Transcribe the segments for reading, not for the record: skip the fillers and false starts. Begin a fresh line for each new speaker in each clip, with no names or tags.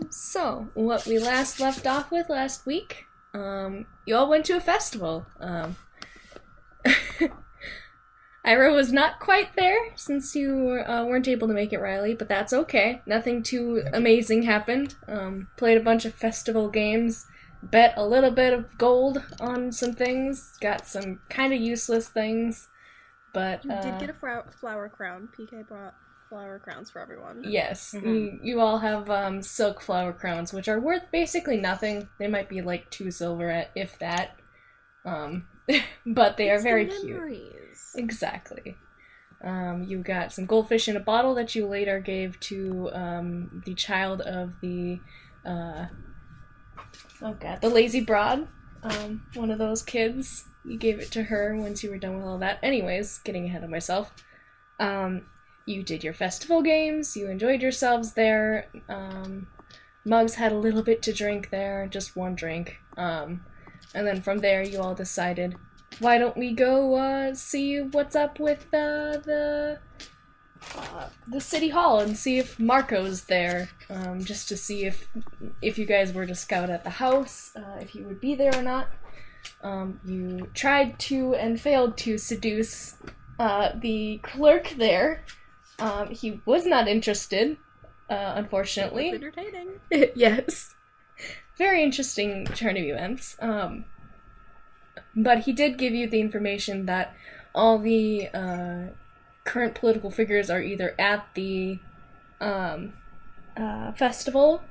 So, what we last left off with last week, you all went to a festival. Ira was not quite there, since you weren't able to make it, Riley, but that's okay. Nothing too amazing happened. Played a bunch of festival games, bet a little bit of gold on some things, got some kind of useless things, but...
You did get a flower crown. PK brought flower crowns for everyone.
Yes, you all have silk flower crowns, which are worth basically nothing. They might be like 2 silver, if that. But they are very cute. Exactly. You got some goldfish in a bottle that you later gave to the child of the the lazy broad. One of those kids. You gave it to her once you were done with all that. Anyways, getting ahead of myself. You did your festival games, you enjoyed yourselves there. Muggs had a little bit to drink there, just 1 drink. And then from there you all decided, why don't we go see what's up with the city hall and see if Marko's there, just to see if you guys were to scout at the house, if he would be there or not. You tried to and failed to seduce the clerk there. He was not interested, unfortunately.
It was entertaining.
Yes. Very interesting turn of events. But he did give you the information that all the current political figures are either at the festival,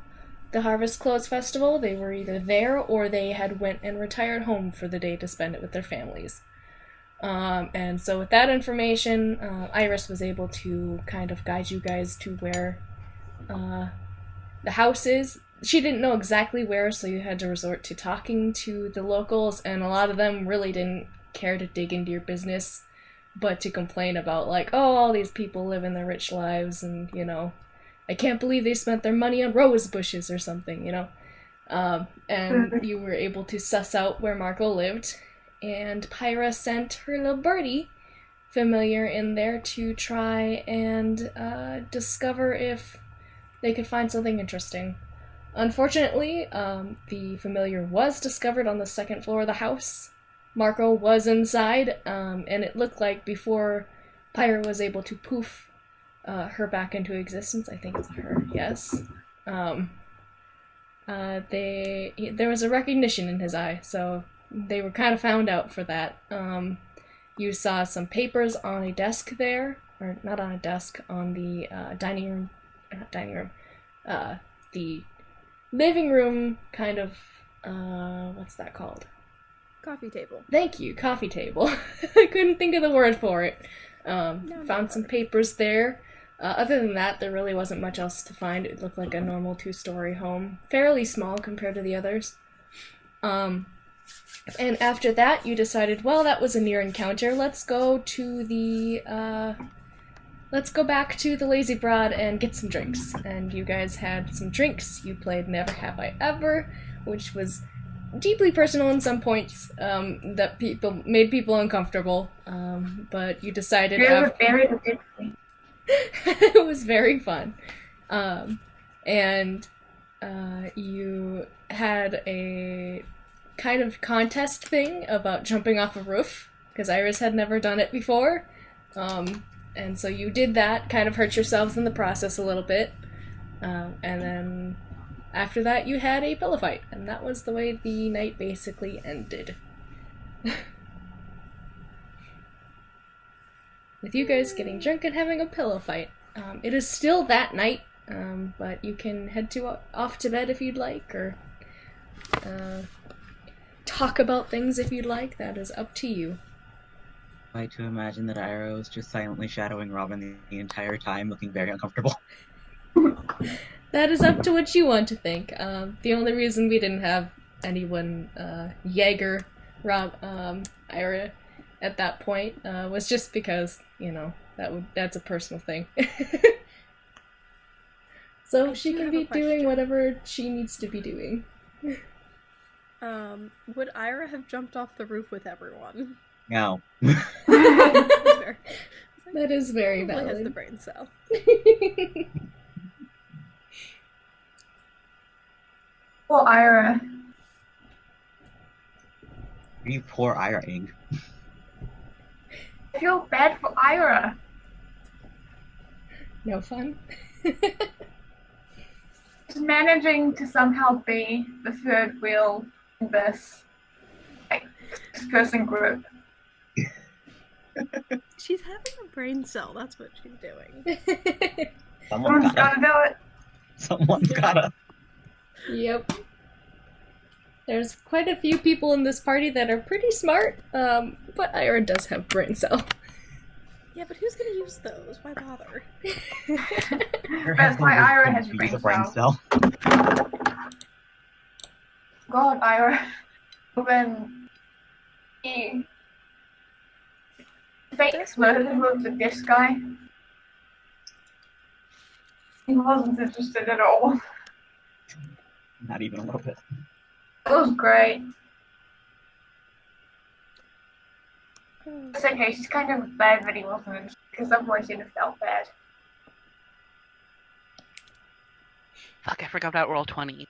the Harvest Close Festival. They were either there or they had went and retired home for the day to spend it with their families. And so with that information, Iris was able to kind of guide you guys to where the house is. She didn't know exactly where, so you had to resort to talking to the locals, and a lot of them really didn't care to dig into your business, but to complain about, like, oh, all these people live in their rich lives, and, you know, I can't believe they spent their money on rose bushes or something, you know? And you were able to suss out where Marko lived, and Pyra sent her little birdie familiar in there to try and discover if they could find something interesting. Unfortunately, the familiar was discovered on the 2nd floor of the house. Marko was inside, and it looked like before Pyra was able to poof her back into existence, I think it's her, yes, there was a recognition in his eye, so they were kind of found out for that. You saw some papers on a desk there, or not on a desk, on the the living room, kind of, what's that called?
Coffee table.
Thank you, coffee table. I couldn't think of the word for it. Found some papers there. Other than that, there really wasn't much else to find. It looked like a normal 2-story home. Fairly small compared to the others. And after that, you decided, well, that was a near encounter. Let's go back to the Lazy Broad and get some drinks. And you guys had some drinks. You played Never Have I Ever, which was deeply personal in some points, that made people uncomfortable. But you decided...
It was very addicting.
It was very fun. And you had a kind of contest thing about jumping off a roof, because Iris had never done it before. And so you did that, kind of hurt yourselves in the process a little bit. And then after that you had a pillow fight, and that was the way the night basically ended. With you guys getting drunk and having a pillow fight. It is still that night, but you can head off to bed if you'd like, or talk about things if you'd like. That is up to you.
I like to imagine that Ira was just silently shadowing Robin the entire time, looking very uncomfortable.
That is up to what you want to think. The only reason we didn't have anyone Jaeger Ira at that point was just because, you know, that's a personal thing. So she can be doing whatever she needs to be doing.
Would Ira have jumped off the roof with everyone?
No.
That is very valid.
Has the brain cell.
Poor Ira.
You poor Ira Ing.
I feel bad for Ira.
No fun.
She's managing to somehow be the third wheel in this person group.
She's having a brain cell. That's what she's doing.
Someone's gotta do it.
Someone's gotta.
Yep. There's quite a few people in this party that are pretty smart, but Ira does have brain cell.
Yeah, but who's gonna use those? Why bother?
That's why Ira has brain cell. God, Ira. When he flirted with this guy, he wasn't interested at all.
Not even a little bit.
It was great. It's okay, she's kind of bad that he wasn't, because otherwise she'd have felt bad.
Fuck, I forgot about roll 20.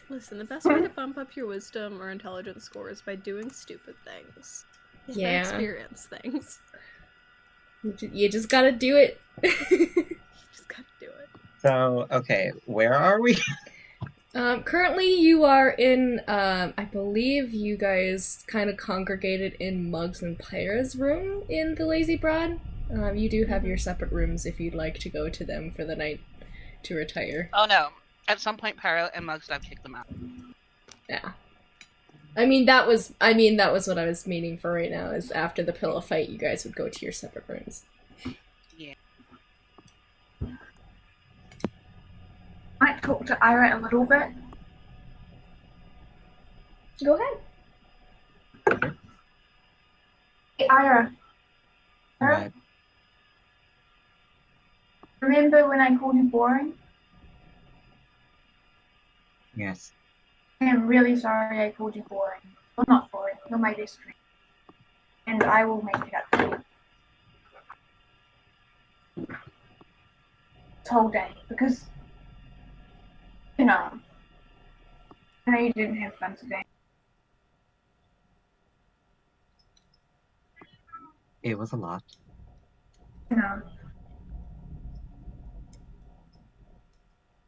Listen, the best way to bump up your wisdom or intelligence score is by doing stupid things.
Yeah.
Experience things.
You just gotta do it.
You just gotta do it.
So, okay, where are we?
Currently you are in, I believe you guys kind of congregated in Muggs and Pyra's room in the Lazy Broad. You do have your separate rooms if you'd like to go to them for the night to retire.
Oh no. At some point, Pyra and Muggs have kicked them out.
Yeah. I mean, that was what I was meaning for right now, is after the pillow fight, you guys would go to your separate rooms.
Yeah.
I might talk to Ira a little bit.
Go ahead.
Hey, Ira.
Right.
Remember when I called you boring?
Yes.
I am really sorry I called you boring. Well, not boring. You're my best friend. And I will make it up to you. This whole day. Because, you know, I know you didn't have fun today.
It was a lot.
You know.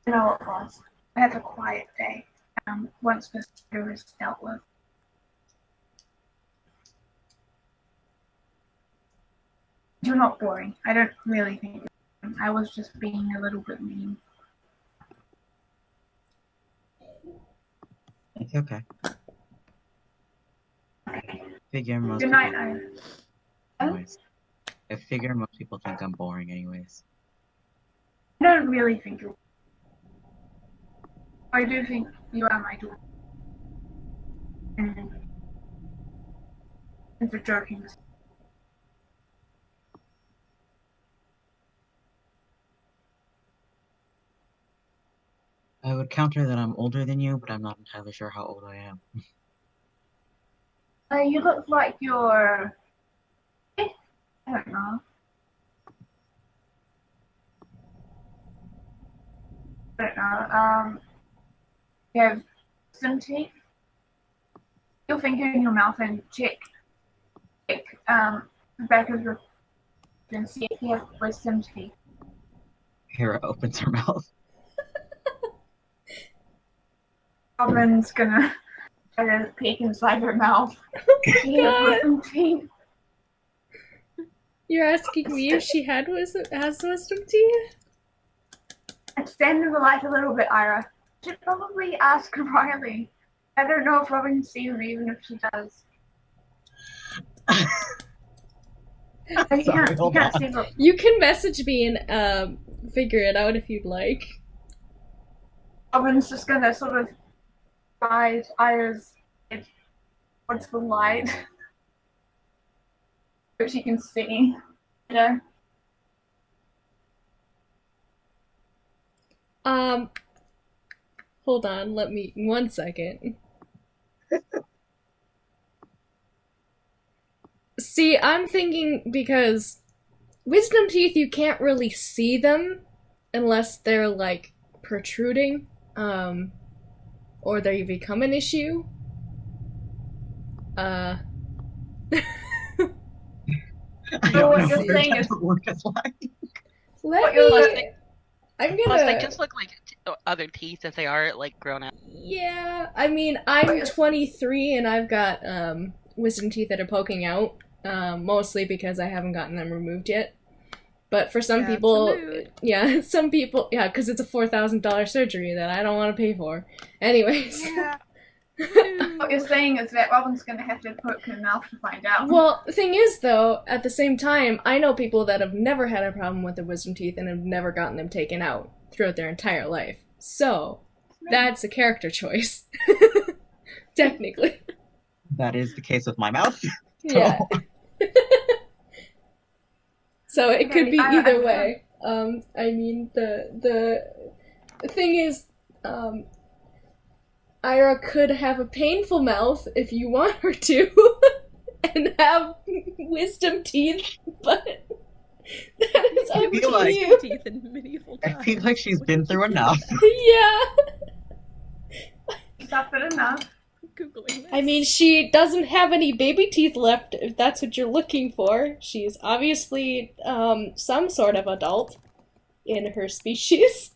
You know what it was. I had a quiet day. Once the Cerberus is dealt with. You're not boring. I don't really think you're boring. I was just being a little bit mean.
It's okay. Figure most
Good
people.
night, Ira.
Anyways, I figure most people think I'm boring, anyways.
I don't really think you're. I do think you are my daughter. And for joking.
I would counter that I'm older than you, but I'm not entirely sure how old I am.
You look like you're. I don't know. I don't know. You have some teeth. Your finger in your mouth and check the back of your and see if you have wisdom teeth.
Hera opens her mouth.
Robin's gonna try to peek inside her mouth. She has wisdom teeth.
You're asking me if she has wisdom teeth?
And stand in the light a little bit, Ira. Should probably ask Riley. I don't know if Robin can see them, even if she does.
Sorry,
you can't
on.
see them.
You can message me and figure it out if you'd like.
Robin's just gonna sort of guide Ira's head towards the light, so she can see. You know.
Hold on, let me 1 second. See, I'm thinking because wisdom teeth, you can't really see them unless they're like protruding, or they become an issue.
So what you're saying is,
Let
you're
me. I'm
Plus, they
gonna.
just look like other teeth if they are like grown up.
Yeah, I mean, I'm 23 and I've got wisdom teeth that are poking out, mostly because I haven't gotten them removed yet. But for some people, yeah, some people, yeah, because it's a $4,000 surgery that I don't want to pay for. Anyways.
Yeah.
what you're saying is that Robin's gonna have to poke her mouth to find out.
Well, the thing is, though, at the same time, I know people that have never had a problem with their wisdom teeth and have never gotten them taken out throughout their entire life. So, that's a character choice. Technically.
That is the case with my mouth.
Yeah. So it could be either way. I mean, the thing is, Ira could have a painful mouth if you want her to, and have wisdom teeth, but that is up
feel
to
like-
you.
Teeth in medieval
I
times.
feel like she's been through enough.
Yeah.
Suffered enough.
Googling this.
I mean, she doesn't have any baby teeth left, if that's what you're looking for. She's obviously some sort of adult in her species.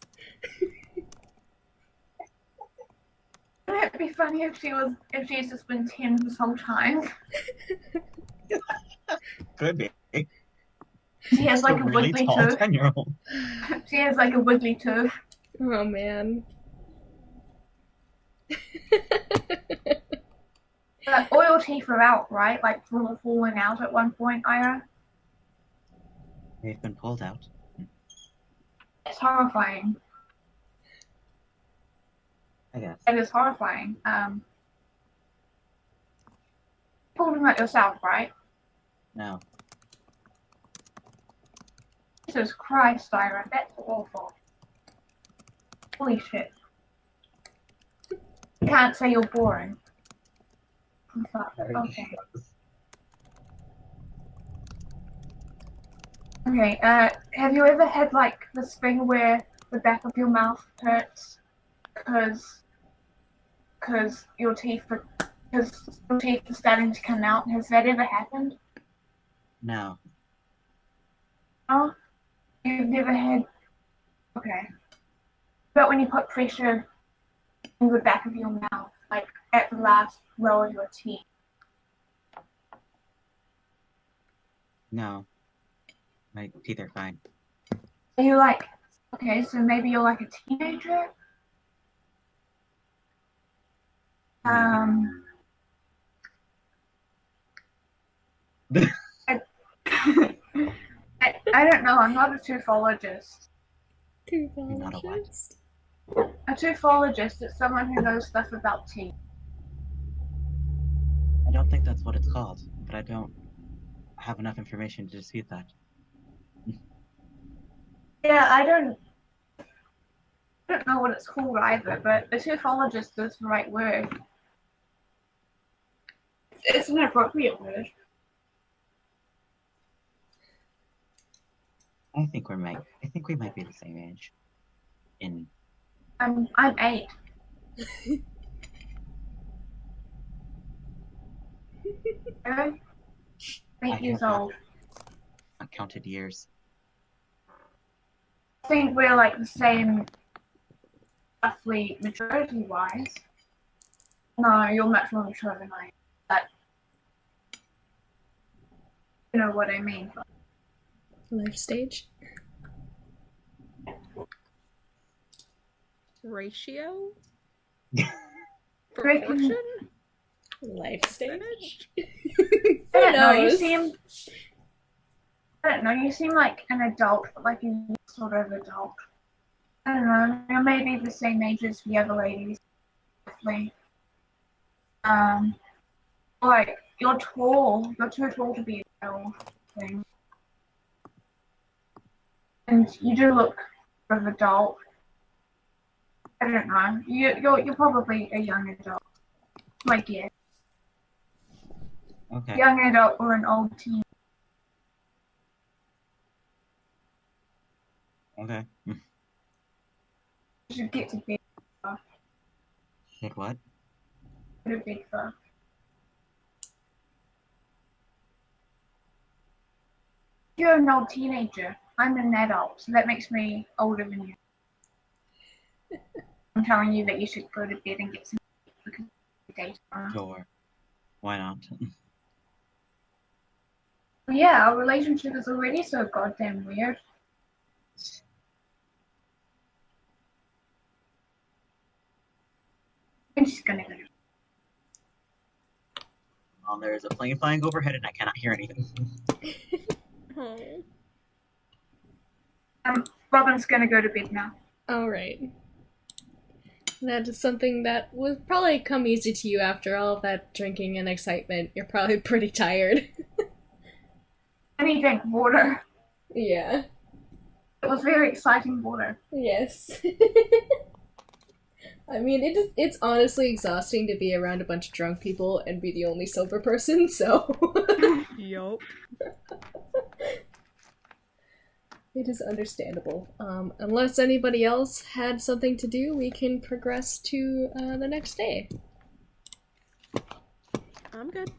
Wouldn't it be funny if she's just been 10 this whole time?
Could be.
She has like a
really
wiggly
tall
tooth.
10-year-old.
She has like a wiggly tooth.
Oh, man.
Like, oil teeth are out, right? Like falling out at one point, Ira.
They've been pulled out.
It's horrifying.
I guess.
It is horrifying. Pulled them out yourself, right?
No.
Jesus Christ, Ira, that's awful. Holy shit. You can't say you're boring. Okay. Okay, have you ever had like this thing where the back of your mouth hurts because your teeth are starting to come out? Has that ever happened?
No.
Oh, you've never had. Okay. But when you put pressure in the back of your mouth, like at the last row of your teeth.
No. My teeth are fine.
Are you like, okay, so maybe you're like a teenager? I don't know, I'm not a teuthologist.
You're not a what?
A teuthologist is someone who knows stuff about teeth.
I don't think that's what it's called, but I don't have enough information to dispute that.
Yeah, I don't know what it's called either, but a teuthologist is the right word. It's an appropriate word.
I think we might be the same age.
I'm 8. Okay? 8 years old.
I counted years.
I think we're like the same, roughly maturity-wise. No, you're much more mature than I am, but you know what I mean.
Life stage?
Ratio?
Reckon-
Proportion?
Life stage?
I don't know, you
knows?
seem... I don't know, you seem like an adult, but like a sort of adult. I don't know, you're maybe the same age as the other ladies. Roughly. Like, you're tall. You're too tall to be a girl thing. And you do look sort of adult. I don't know. You're probably a young adult. My guess.
Okay.
Young adult or an old teen.
Okay.
You should get to bed.
Said what?
Go to bed first. You're an old teenager. I'm an adult, so that makes me older than you. I'm telling you that you should go to bed and get some sleep because of the day tomorrow.
Sure. Why not?
Yeah, our relationship is already so goddamn weird. I'm just gonna go to bed.
There's a plane flying overhead and I cannot hear anything.
Oh.
Robin's gonna go to bed now.
Alright. That is something that will probably come easy to you after all of that drinking and excitement. You're probably pretty tired.
I need to drink water.
Yeah.
It was very exciting water.
Yes. I mean, it's honestly exhausting to be around a bunch of drunk people and be the only sober person, so...
Yup.
It is understandable. Unless anybody else had something to do, we can progress to the next day.
I'm good.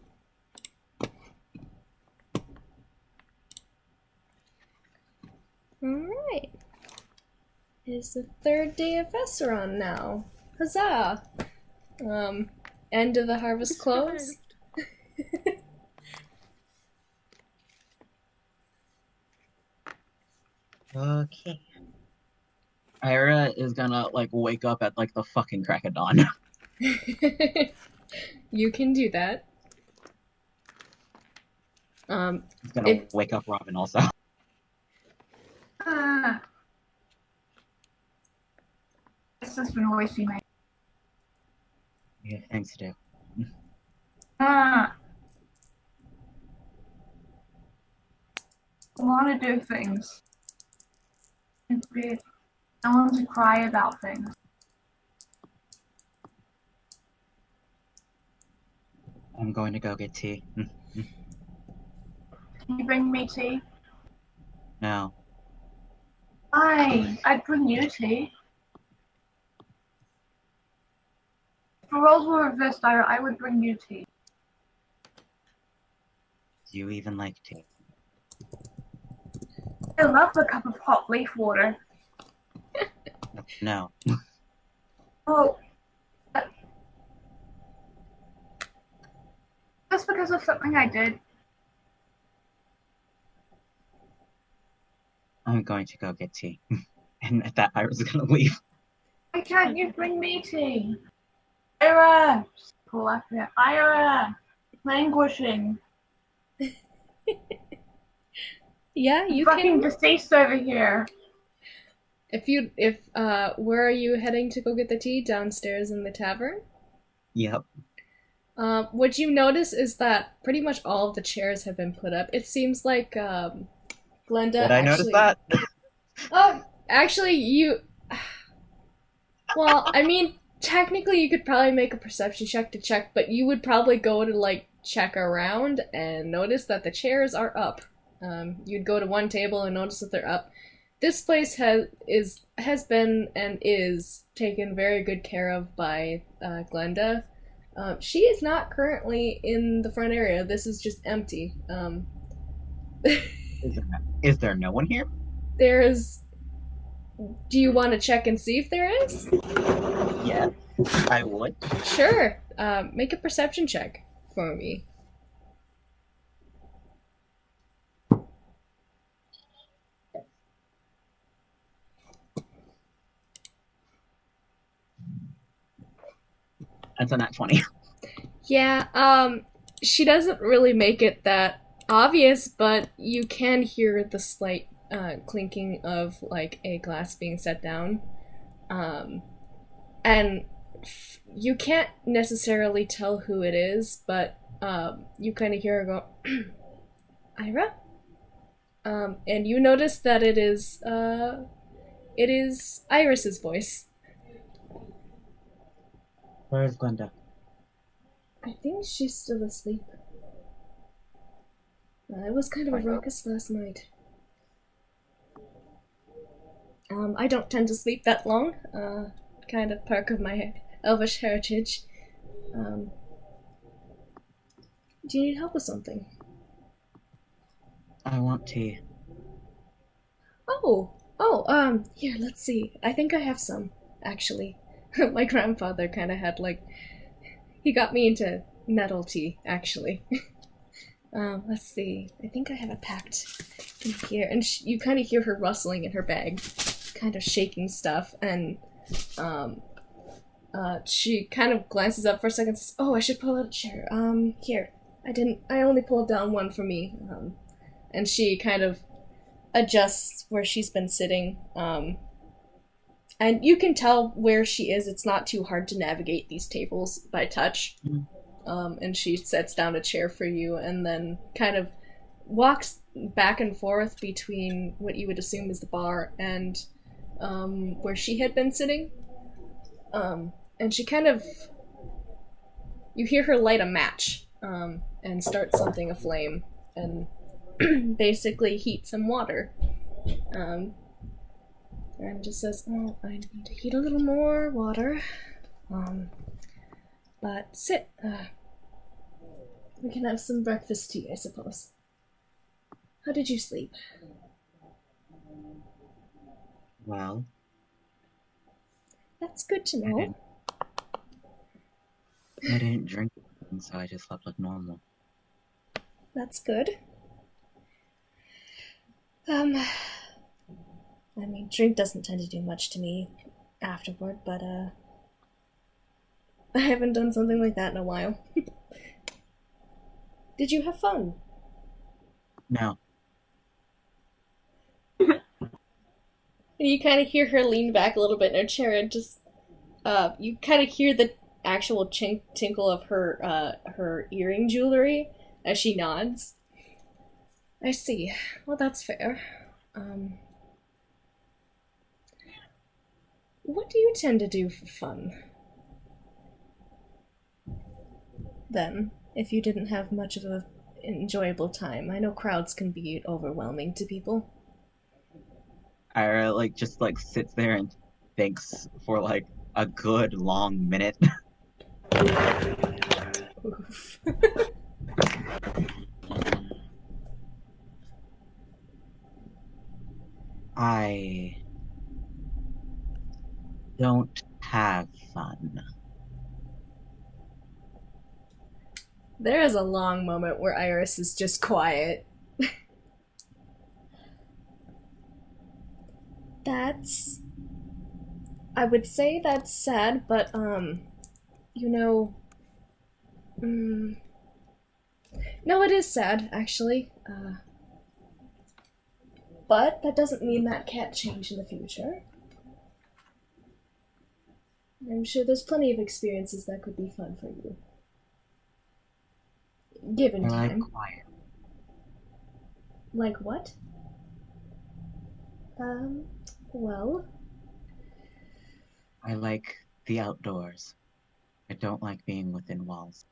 Alright. It's the third day of Vesseron now. Huzzah! End of the harvest close.
Okay. Pyra is gonna, wake up at, the fucking crack of dawn.
You can do that.
He's gonna wake up Robin also.
This has been always been my.
We have things to do.
I want to do things. In bed. I want to cry about things.
I'm going to go get tea.
Can you bring me tea?
No.
I'd bring you tea. If the roles were reversed, I would bring you tea.
Do you even like tea?
I love a cup of hot leaf water.
No.
Oh. Just because of something I did.
I'm going to go get tea. And at that, Pyra's gonna leave.
Why can't you bring me tea? Ira! Just pull up here. Ira! Languishing.
Yeah, you
Fucking
can.
deceased over here.
Where are you heading to go get the tea? Downstairs in the tavern?
Yep.
What you notice is that pretty much all of the chairs have been put up. It seems like, Glenda
Did I notice that?
Oh, actually, you... Well, I mean, technically you could probably make a perception check to check, but you would probably go to, check around and notice that the chairs are up. You'd go to one table and notice that they're up. This place has been and is taken very good care of by Glenda. She is not currently in the front area. This is just empty.
Is there no one here?
There's... Do you want to check and see if there is?
Yeah, I would.
Sure. Make a perception check for me.
That's a nat 20.
Yeah, she doesn't really make it that obvious, but you can hear the slight clinking of, a glass being set down. And you can't necessarily tell who it is, but you kind of hear her go, Ira? And you notice that it is Iris's voice.
Where is Glenda?
I think she's still asleep. It was kind of a ruckus last night. I don't tend to sleep that long. Kind of perk of my elvish heritage. Do you need help with something?
I want tea.
Here, let's see. I think I have some, actually. My grandfather kind of had, he got me into nettle tea, actually. Let's see. I think I have it packed in here. And you kind of hear her rustling in her bag, kind of shaking stuff, and, she kind of glances up for a second and says, "Oh, I should pull out a chair. Here. I only pulled down one for me." And she kind of adjusts where she's been sitting. And you can tell where she is. It's not too hard to navigate these tables by touch. And she sets down a chair for you and then kind of walks back and forth between what you would assume is the bar and where she had been sitting. And she kind of... You hear her light a match and start something aflame and basically heat some water. And just says, "Oh, I need to heat a little more water. But sit. We can have some breakfast tea, I suppose. How did you sleep?"
Well,
That's good to know.
I didn't drink, so I just slept like normal.
That's good. I mean, drink doesn't tend to do much to me afterward, but, I haven't done something like that in a while. Did you have fun?
No.
And you kind of hear her lean back a little bit in her chair and just, you kind of hear the actual tinkle of her earring jewelry as she nods. I see. Well, that's fair. What do you tend to do for fun? Then, if you didn't have much of a enjoyable time. I know crowds can be overwhelming to people.
Ira just sits there and thinks for a good long minute.
Oof.
I don't have fun.
There is a long moment where Iris is just quiet. I would say that's sad, but, no, it is sad, actually. But that doesn't mean that can't change in the future. I'm sure there's plenty of experiences that could be fun for you. Given
I like
time.
quiet.
Like what? Well...
I like the outdoors. I don't like being within walls.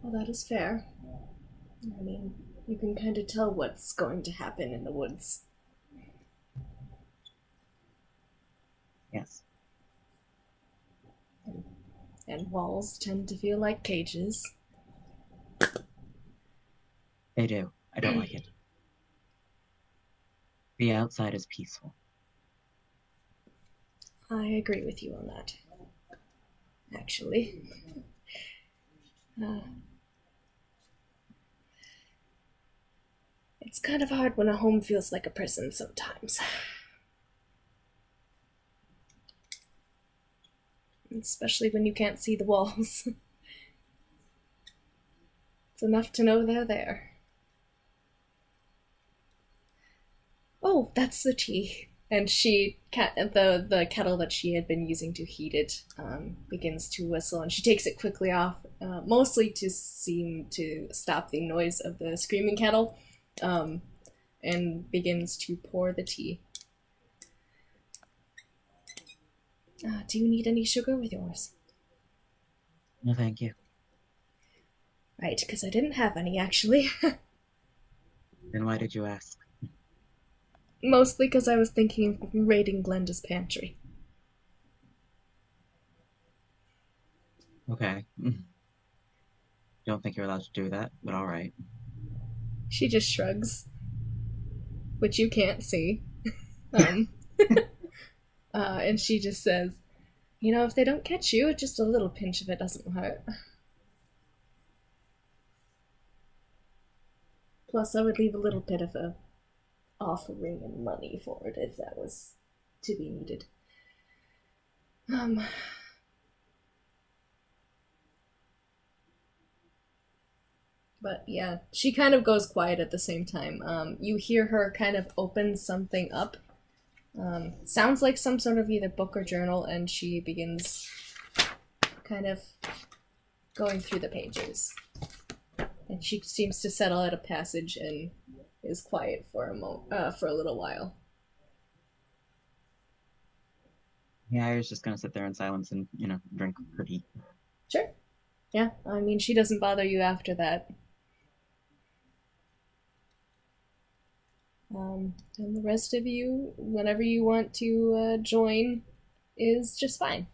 Well, that is fair. I mean, you can kind of tell what's going to happen in the woods.
Yes.
And walls tend to feel like cages.
They do. I don't like it. The outside is peaceful.
I agree with you on that. Actually. It's kind of hard when a home feels like a prison sometimes. Especially when you can't see the walls. It's enough to know they're there. Oh, that's the tea. And the kettle that she had been using to heat it begins to whistle, and she takes it quickly off, mostly to seem to stop the noise of the screaming kettle, and begins to pour the tea. Do you need any sugar with yours?
No, thank you.
Right, because I didn't have any, actually.
Then why did you ask?
Mostly because I was thinking of raiding Glenda's pantry.
Okay. Don't think you're allowed to do that, but alright.
She just shrugs, which you can't see. And she just says, you know, if they don't catch you, just a little pinch of it doesn't hurt. Plus, I would leave a little bit of a offering and money for it if that was to be needed. But yeah, she kind of goes quiet at the same time. You hear her kind of open something up. Sounds like some sort of either book or journal, and she begins kind of going through the pages. And she seems to settle at a passage and is quiet for a little while.
Yeah, I was just gonna sit there in silence and, drink her tea.
Sure. Yeah, I mean, she doesn't bother you after that. And the rest of you, whenever you want to join, is just fine.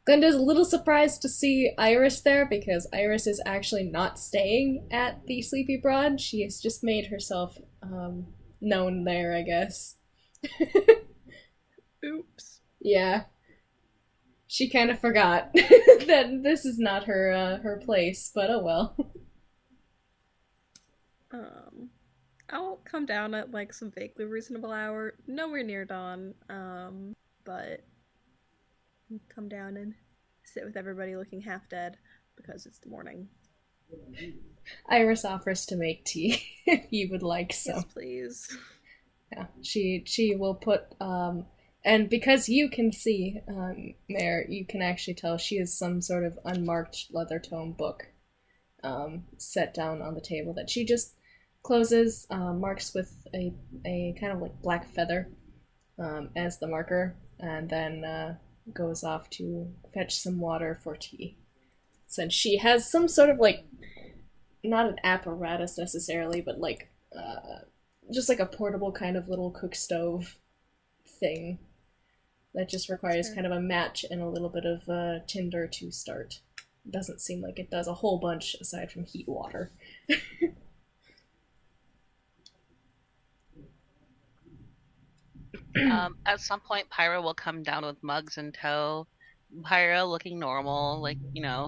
Glenda's a little surprised to see Iris there, because Iris is actually not staying at the Sleepy Broad. She has just made herself known there, I guess.
Oops.
Yeah. She kind of forgot that this is not her place, but oh well.
I'll come down at like some vaguely reasonable hour, nowhere near dawn, but come down and sit with everybody looking half dead because it's the morning.
Iris offers to make tea if you would like so.
Yes, please.
Yeah, she will put and because you can see there, you can actually tell she has some sort of unmarked leather tome book set down on the table that she just closes, marks with a kind of like black feather as the marker, and then goes off to fetch some water for tea. Since she has some sort of like, not an apparatus necessarily, but like just like a portable kind of little cook stove thing that just requires kind of a match and a little bit of tinder to start. It doesn't seem like it does a whole bunch aside from heat water.
At some point, Pyra will come down with mugs in tow. Pyra looking normal, like,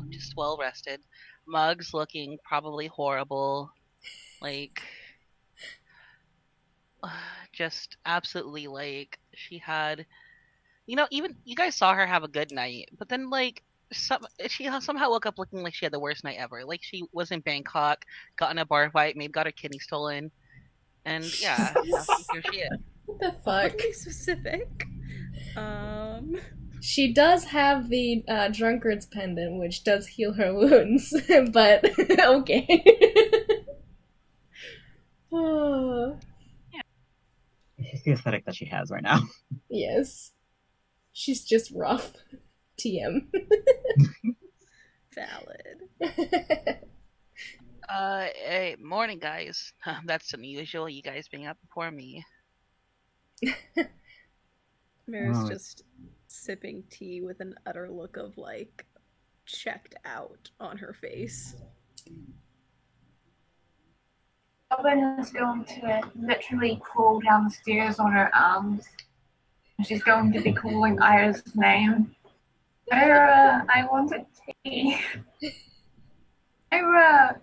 just well rested. Mugs looking probably horrible. Like, just absolutely, like, she had, even, you guys saw her have a good night, but then, like, she somehow woke up looking like she had the worst night ever. Like, she was in Bangkok, got in a bar fight, maybe got her kidney stolen, and yeah, here she is.
What the fuck?
Be specific.
She does have the drunkard's pendant, which does heal her wounds, but okay.
It's the aesthetic that she has right now.
Yes. She's just rough. TM.
Valid.
Hey, morning, guys. That's unusual, you guys being up before me.
Mira's just sipping tea with an utter look of, like, checked out on her face.
Robin is going to literally crawl down the stairs on her arms. She's going to be calling Iris' name. Ira, I want a tea. Ira,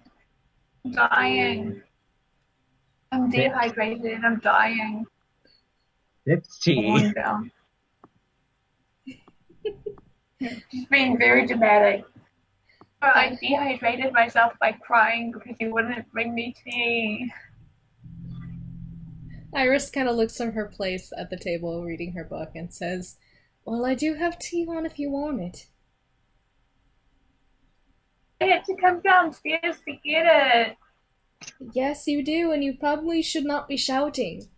I'm dying. I'm dehydrated, I'm dying.
It's tea.
Down. She's being very dramatic. But I dehydrated myself by crying because you wouldn't bring me tea.
Iris kind of looks from her place at the table reading her book and says, well, I do have tea on if you want it.
I had to come downstairs to get it.
Yes, you do, and you probably should not be shouting.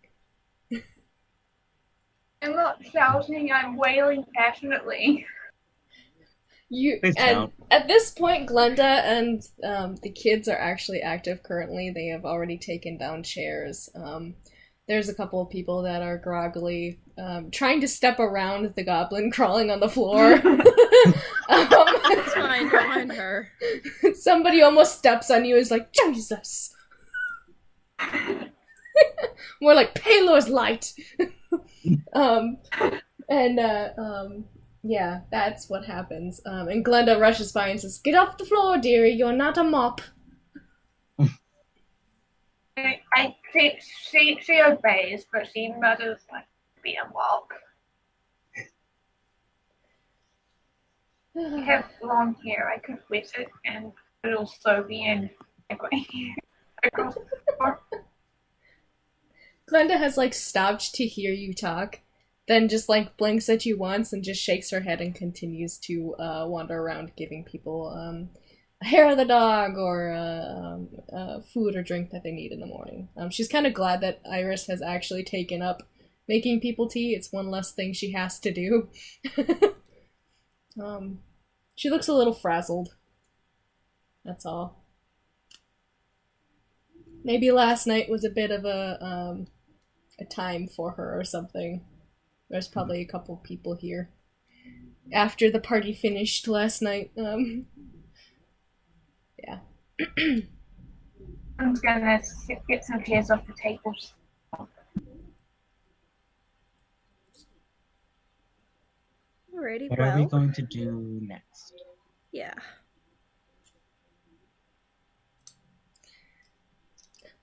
I'm not shouting, I'm wailing passionately.
Please don't.
At this point, Glenda and the kids are actually active currently. They have already taken down chairs. There's a couple of people that are groggily trying to step around the goblin crawling on the floor.
It's fine, don't mind her.
Somebody almost steps on you and is like, Jesus! More like Palor's light! Yeah, that's what happens. And Glenda rushes by and says, "Get off the floor, dearie, you're not a mop."
She obeys, but she mutters like, "Be a walk." I have long hair. I could wet it and it'll so be in across the floor.
Glenda has, like, stopped to hear you talk, then just, like, blinks at you once and just shakes her head and continues to wander around giving people a hair of the dog or food or drink that they need in the morning. She's kind of glad that Iris has actually taken up making people tea. It's one less thing she has to do. She looks a little frazzled. That's all. Maybe last night was a bit of a time for her or something. There's probably a couple people here. After the party finished last night, yeah.
I'm gonna get some chairs off the tables.
Alrighty,
What are we
well,
going to do next?
yeah.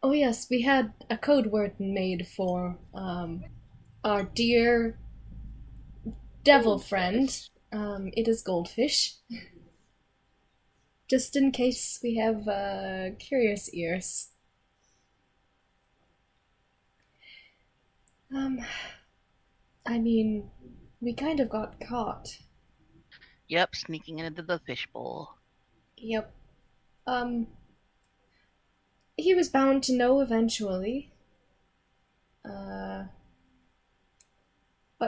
Oh yes, we had a code word made for our dear devil friend. It is Goldfish. Just in case we have curious ears. I mean, we kind of got caught.
Yep, sneaking into the fishbowl.
Yep. He was bound to know eventually. But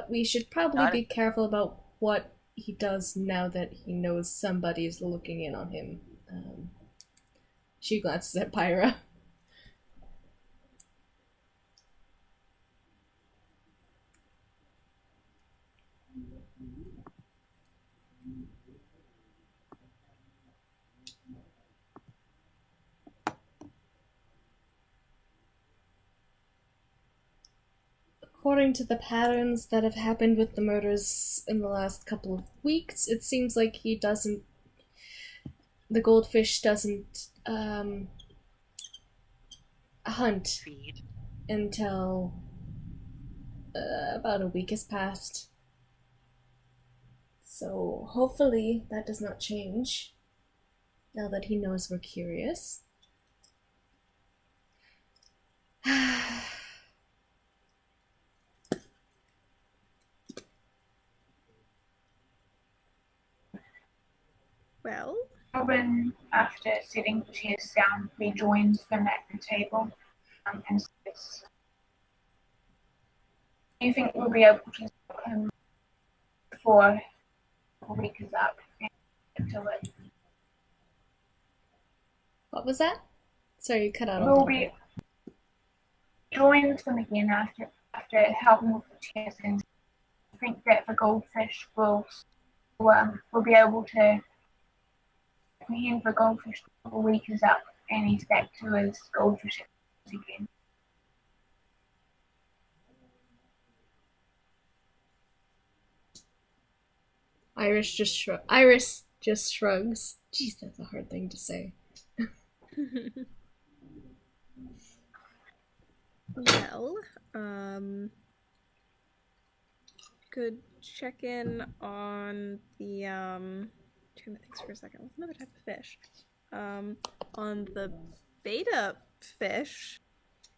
we should probably be careful about what he does now that he knows somebody's looking in on him. She glances at Pyra. According to the patterns that have happened with the murders in the last couple of weeks, it seems like he doesn't... The goldfish doesn't, hunt
Feed.
until about a week has passed. So hopefully that does not change, now that he knows we're curious.
Well,
Robin, after sitting the chairs down, rejoins them at the table and says, "Do you think we'll be able to stop him before the week is up until it?"
What was that? Sorry, you cut out a
We'll
little
be
bit.
joins them again after helping with the chairs, and I think that the goldfish will be able to apprehend the goldfish before the week is up and he's back to his goldfish again.
Iris just shrugs. Jeez, that's a hard thing to say.
well, could check in on the trying to think for a second. What's another type of fish? On the beta fish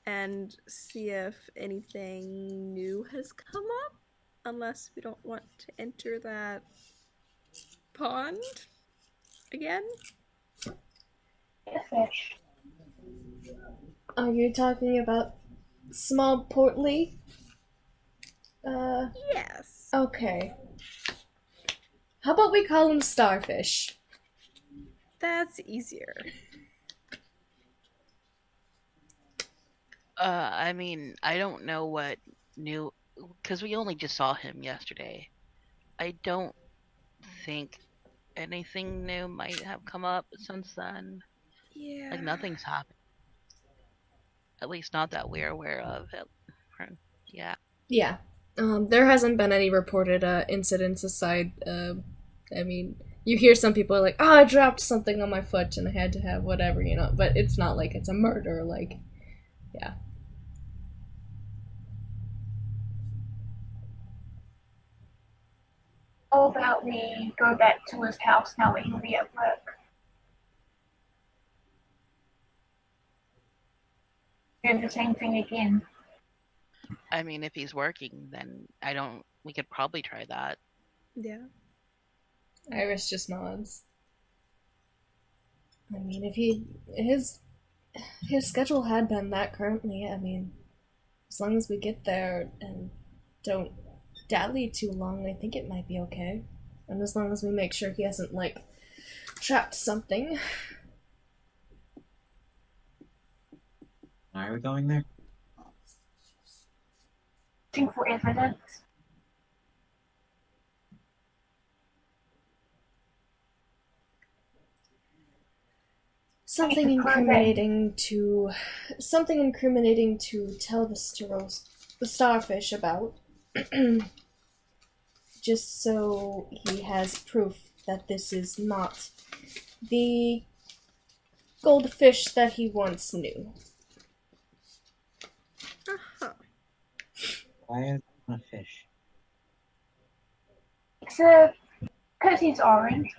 and see if anything new has come up. Unless we don't want to enter that pond again.
The fish.
Are you talking about small portly?
Yes.
Okay. How about we call him Starfish?
That's easier.
I mean, I don't know what new, because we only just saw him yesterday. I don't think anything new might have come up since then.
Yeah.
Like, nothing's happened. At least not that we're aware of. Yeah.
Yeah. There hasn't been any reported incidents aside. I mean, you hear some people are like, "Oh, I dropped something on my foot and I had to have whatever," but it's not like it's a murder. Like, yeah.
How about we go back to his house now that he'll be at work? Do the same thing again.
I mean, if he's working, then we could probably try that.
Yeah.
Iris just nods. I mean, if his schedule had been that currently, I mean, as long as we get there and don't dally too long, I think it might be okay. And as long as we make sure he hasn't, like, trapped something.
Why are we going there?
Looking for evidence.
Something incriminating to tell the starfish about. Just so he has proof that this is not the goldfish that he once knew.
Uh-huh.
Why is it not a fish?
It's because he's orange.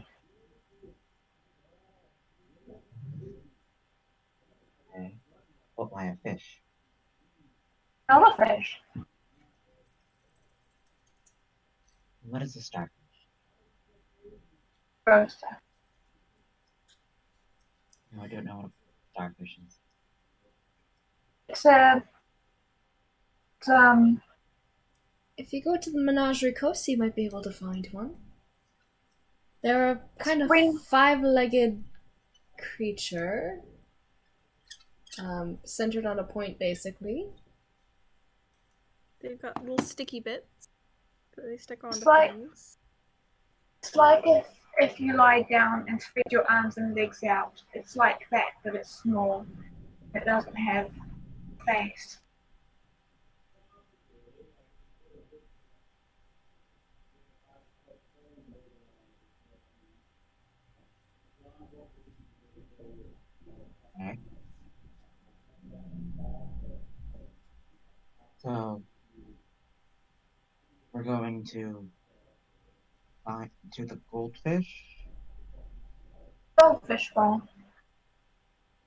Okay. But why a fish?
Not a fish.
What is a starfish?
Starosta.
No, I don't know what a starfish is.
It's
If you go to the Menagerie Coast, you might be able to find one. They're a kind of five-legged creature, centered on a point, basically.
They've got little sticky bits that they stick onto things.
It's like if you lie down and spread your arms and legs out. It's like that, but it's small. It doesn't have a face.
Okay. So we're going to the goldfish.
Goldfish bowl.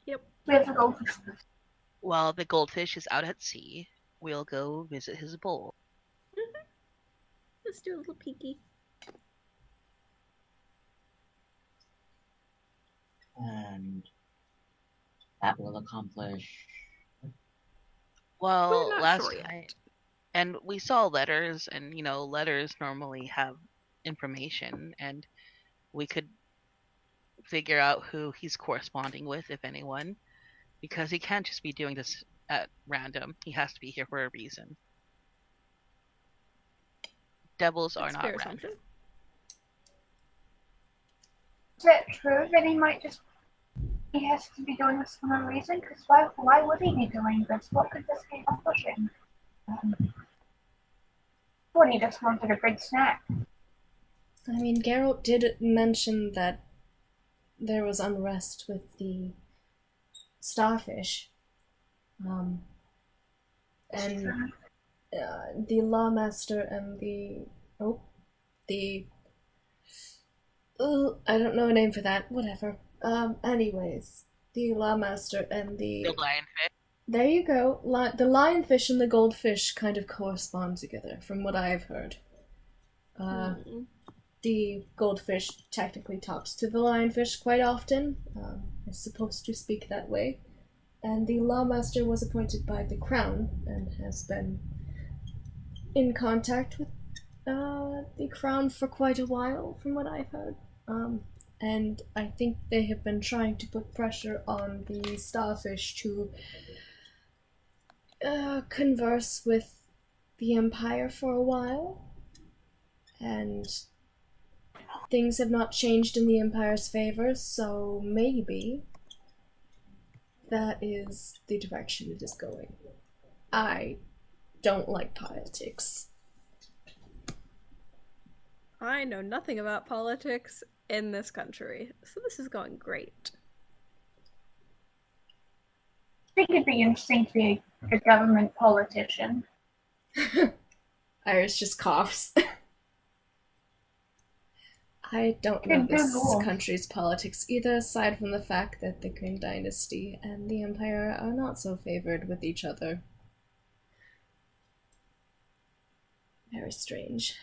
Yep.
Where's the goldfish?
While the goldfish is out at sea, we'll go visit his bowl.
Mm-hmm. Let's do a little peeky.
And that will accomplish.
Well,
We're not
last
sure
night,
yet.
and we saw letters, and letters normally have information, and we could figure out who he's corresponding with, if anyone, because he can't just be doing this at random. He has to be here for a reason. Devils are
That's a
not
fair
random.
assumption.
Is that true? Then he has to be doing this for no reason? Because why would he be doing this? What could this be accomplishing? What, he just wanted a big snack?
I mean, Geralt did mention that there was unrest with the starfish. And the lawmaster and I don't know a name for that, whatever. Anyways, the lawmaster and
The lionfish.
there you go. The lionfish and the goldfish kind of correspond together, from what I've heard. The goldfish technically talks to the lionfish quite often. Is supposed to speak that way. And the lawmaster was appointed by the crown and has been in contact with the crown for quite a while, from what I've heard. And I think they have been trying to put pressure on the starfish to converse with the Empire for a while. And things have not changed in the Empire's favor, so maybe that is the direction it is going. I don't like politics.
I know nothing about politics in this country, so this is going great.
I think it'd be interesting to be a government politician.
Iris just coughs. I don't know this country's politics either, aside from the fact that the Qing Dynasty and the Empire are not so favored with each other. Very strange.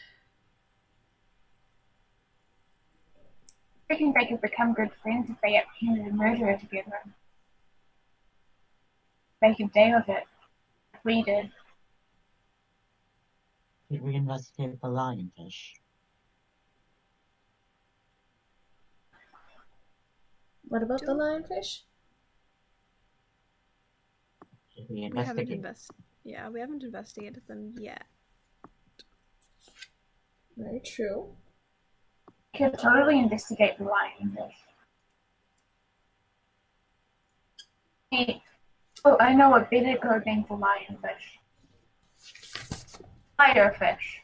I think they could become good friends if they apprehended a murderer together. Make a day of it. We did.
Did we investigate the lionfish?
What about the lionfish?
Did we
We
investigate?
we haven't investigated them yet.
Very true.
We could totally investigate the lionfish. Oh, I know a better code name for lionfish. Firefish.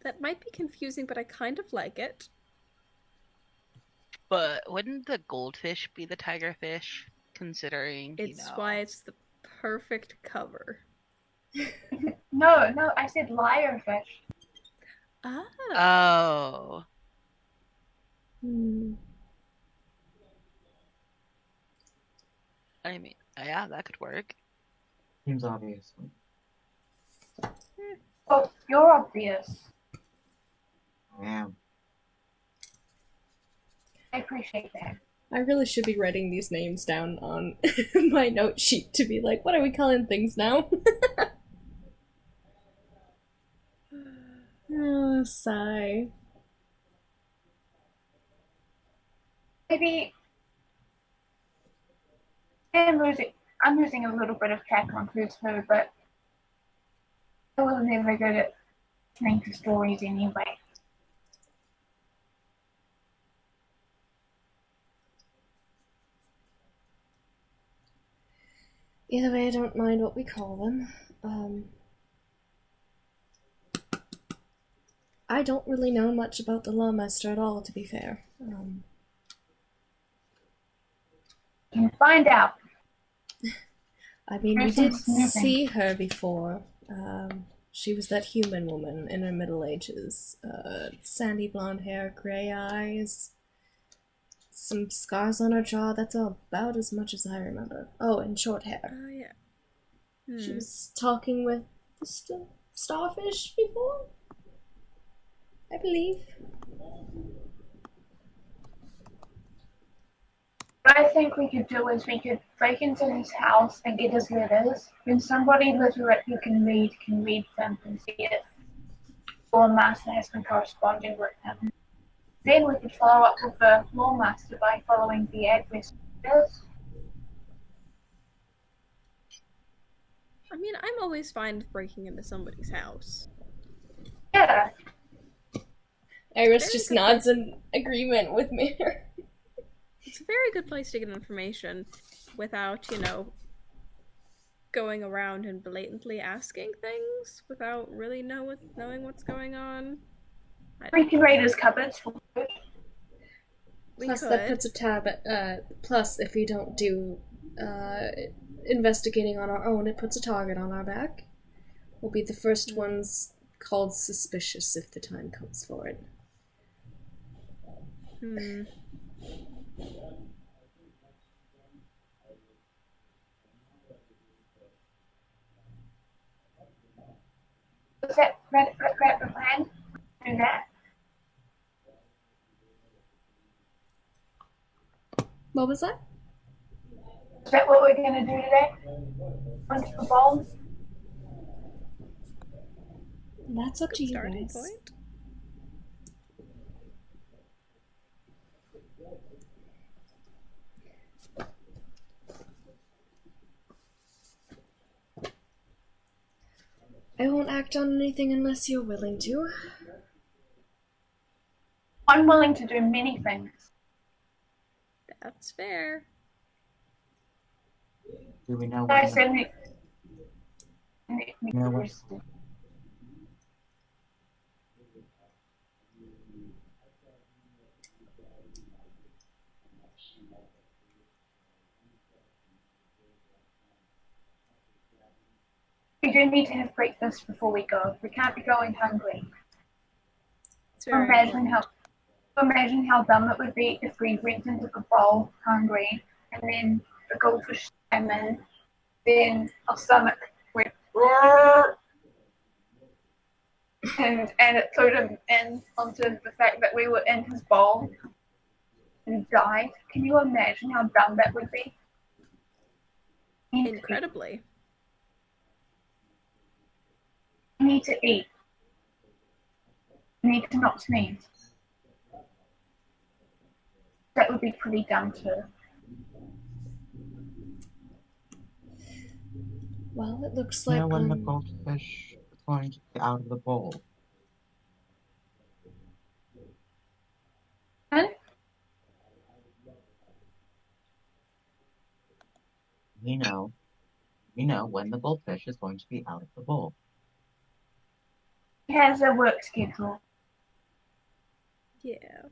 That might be confusing, but I kind of like it.
But wouldn't the goldfish be the tigerfish, considering,
It's why it's the perfect cover.
No, I said liarfish.
Ah.
Oh. I mean, yeah, that could work.
Seems obvious.
Oh, you're obvious.
I am.
I appreciate that.
I really should be writing these names down on my note sheet to be like, what are we calling things now? Oh, sigh.
Maybe I'm losing a little bit of track on who's who, but I was never good at listening to stories anyway.
Either way, I don't mind what we call them. I don't really know much about the Lawmaster at all, to be fair.
You can find out.
I mean, we did see her before. She was that human woman in her Middle Ages. Sandy blonde hair, grey eyes, some scars on her jaw. That's about as much as I remember. Oh, and short hair.
Oh, yeah.
She was talking with the starfish before, I believe.
What I think we could do is we could break into his house and get his letters. When somebody literate who can read them and see if Lawmaster has been corresponding with him. Then we could follow up with the Lawmaster by following the address.
I mean, I'm always fine with breaking into somebody's house.
Yeah.
Iris just nods in agreement with me.
It's a very good place to get information without, going around and blatantly asking things without really knowing what's going on.
We can raid his cupboards for food.
Plus, that puts a tab at, plus, if we don't do investigating on our own, it puts a target on our back. We'll be the first ones called suspicious if the time comes for it.
Was that the plan? Do that.
What was that?
Is that what we're gonna do today? Onto the bomb?
That's up
Good
to you
starting
guys.
point.
I won't act on anything unless you're willing to.
I'm willing to do many things.
That's fair.
Do we know
But I
when?
said make me
No, what-
interested. We do need to have breakfast before we go. We can't be going hungry.
It's very
Imagine
important.
how dumb it would be if we went into the bowl hungry and then the goldfish came in, then our stomach went and it threw him in onto the fact that we were in his bowl and died. Can you imagine how dumb that would be?
Incredibly.
You need to eat. You need to not sneeze. That would be pretty dumb too.
Well, it looks
Do you
like
know when the goldfish is going to be out of the bowl?
And
We know when the goldfish is going to be out of the bowl.
he has a work schedule.
Yeah.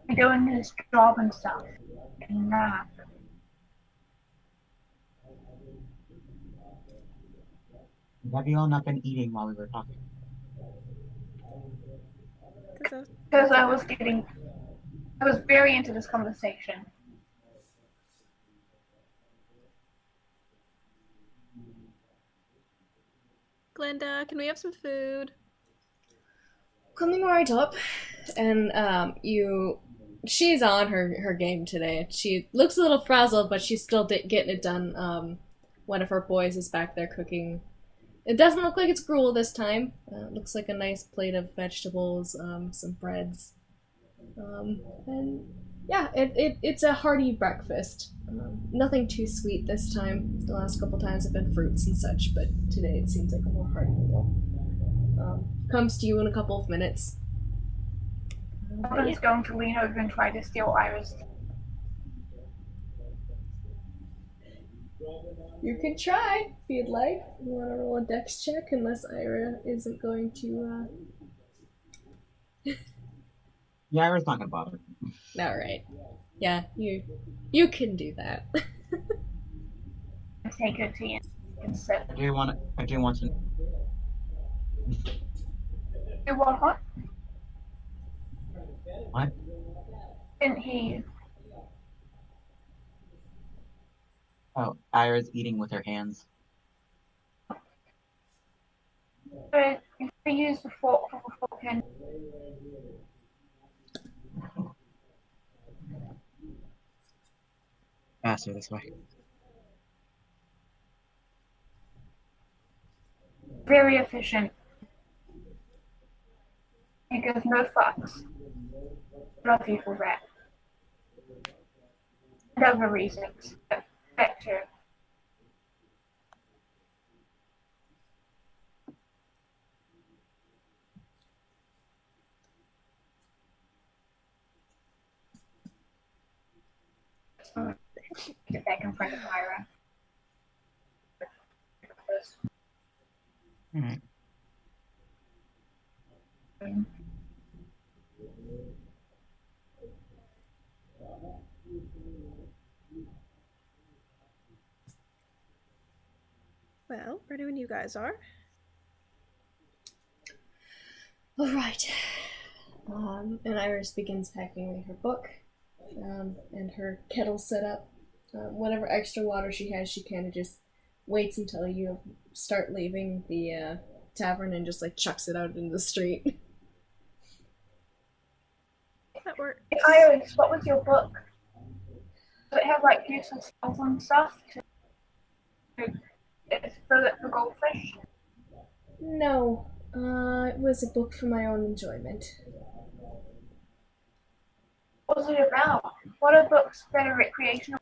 Be doing his job and stuff. And
Have you all not been eating while we were talking?
because I was very into this conversation.
Glenda, can we have some food?
coming right up, and she's on her game today. She looks a little frazzled, but she's still getting it done. One of her boys is back there cooking. It doesn't look like it's gruel this time. It looks like a nice plate of vegetables, some breads, and yeah, it's a hearty breakfast. Nothing too sweet this time. The last couple times have been fruits and such, but today it seems like a more hearty meal. Comes to you in a couple of minutes.
Robin's going to lean over and try to steal Iris.
You can try if you'd like. You want to roll a dex check, unless Ira isn't going to.
Yeah, Ira's not gonna bother.
All right. Yeah, you can do that.
Take her tea and sit.
I do want to.
You want what?
What?
Didn't hear you.
Oh, Ira's eating with her hands.
But if we use the fork for the fork and
Faster this way.
very efficient. He gives no fucks. Love you for that. And other reasons. That too. Get back in front of Pyra.
Alright.
Well, ready when you guys are.
All right. And Iris begins packing away her book, and her kettle set up. Whatever extra water she has, she kind of just waits until you start leaving the tavern and just like chucks it out into the street.
That works.
Hey, Iris, what was your book? Does it have like useless spells and stuff? It's for goldfish.
No, it was a book for my own enjoyment.
What's it about? What are books that are recreational?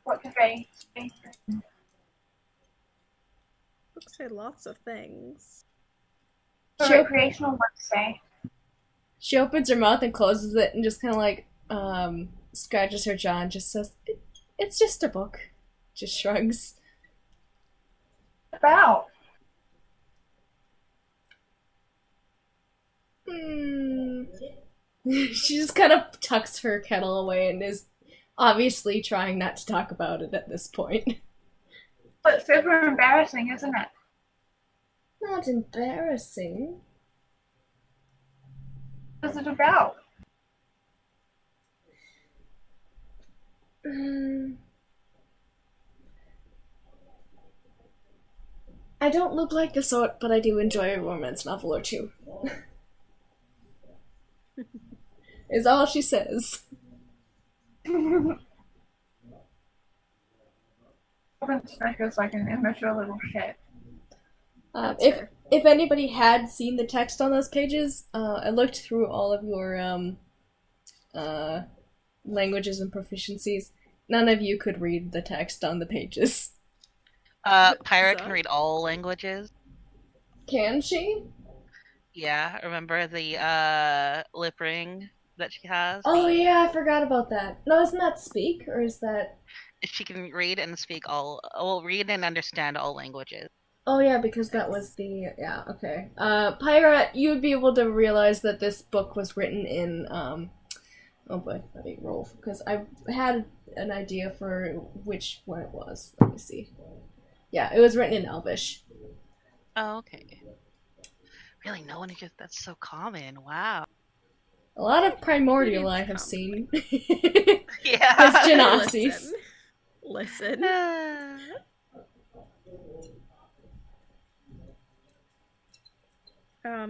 What do they say?
Books say lots of things.
The
She,
recreational ones say.
she opens her mouth and closes it and just kind of like scratches her jaw and just says, "It's just a book." Just shrugs.
About.
She just kind of tucks her kettle away and is obviously trying not to talk about it at this point.
But it's super embarrassing, isn't it?
Not embarrassing.
What's it about?
I don't look like the sort, but I do enjoy a romance novel or two. Is all she says.
It's like an immature little shit.
If anybody had seen the text on those pages, I looked through all of your languages and proficiencies. None of you could read the text on the pages.
Pyra can read all languages.
Can she?
Yeah, remember the lip ring that she has?
Oh yeah, I forgot about that. No, isn't that speak, or is that...
She can read and speak read and understand all languages.
Oh yeah, because that was the... Yeah, okay. Pyra, you would be able to realize that this book was written in, oh boy, let me roll, because I had an idea for which one it was. Let me see. Yeah, it was written in Elvish.
Oh, okay. Really, no one just... That's so common. Wow.
A lot of Primordial I
It's
have
common.
seen.
Yeah.
As Genasi's.
Listen.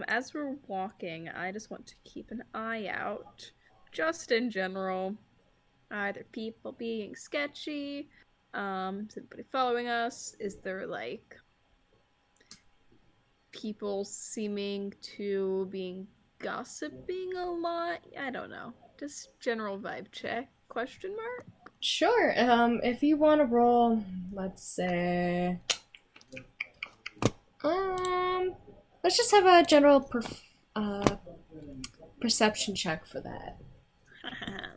As we're walking, I just want to keep an eye out, just in general. Either people being sketchy, is anybody following us? Is there like people seeming to being gossiping a lot? I don't know. Just general vibe check? Question mark?
Sure. If you want to roll, let's say, let's just have a general perception check for that.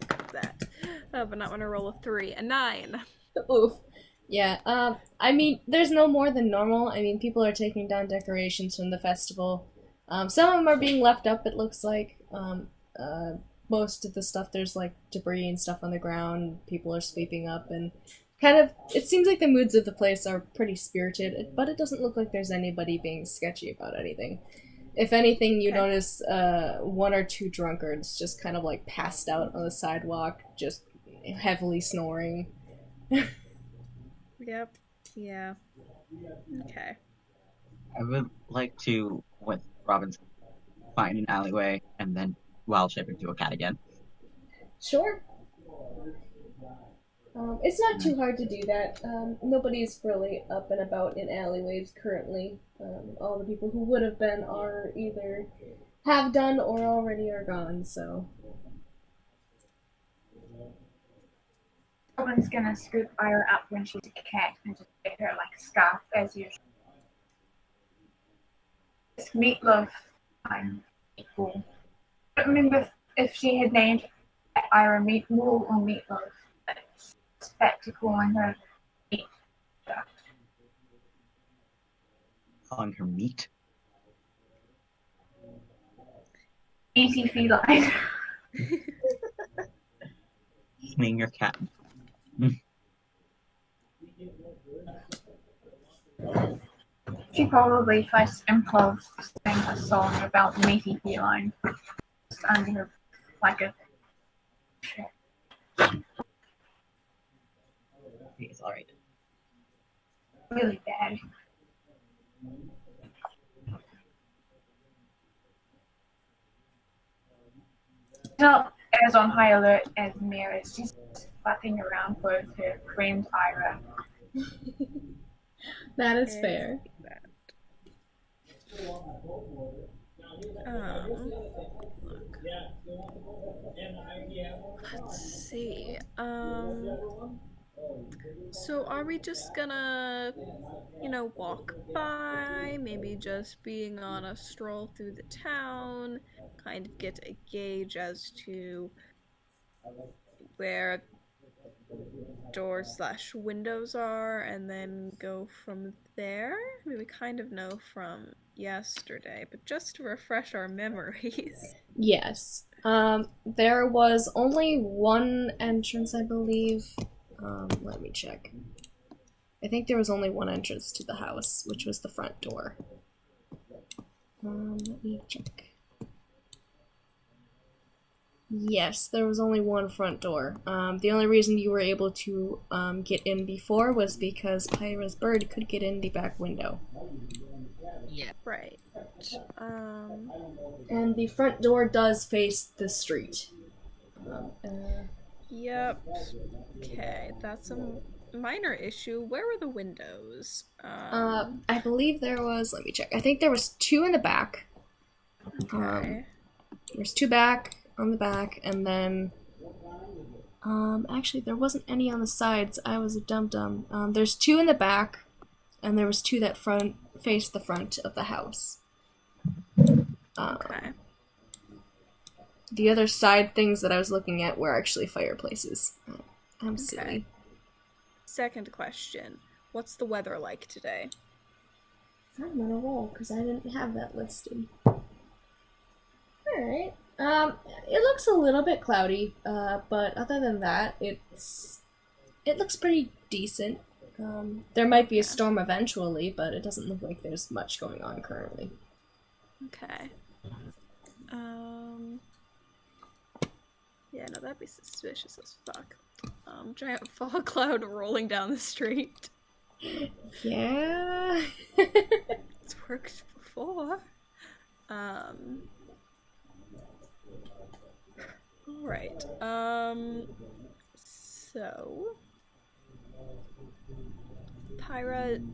Got that. But not when I roll a 3. A 9.
Oof. Yeah. I mean, there's no more than normal. I mean, people are taking down decorations from the festival. Some of them are being left up. It looks like. Most of the stuff, there's like debris and stuff on the ground. People are sweeping up, and kind of, it seems like the moods of the place are pretty spirited, but it doesn't look like there's anybody being sketchy about anything. If anything, you notice one or two drunkards just kind of like passed out on the sidewalk, just heavily snoring.
Yep. Yeah. Okay.
I would like to, with Robin's, find an alleyway and then wild shape into a cat again.
Sure. It's not too hard to do that. Nobody's really up and about in alleyways currently. All the people who would have been are either have done or already are gone, so...
Robin's gonna scoop Pyra up when she's a cat and just get her like a scarf as usual. It's meatloaf time. Cool. I don't remember if she had named Pyra Meatball or Meatloaf. It's back to calling her meat stuff.
Calling her meat.
Easy feline.
Meaning your cat.
She probably first improv sang a song about meaty feline. Just under her like a
It's alright.
really bad. Not as on high alert as Mira. She's flapping around with her friend Ira.
That is
Is
fair.
that. Look. Let's see. So are we just gonna, walk by, maybe just being on a stroll through the town, kind of get a gauge as to where doors/windows are, and then go from there? I mean, we kind of know from yesterday, but just to refresh our memories.
Yes. There was only one entrance, I believe. Let me check. I think there was only one entrance to the house, which was the front door. Let me check. Yes, there was only one front door. The only reason you were able to get in before was because Pyra's bird could get in the back window.
Yeah.
Right.
And the front door does face the street.
Yep. Okay, that's a minor issue. Where were the windows?
I believe there was, let me check. I think there was two in the back.
Okay.
There's two on the back, and then actually there wasn't any on the sides. I was a dum-dum. There's two in the back, and there was two that faced the front of the house.
Okay.
The other side things that I was looking at were actually fireplaces. I'm silly.
Second question. What's the weather like today?
I'm on a roll because I didn't have that listed. Alright. It looks a little bit cloudy, but other than that, it looks pretty decent. There might be a storm eventually, but it doesn't look like there's much going on currently.
Okay. Yeah, no, that'd be suspicious as fuck. Giant fog cloud rolling down the street.
Yeah.
It's worked before. Alright. So Pyra,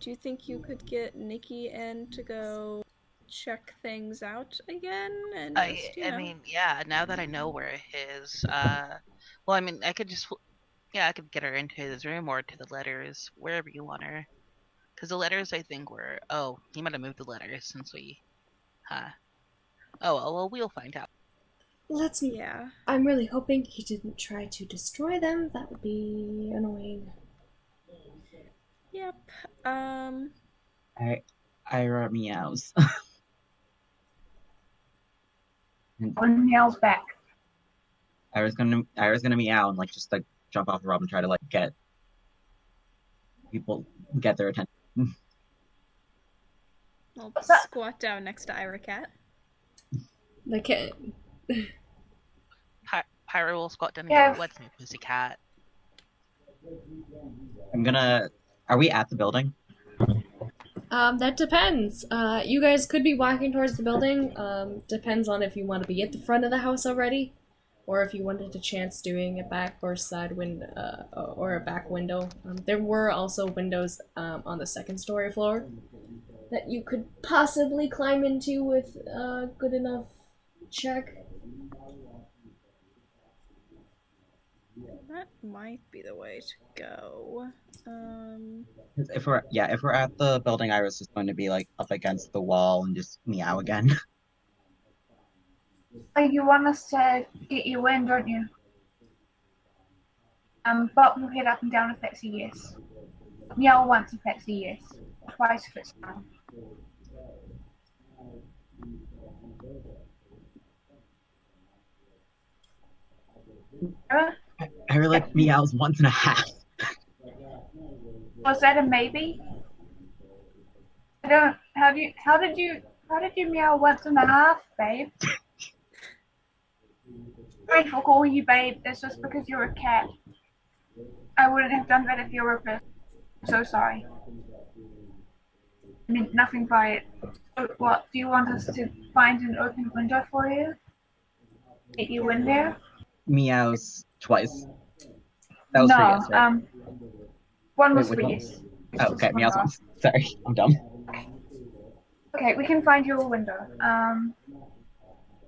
do you think you could get Nikki in to go check things out again? And just,
I mean, yeah, now that I know where it is, well, I mean, I could get her into his room or to the letters, wherever you want her. Because the letters, I think, were, oh, he might have moved the letters since we, oh, well, we'll find out.
Yeah.
I'm really hoping he didn't try to destroy them. That would be annoying.
Yep.
Ira meows.
One meows back.
Ira's gonna meow and just jump off the rob and try to get their attention.
I'll squat down next to Ira Cat.
The cat.
Pyra will squat down and go, "What's new, pussycat?"
Are we at the building?
That depends. You guys could be walking towards the building. Depends on if you want to be at the front of the house already, or if you wanted a chance doing a back or side window, or a back window. There were also windows on the second story floor that you could possibly climb into with a good enough check.
That might be the way to go.
If we're at the building, Ira's just going to be up against the wall and just meow again.
You want us to get you in, don't you? But we'll head up and down if that's a yes. Meow once if that's a yes. Twice if it's no.
Ira meows once and a half.
Was that a maybe? I don't. How did you meow once and a half, babe? Sorry for calling you babe. That's just because you're a cat. I wouldn't have done that if you were a person. I'm so sorry. I mean nothing by it. So what? Do you want us to find an open window for you? Get you in there?
Meows twice. That was
no,
for yes, right?
one
Wait,
was
which
for
one?
yes.
Oh, okay,
Just one
Meow's
no.
one. Sorry, I'm dumb.
Okay, we can find you a window.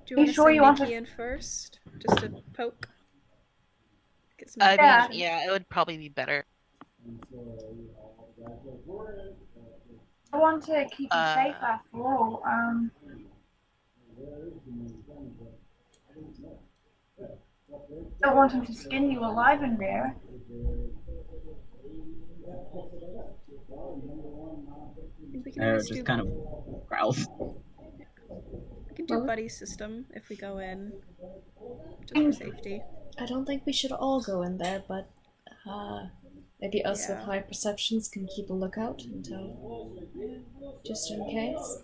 Do you
Are you
want to
sure
send
you want
Nikki
to-
in first? Just to poke? Get some
I mean,
Yeah.
information.
yeah, it would probably be better.
I want to keep you safe
Uh,
after all. Don't want him to skin you alive in there.
We can
Or
always
just
do.
kind of growls.
We can do buddy system if we go in, just for safety.
I don't think we should all go in there, but maybe us with
Yeah.
high perceptions can keep a lookout until, just in case.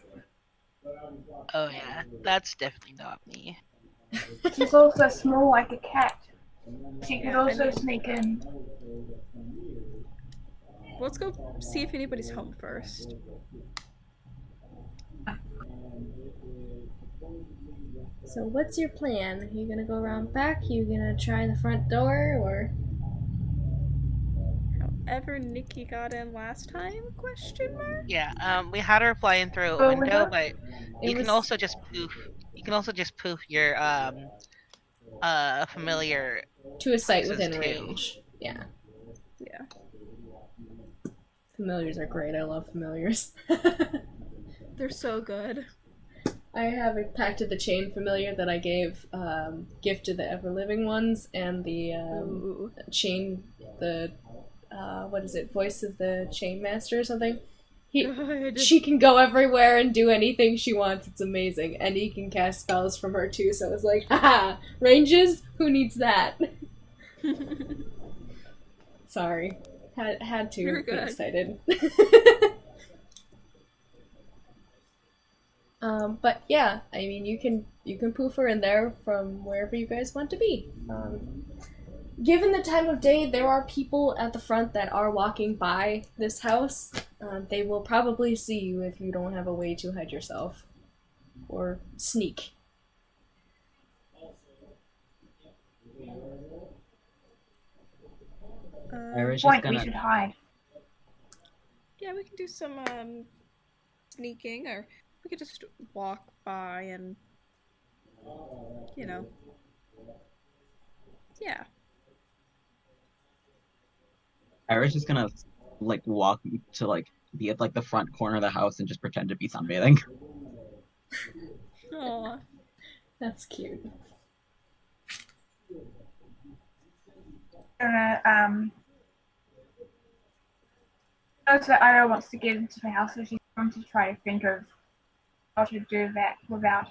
oh yeah, that's definitely not me.
She's also small like a cat. She could
Yeah, I
also
mean-
sneak in.
Let's go see if anybody's home first.
So what's your plan? Are you gonna go around back? You gonna try the front door, or?
However Nikki got in last time? Question mark?
Yeah, we had her flying through a
Oh,
window,
window?
but you can also just poof. You can also just poof your familiar.
To a site
places
within
too.
range. Yeah.
Yeah.
Familiars are great. I love familiars.
They're so good.
I have a Pact of the Chain familiar that I gave gift to the ever living ones, and the
Ooh.
chain, the what is it, voice of the chain master or something.
Good.
She can go everywhere and do anything she wants. It's amazing, and he can cast spells from her too. So it's like, haha, ranges. Who needs that? Sorry, had to
You're
be
good.
excited. But yeah, I mean, you can poof her in there from wherever you guys want to be. Given the time of day, there are people at the front that are walking by this house. They will probably see you if you don't have a way to hide yourself or sneak.
I was just
Point, we
gonna.
should hide.
Yeah, we can do some sneaking, or we could just walk by and, you know. Yeah.
I was just gonna like walk to like be at like the front corner of the house and just pretend to be sunbathing.
Aw.
That's cute.
Also, Ira wants to get into the house, so she's going to try to think of how to do that without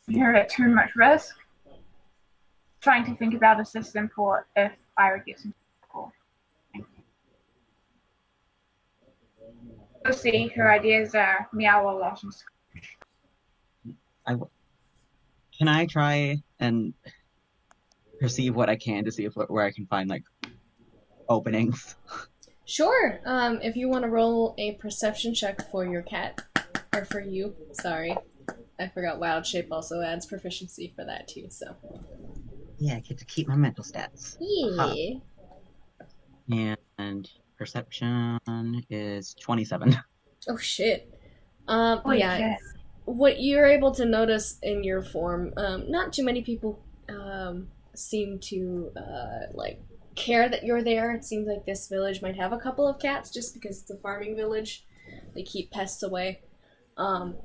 putting her at too much risk. Trying to think about a system for if Ira gets into trouble. We'll see. Her ideas are meow a lot and
Can I try and perceive what I can to see if where I can find like openings?
Sure. If you want to roll a perception check for your cat, or for you, sorry, I forgot. Wild Shape also adds proficiency for that too. So.
Yeah, I get to keep my mental stats.
Yeah.
And perception is 27.
Oh shit.
Holy
Yeah.
shit.
What you're able to notice in your form, not too many people seem to like care that you're there. It seems like this village might have a couple of cats just because it's a farming village. They keep pests away. And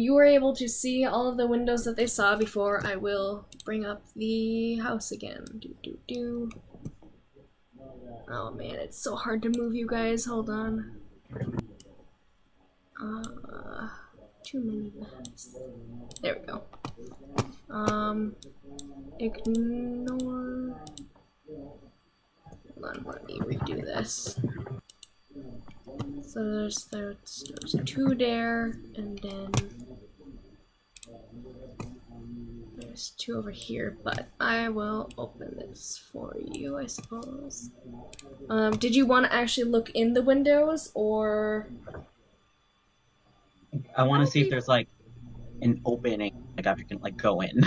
you were able to see all of the windows that they saw before. I will bring up the house again. Oh man, it's so hard to move, you guys. Hold on. Too many maps. There we go. Ignore. Hold on, let me redo this. So there's two there, and then there's two over here, but I will open this for you, I suppose. Did you want to actually look in the windows, or?
I want to see if there's like an opening, like I can like go in.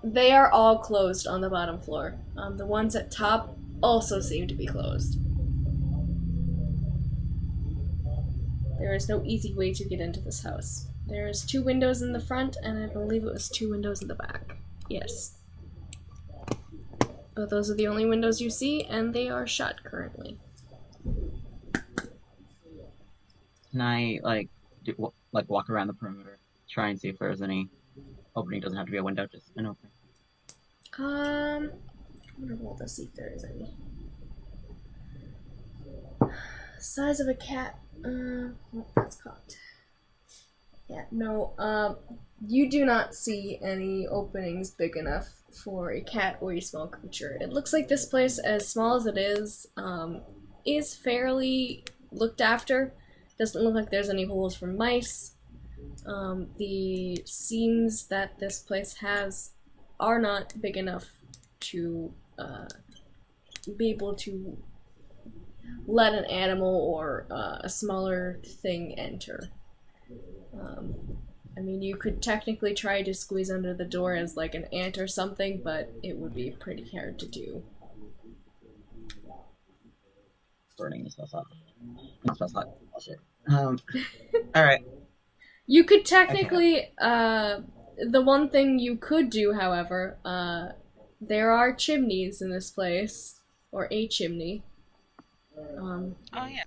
They are all closed on the bottom floor. The ones at top also seem to be closed. There is no easy way to get into this house. There's 2 windows in the front, and I believe it was 2 windows in the back. Yes. But those are the only windows you see, and they are shut currently.
Can I walk around the perimeter, try and see if there's any opening? Doesn't have to be a window, just an opening.
I'm gonna roll to see if there is any. Size of a cat. What that's called. Yeah, no. You do not see any openings big enough for a cat or a small creature. It looks like this place, as small as it is fairly looked after. Doesn't look like there's any holes for mice. The seams that this place has are not big enough to be able to let an animal or a smaller thing enter. I mean, you could technically try to squeeze under the door as like an ant or something, but it would be pretty hard to do.
Burning this stuff up. This stuff's hot. Bullshit. Alright.
You could technically, the one thing you could do, however, there are chimneys in this place, or a chimney.
Oh yeah.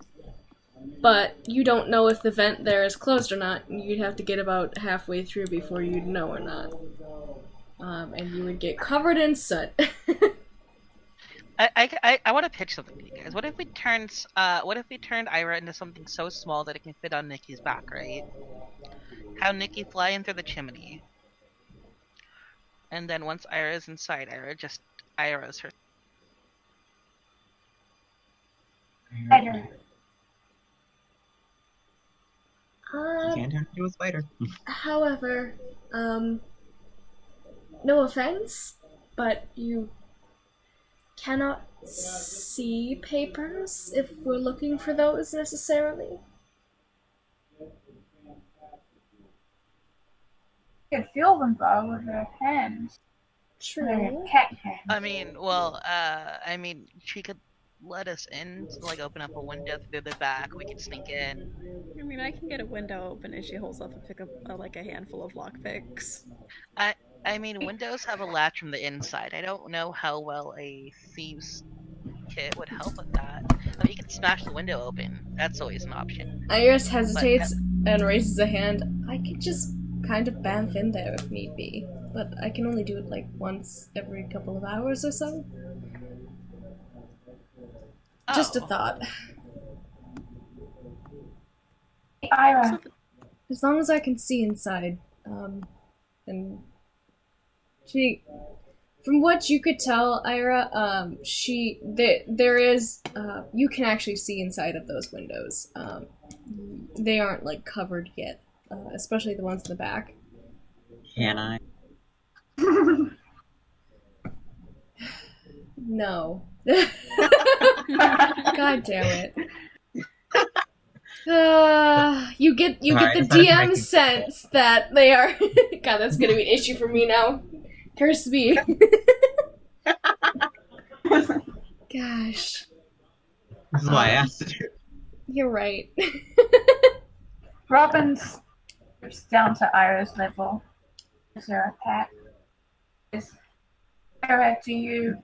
But you don't know if the vent there is closed or not. You'd have to get about halfway through before you'd know or not. And you would get covered in soot.
I want to pitch something to you guys. What if we turned Ira into something so small that it can fit on Nikki's back, right? Have Nikki fly in through the chimney. And then once Ira's inside, Ira's her.
Better.
You can't turn into a spider.
However, no offense, but you cannot see papers if we're looking for those necessarily.
You could feel them though with your hands.
True.
Cat hands.
I mean, she could let us in, to, like open up a window through the back. We could sneak in.
I mean, I can get a window open as she holds up and pick up a handful of lockpicks.
I mean, windows have a latch from the inside. I don't know how well a thieves kit would help with that. I mean, you can smash the window open. That's always an option.
Iris hesitates and raises a hand. I could just kind of bamf in there if need be, but I can only do it like once every couple of hours or so. Just a thought.
Ira.
As long as I can see inside, and she, from what you could tell, Ira, there is, you can actually see inside of those windows. They aren't like covered yet, especially the ones in the back.
Can I?
No. God damn it. You get the DM sense that they are. God, that's gonna be an issue for me now. Curse me. Gosh.
This is why I asked to do it.
You're right.
Robin's down to Ira's level. Is there a cat? Ira, do you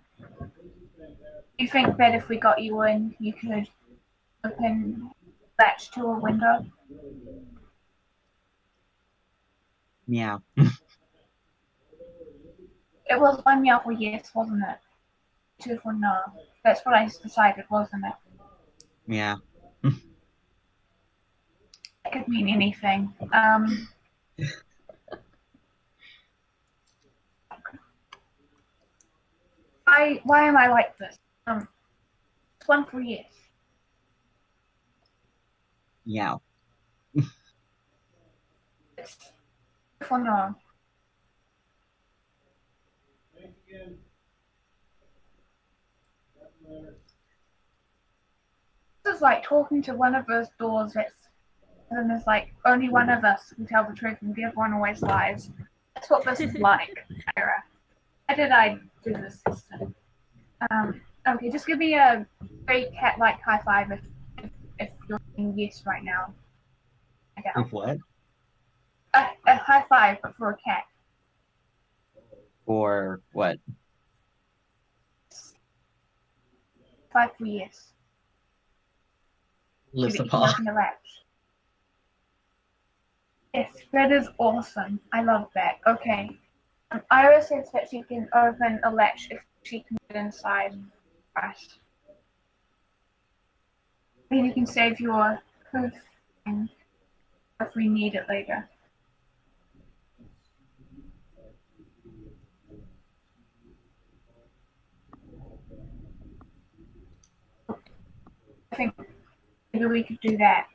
think that if we got you in, you could open latch to a window?
Meow.
It was one meow for yes, wasn't it? 2 for no. That's what I decided, wasn't it?
Meow.
It could mean anything. Why am I like this? It's 1 for yes.
Meow.
It's 2 for no. This is like talking to one of those doors and there's like only one of us can tell the truth and the other one always lies. That's what this is like, Pyra. Why did I do this system? Okay, just give me a great cat-like high five if you're saying yes right now.
If what?
A high five, but for a cat.
Or what?
Five for yes. So that you can
Lissapal.
open the latch. Yes, that is awesome. I love that. Okay. Ira says that she can open a latch if she can get inside first. Then you can save your hoof and if we need it later. I think maybe we could do that.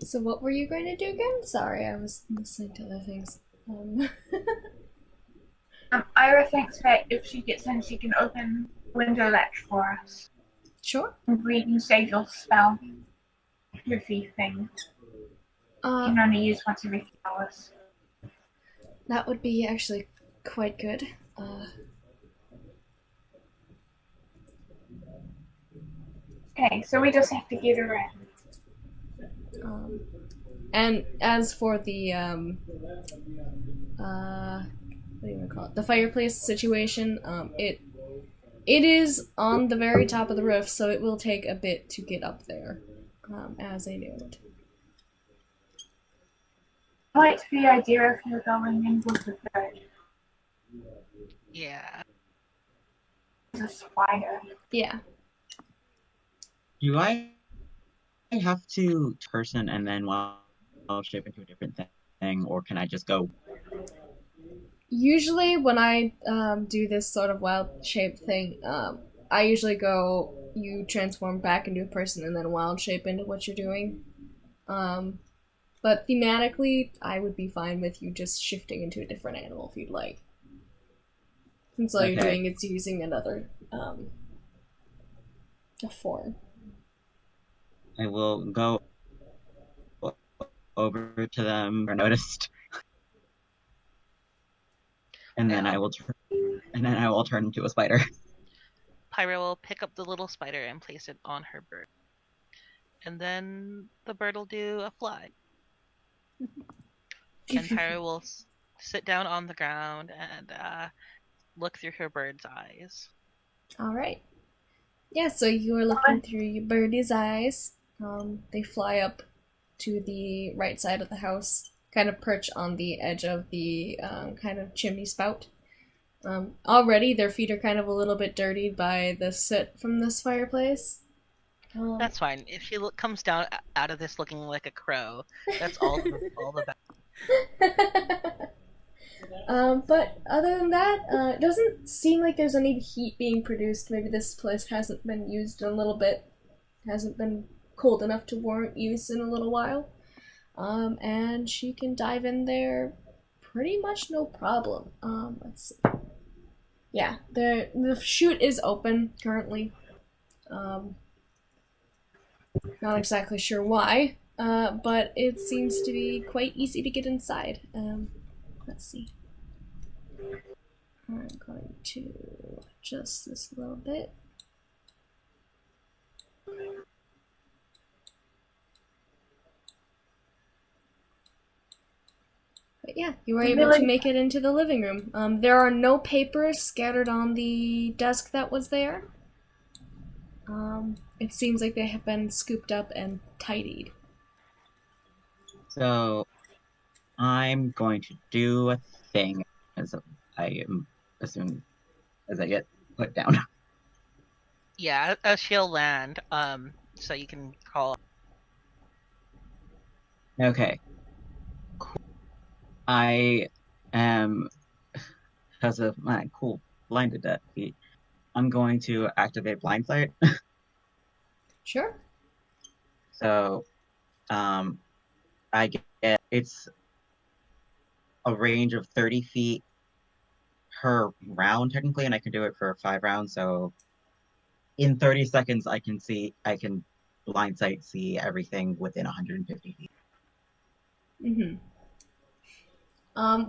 So what were you going to do again? Sorry, I was listening to other things.
Ira thinks that if she gets in, she can open window latch for us.
Sure.
And we can save your spell. Hoofy thing. You can only use once every few hours.
That would be actually quite good.
Okay, so we just have to get her in.
And as for the what do you want to call it? The fireplace situation, it is on the very top of the roof, so it will take a bit to get up there, as I noted.
I like the idea of her going in with the bird.
Yeah.
It's a spider.
Yeah.
Do I have to person and then I'll shape into a different thing, or can I just go?
Usually when I do this sort of wild shape thing, I usually go, you transform back into a person and then wild shape into what you're doing. But thematically, I would be fine with you just shifting into a different animal if you'd like. Since all you're doing is using another a form.
I will go over to them or noticed. And then I will turn into a spider.
Pyra will pick up the little spider and place it on her bird. And then the bird will do a fly. And Pyra will sit down on the ground and look through her bird's eyes.
Alright. Yeah, so you are looking through your birdie's eyes. They fly up to the right side of the house, kind of perch on the edge of the kind of chimney spout. Already their feet are kind of a little bit dirtied by the soot from this fireplace.
That's fine. If she comes down out of this looking like a crow, that's all the better.
But other than that, it doesn't seem like there's any heat being produced. Maybe this place hasn't been used in a little bit. Hasn't been cold enough to warrant use in a little while. And she can dive in there pretty much no problem. Let's see. Yeah, the chute is open currently. Not exactly sure why, but it seems to be quite easy to get inside. Let's see. I'm going to adjust this a little bit. But yeah, you were able to make it into the living room. There are no papers scattered on the desk that was there. It seems like they have been scooped up and tidied.
So I'm going to do a thing as I am assuming as I get put down.
Yeah, she'll land. So you can call.
Okay. Cool. I am, because of my cool blinded feat, I'm going to activate blind sight.
Sure.
So, I get it's a range of 30 feet per round technically, and I can do it for 5 rounds. So, in 30 seconds, I can blind sight see everything within 150 feet.
Mm-hmm.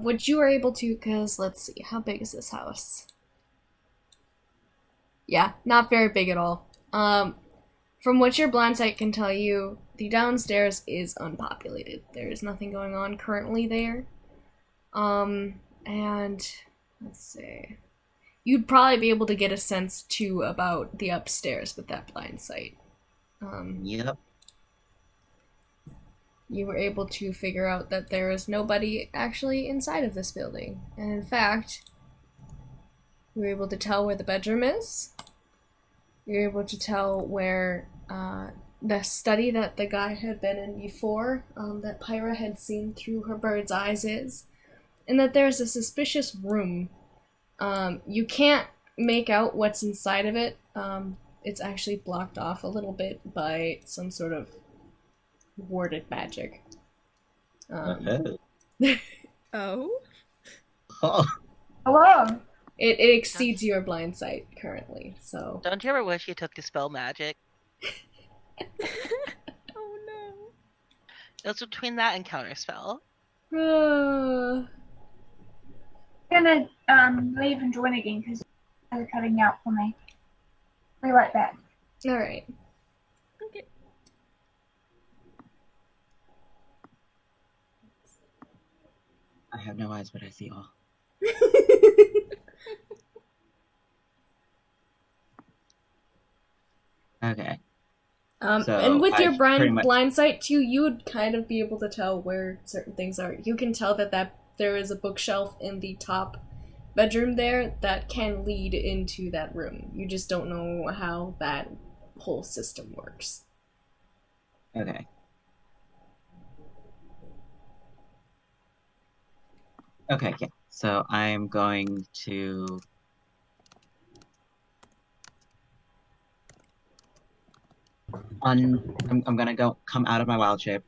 What you were able to, because let's see, how big is this house? Yeah, not very big at all. From what your blind sight can tell you, the downstairs is unpopulated. There is nothing going on currently there. And let's see. You'd probably be able to get a sense too about the upstairs with that blind sight.
Yep.
You were able to figure out that there is nobody actually inside of this building. And in fact, you were able to tell where the bedroom is. You're able to tell where the study that the guy had been in before, that Pyra had seen through her bird's eyes is. And that there's a suspicious room. You can't make out what's inside of it. It's actually blocked off a little bit by some sort of warded magic.
Oh.
Oh.
Hello.
It exceeds your blind sight currently, so...
Don't you ever wish you took Dispel Magic?
Oh no.
It was between that and Counterspell.
I'm gonna leave and join again because they're cutting out for me. Be right back.
Alright.
Okay.
I have no eyes, but I see all. Okay. So
and with your
pretty much-
blind sight too, you would kind of be able to tell where certain things are. You can tell that there is a bookshelf in the top bedroom there that can lead into that room. You just don't know how that whole system works.
Okay. Okay, yeah. So I'm going to... I'm gonna come out of my wild shape.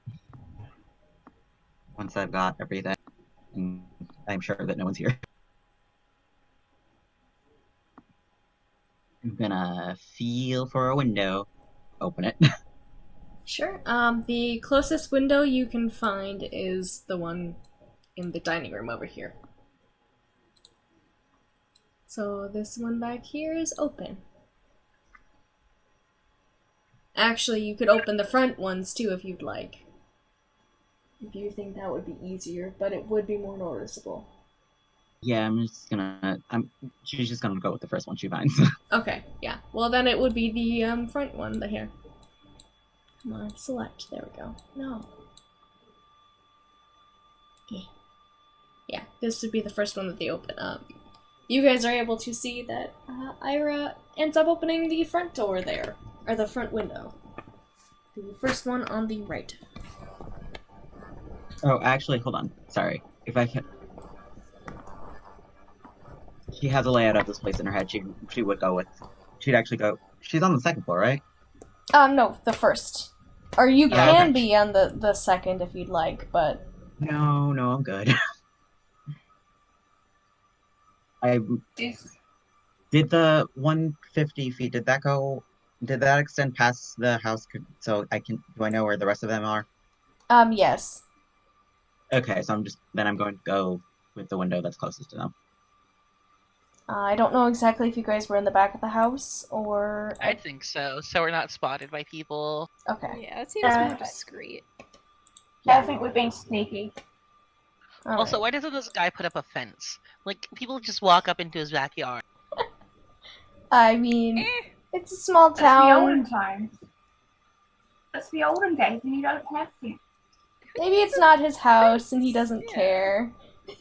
Once I've got everything. And I'm sure that no one's here. I'm gonna feel for a window. Open it.
Sure. The closest window you can find is the one in the dining room over here. So this one back here is open. Actually, you could open the front ones too if you'd like. If you think that would be easier, but it would be more noticeable.
Yeah, she's just gonna go with the first one she finds.
Okay, yeah. Well, then it would be the front one, the here. Come on, select. There we go. No. Yeah, this would be the first one that they open up. You guys are able to see that Ira ends up opening the front door there, or the front window. The first one on the right.
Oh, actually, hold on. Sorry. If I can... She has a layout of this place in her head. She would go with... She'd actually go... She's on the second floor, right?
No, the first. Or you
Yeah,
can
okay.
be on the second if you'd like, but...
No, I'm good. I... Did the 150 feet, did that extend past the house? So do I know where the rest of them are?
Yes.
Okay, so I'm going to go with the window that's closest to them.
I don't know exactly if you guys were in the back of the house, or...
I think so we're not spotted by people.
Okay.
Yeah, it seems more discreet.
Yeah, I think we're being sneaky.
All
Also,
right.
why doesn't this guy put up a fence? Like, people just walk up into his backyard.
I mean, it's a small
That's the olden
town.
times. That's the olden days when you don't have to.
Maybe it's not his house and he doesn't
Yeah.
care.
Yeah,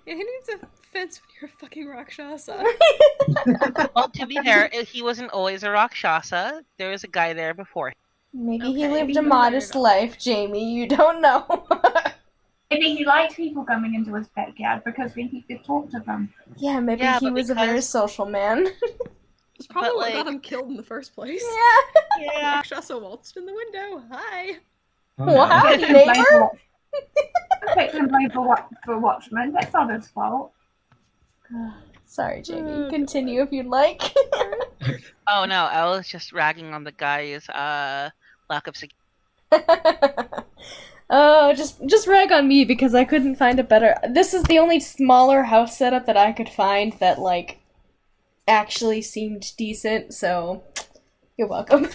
he needs a fence when you're a fucking Rakshasa.
Well, to be fair, he wasn't always a Rakshasa. There was a guy there before.
Maybe he
Okay,
lived
you
a
can
modest
learn.
life, Jamie. You don't know.
Maybe he liked people coming into his backyard because then he could talk to them.
Yeah, maybe
Yeah,
he
but
was a very
because-
social man.
It's probably
But,
what got
like-
him killed in the first place.
Yeah.
Yeah.
Rakshasa waltzed in the window. Hi.
Oh,
Well,
no.
howdy,
Take him blame
neighbor.
for- Take him blame for Watchmen. That's not his fault.
Sorry, Jamie. Continue if you'd like.
Oh no, I was just ragging on the guy's lack of security.
Oh, just rag on me because I couldn't find a better. This is the only smaller house setup that I could find that like actually seemed decent. So you're welcome.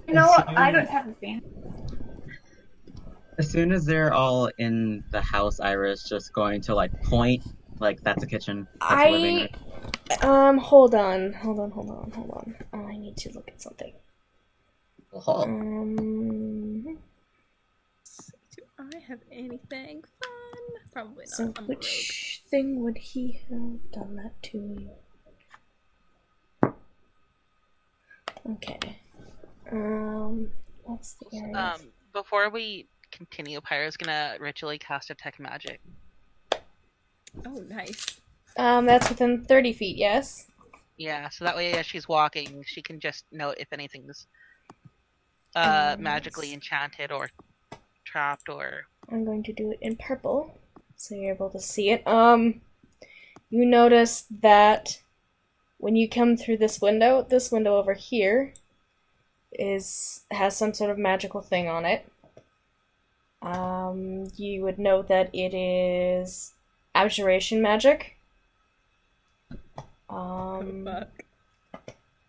You know what? I don't have a fan.
As soon as they're all in the house, Iris just going to like point, like that's a kitchen, that's a living room.
Hold on. I need to look at something.
Do I have anything fun? Probably not.
So
I'm a
which thing would he have done that to you? Okay. What's the area?
Before we continue, Pyra's gonna ritually cast Detect Magic.
rogue. Oh, nice.
That's within 30 feet, yes?
Yeah, so that way as she's walking, she can just note if anything's magically enchanted or trapped or...
I'm going to do it in purple, so you're able to see it. You notice that when you come through this window over here has some sort of magical thing on it. You would know that it is abjuration magic.
Fuck.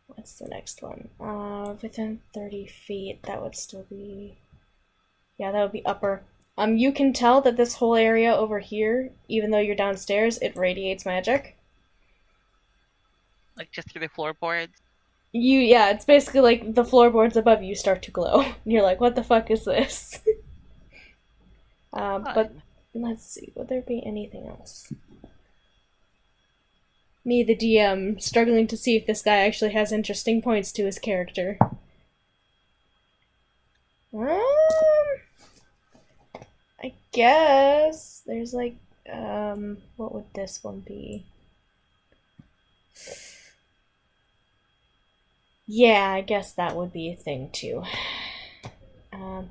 What's the next one? Within 30 feet, that would still be... Yeah, that would be upper. You can tell that this whole area over here, even though you're downstairs, it radiates magic.
Like just through the floorboards?
Yeah, it's basically like the floorboards above you start to glow. And you're like, what the fuck is this? But let's see, would there be anything else? Me, the DM, struggling to see if this guy actually has interesting points to his character. I guess there's like, what would this one be? Yeah, I guess that would be a thing too.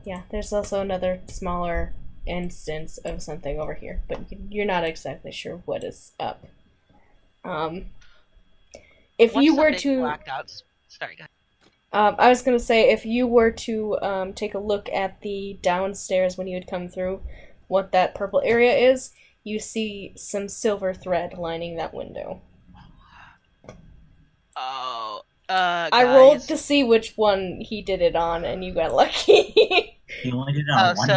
Yeah, there's also another smaller instance of something over here, but you're not exactly sure what is up. If
What's
you
the
were
big
to,
blacked out... Sorry, go ahead.
I was gonna say, if you were to take a look at the downstairs when you would come through, what that purple area is, you see some silver thread lining that window.
Oh,
I rolled to see which one he did it on, and you got lucky.
He only did it on one.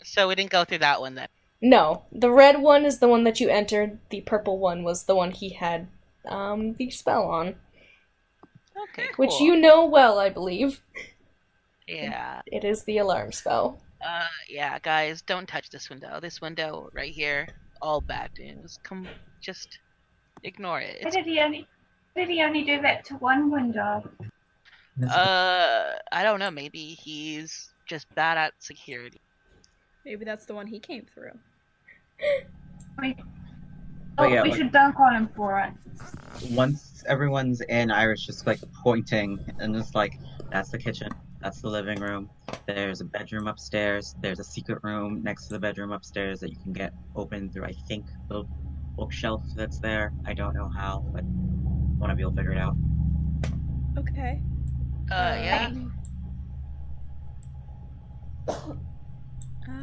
So we didn't go through that one then.
No, the red one is the one that you entered. The purple one was the one he had the spell on.
Okay, cool.
Which you know well, I believe.
Yeah.
It is the alarm spell.
Yeah, guys, don't touch this window. This window right here, all bad news. Just ignore it.
Why did he only do that to one window?
I don't know. Maybe he's just bad at security.
Maybe that's the one he came through.
We
like,
should dunk on him for it.
once everyone's in, Iris just like pointing and just like, that's the kitchen, that's the living room, there's a bedroom upstairs, there's a secret room next to the bedroom upstairs that you can get open through, I think, the bookshelf that's there. I don't know how, but one of you will figure it out.
Okay.
Yeah.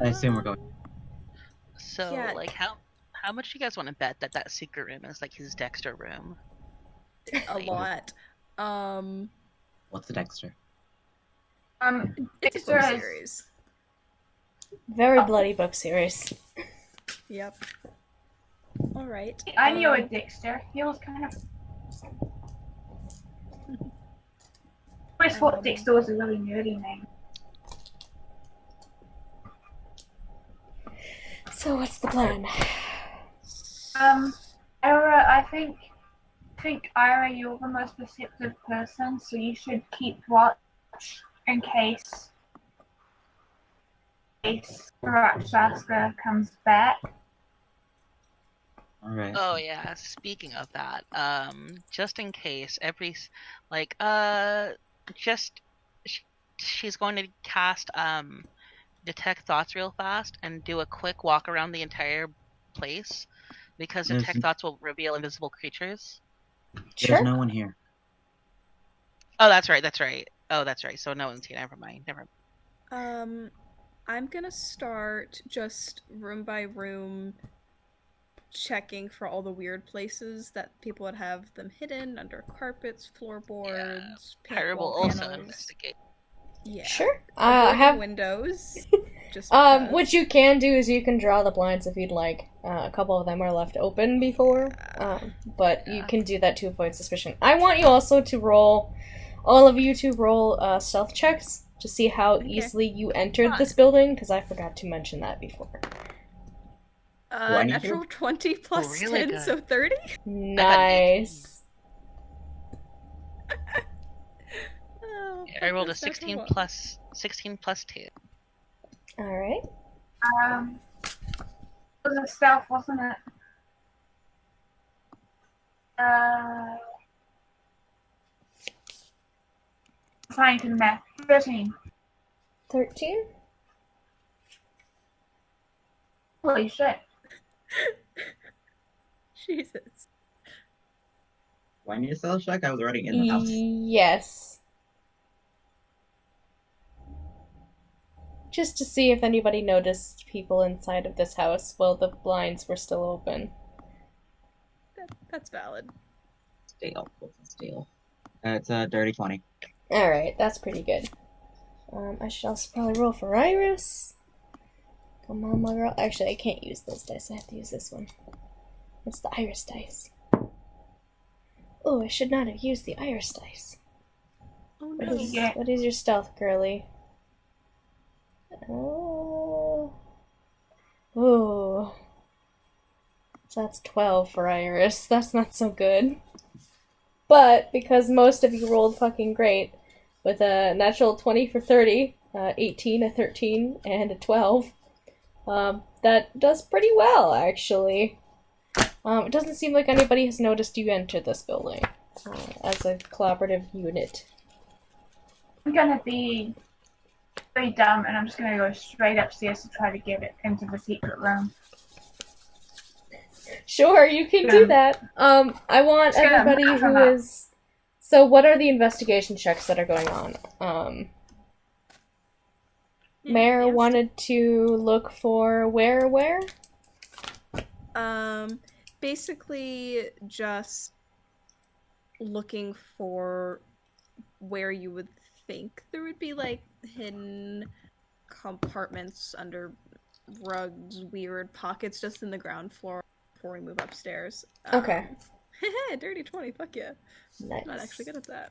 I assume we're going.
So,
Yeah.
like, how much do you guys want to bet that secret room is like his Dexter room?
A lot.
What's the Dexter?
It's a
Dexter
book
is-
series.
Very bloody book series.
Yep. All right.
I knew a Dexter. He was kind of. I always thought Dexter was a really nerdy name.
So what's the plan?
Ira, I think Ira, you're the most perceptive person, so you should keep watch in case Rakshasa comes back.
Alright.
Oh yeah. Speaking of that, just in case, she's going to cast detect thoughts real fast and do a quick walk around the entire place because detect thoughts will reveal invisible creatures.
Sure.
There's no one here.
Oh, that's right. Oh, that's right. So no one's here. Never mind.
I'm gonna start just room by room checking for all the weird places that people would have them hidden under carpets, floorboards,
Pyra will
wall
also
panels.
investigate.
Yeah.
Sure.
Avoiding windows. Just
what you can do is you can draw the blinds if you'd like. A couple of them are left open before, but you can do that to avoid suspicion. I want you also to roll, all of you to roll stealth checks to see how easily you entered this building, because I forgot to mention that before.
I need
Natural 20 plus
Really
10,
good.
so 30?
Nice.
Oh,
I
fuck
rolled a
this, natural
16
one.
plus 2.
Alright.
It was a stealth, wasn't it? Trying to math. 13.
13?
Holy shit.
Jesus.
Do I need a stealth check? I was already in the house.
Yes. Just to see if anybody noticed people inside of this house while the blinds were still open.
That's valid.
Stale. What's a stale? It's a dirty 20.
Alright, that's pretty good. I should also probably roll for Iris. Come on, my girl. Actually, I can't use those dice. I have to use this one. It's the Iris dice. Oh, I should not have used the Iris dice.
Oh
What
no.
is, what is your stealth, girly? Oh. Oh. So that's 12 for Iris. That's not so good. But because most of you rolled fucking great, with a natural 20 for 30, 18, a 13, and a 12, that does pretty well, actually. It doesn't seem like anybody has noticed you enter this building as a collaborative unit.
I'm gonna be very dumb and I'm just gonna go straight upstairs to try to get it into the secret room.
Sure, you can do that. I want everybody who is... So what are the investigation checks that are going on? Mare wanted to look for where?
Basically just looking for where you would think there would be like hidden compartments under rugs, weird pockets just in the ground floor before we move upstairs.
Okay.
Dirty 20, fuck yeah.
Nice.
I'm not actually good at that.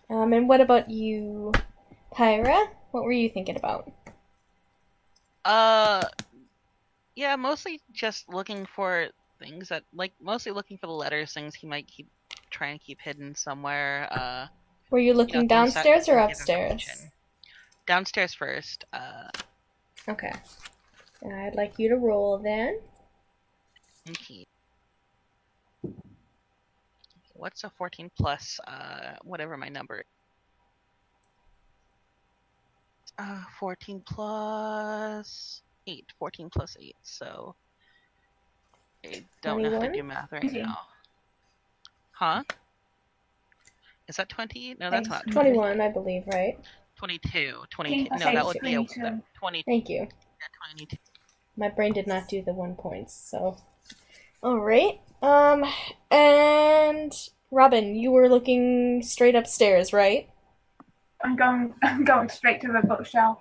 And what about you, Pyra? What were you thinking about?
Yeah, mostly just looking for things that, like, mostly looking for the letters, things he might try and keep hidden somewhere.
Were you looking downstairs or upstairs?
Downstairs first.
Okay. I'd like you to roll then.
Okay. What's a 14 plus, whatever my number is? 14 plus 8. 14 plus 8, so... I don't know how to do math right now. Huh? Is that 20? No, that's not 20.
21, I believe, right?
22. 22. No, that would be a 20.
Thank you.
Yeah, 22.
My brain did not do the 1 points, so... Alright. And... Robin, you were looking straight upstairs, right?
I'm going straight to the bookshelf.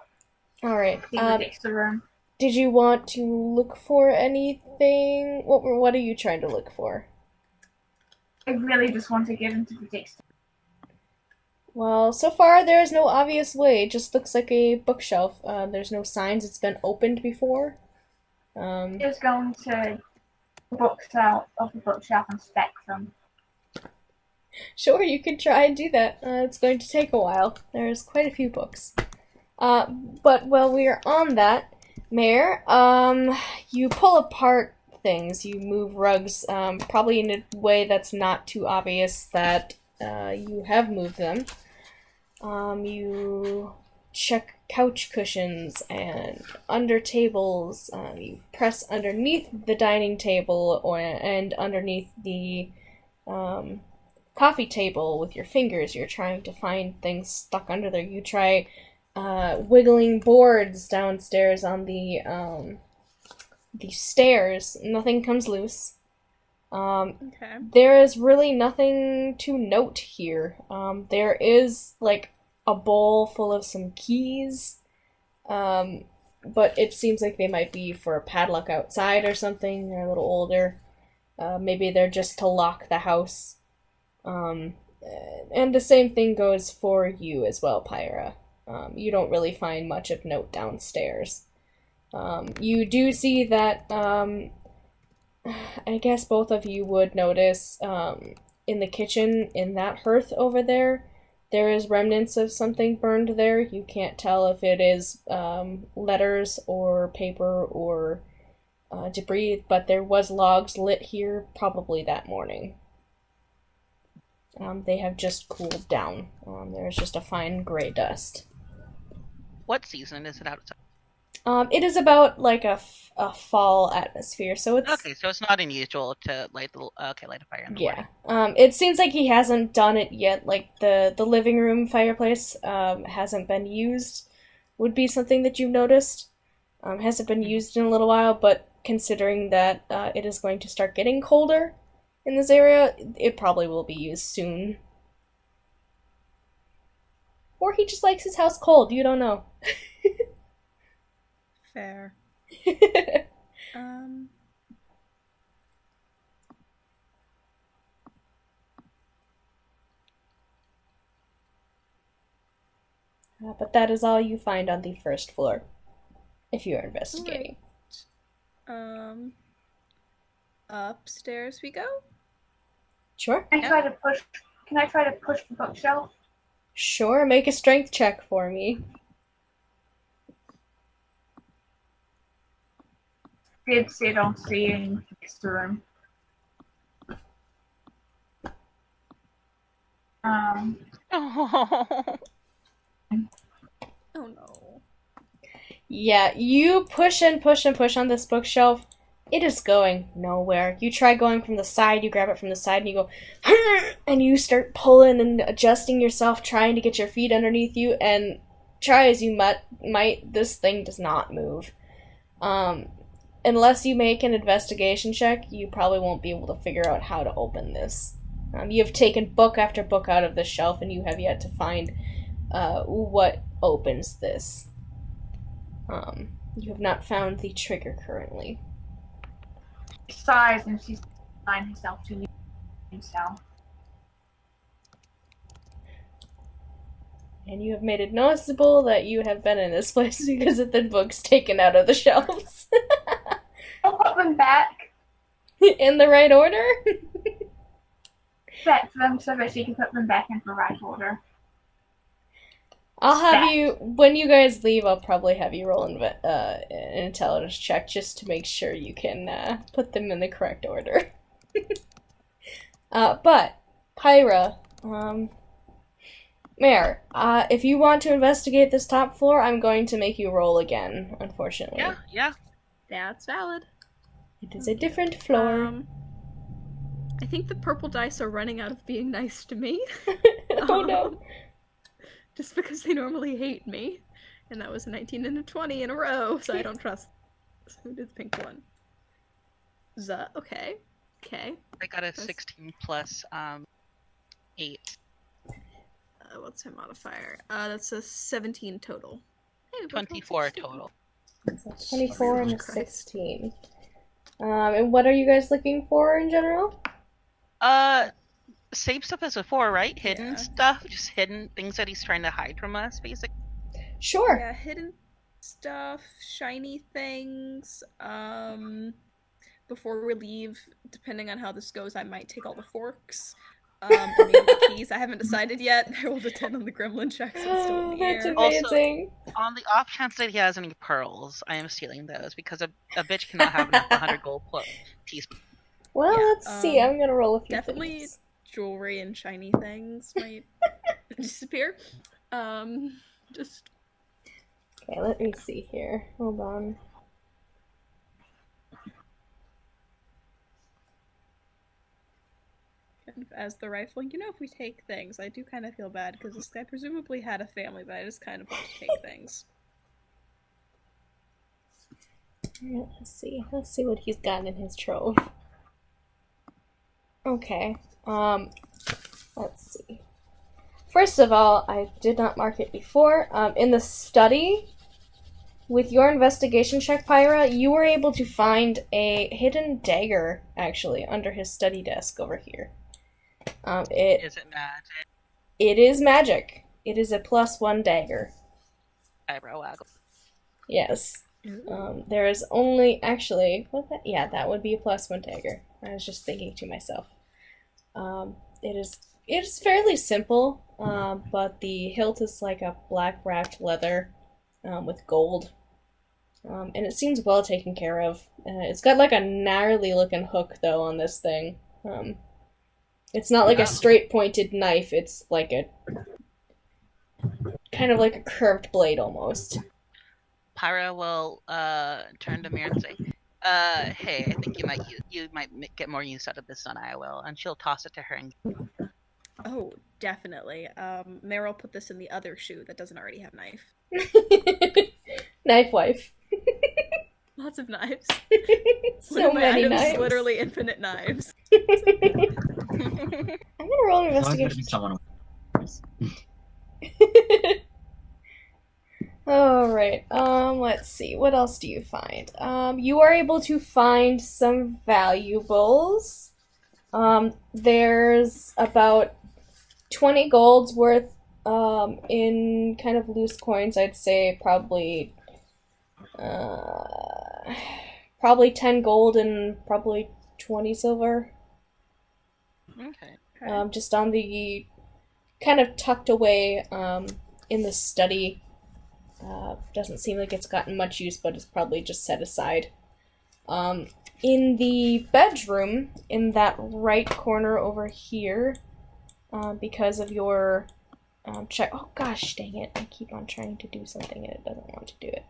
Alright.
In the next room.
Did you want to look for anything? What are you trying to look for?
I really just want to get into the text.
Well, so far there is no obvious way. It just looks like a bookshelf. There's no signs it's been opened before.
Just going to the books out of the bookshelf and stack them.
Sure, you can try and do that. It's going to take a while. There's quite a few books. But while we are on that, Mare, you pull apart things. You move rugs, probably in a way that's not too obvious that you have moved them. You check couch cushions and under tables. You press underneath the dining table and underneath the coffee table with your fingers. You're trying to find things stuck under there. You try wiggling boards downstairs on the stairs. Nothing comes loose.
Okay.
There is really nothing to note here. There is, like, a bowl full of some keys, but it seems like they might be for a padlock outside or something. They're a little older. Maybe they're just to lock the house. And the same thing goes for you as well, Pyra. You don't really find much of note downstairs. You do see that, I guess both of you would notice, in the kitchen, in that hearth over there, there is remnants of something burned there. You can't tell if it is letters or paper or debris, but there was logs lit here probably that morning. They have just cooled down. There's just a fine gray dust.
What season is it outside?
It is about like a fall atmosphere, so it's
Okay, so it's not unusual to light a fire in the morning.
It seems like he hasn't done it yet. Like the living room fireplace hasn't been used. Would be something that you've noticed. Hasn't been used in a little while, but considering that it is going to start getting colder in this area, it probably will be used soon. Or he just likes his house cold. You don't know.
Fair.
But that is all you find on the first floor, if you are investigating.
Upstairs we go?
Sure.
Can I try to push the bookshelf?
Sure, make a strength check for me.
Did say don't see in next to room.
Oh.
Oh no.
Yeah, you push and push and push on this bookshelf. It is going nowhere. You try going from the side, you grab it from the side, and you go, and you start pulling and adjusting yourself, trying to get your feet underneath you, and try as you might, this thing does not move. Unless you make an investigation check, you probably won't be able to figure out how to open this. You have taken book after book out of the shelf, and you have yet to find what opens this. You have not found the trigger currently.
Sighs and she's resigned herself to leave himself.
And you have made it noticeable that you have been in this place because of the books taken out of the shelves.
I'll put them back.
In the right order?
Set them so that she can put them back in the right order.
I'll have you, when you guys leave, I'll probably have you roll an intelligence check just to make sure you can put them in the correct order. But, Pyra, Mare, if you want to investigate this top floor, I'm going to make you roll again, unfortunately.
Yeah.
That's valid.
It is a different floor.
I think the purple dice are running out of being nice to me.
Oh no.
Just because they normally hate me. And that was a 19 and a 20 in a row, so I don't trust. Who did the pink one? Okay.
I got a 16 plus 8.
What's my modifier? That's a 17 total. Hey,
24 total.
So 24 and a 16. And what are you guys looking for in general?
Same stuff as before, right? Hidden stuff, just hidden things that he's trying to hide from us, basically.
Sure.
Yeah, hidden stuff, shiny things. Before we leave, depending on how this goes, I might take all the forks. And maybe the keys. I haven't decided yet. I rolled a 10 on the gremlin check, so it's still in the
That's
air.
amazing.
Also, on the off chance that he has any pearls, I am stealing those because a bitch cannot have enough 100 gold piece.
Well,
Yeah,
let's see. I'm gonna roll a few
definitely
things.
jewelry and shiny things might disappear. Just
Okay, let me see here. Hold on.
as the rifle. If we take things, I do kind of feel bad because this guy presumably had a family, but I just kind of want to take things.
Let's see. Let's see what he's got in his trove. Okay. Let's see. First of all, I did not mark it before. In the study, with your investigation check, Pyra, you were able to find a hidden dagger, actually, under his study desk over here.
Is it magic?
It is magic. It is a +1 dagger.
Eyebrow waggle.
Yes. There is only, actually, that would be a +1 dagger. I was just thinking to myself. It is fairly simple, but the hilt is like a black wrapped leather with gold. And it seems well taken care of. It's got like a gnarly looking hook though on this thing. It's not like a straight pointed knife, it's like a kind of like a curved blade almost.
Pyra will turn to Mir and say, hey, I think you might get more use out of this than I will. And she'll toss it to her.
Oh, definitely. Meryl put this in the other shoe that doesn't already have knife.
Knife wife.
Lots of knives.
So many knives.
Literally infinite knives.
I'm gonna roll an
There's always gonna
investigation.
be someone.
Alright, let's see. What else do you find? You are able to find some valuables. There's about 20 golds worth, in kind of loose coins, I'd say probably 10 gold and probably 20 silver.
Okay.
Just on the, kind of tucked away, in the study. Doesn't seem like it's gotten much use, but it's probably just set aside. In the bedroom, in that right corner over here, because of your check. Oh gosh, dang it! I keep on trying to do something and it doesn't want to do it.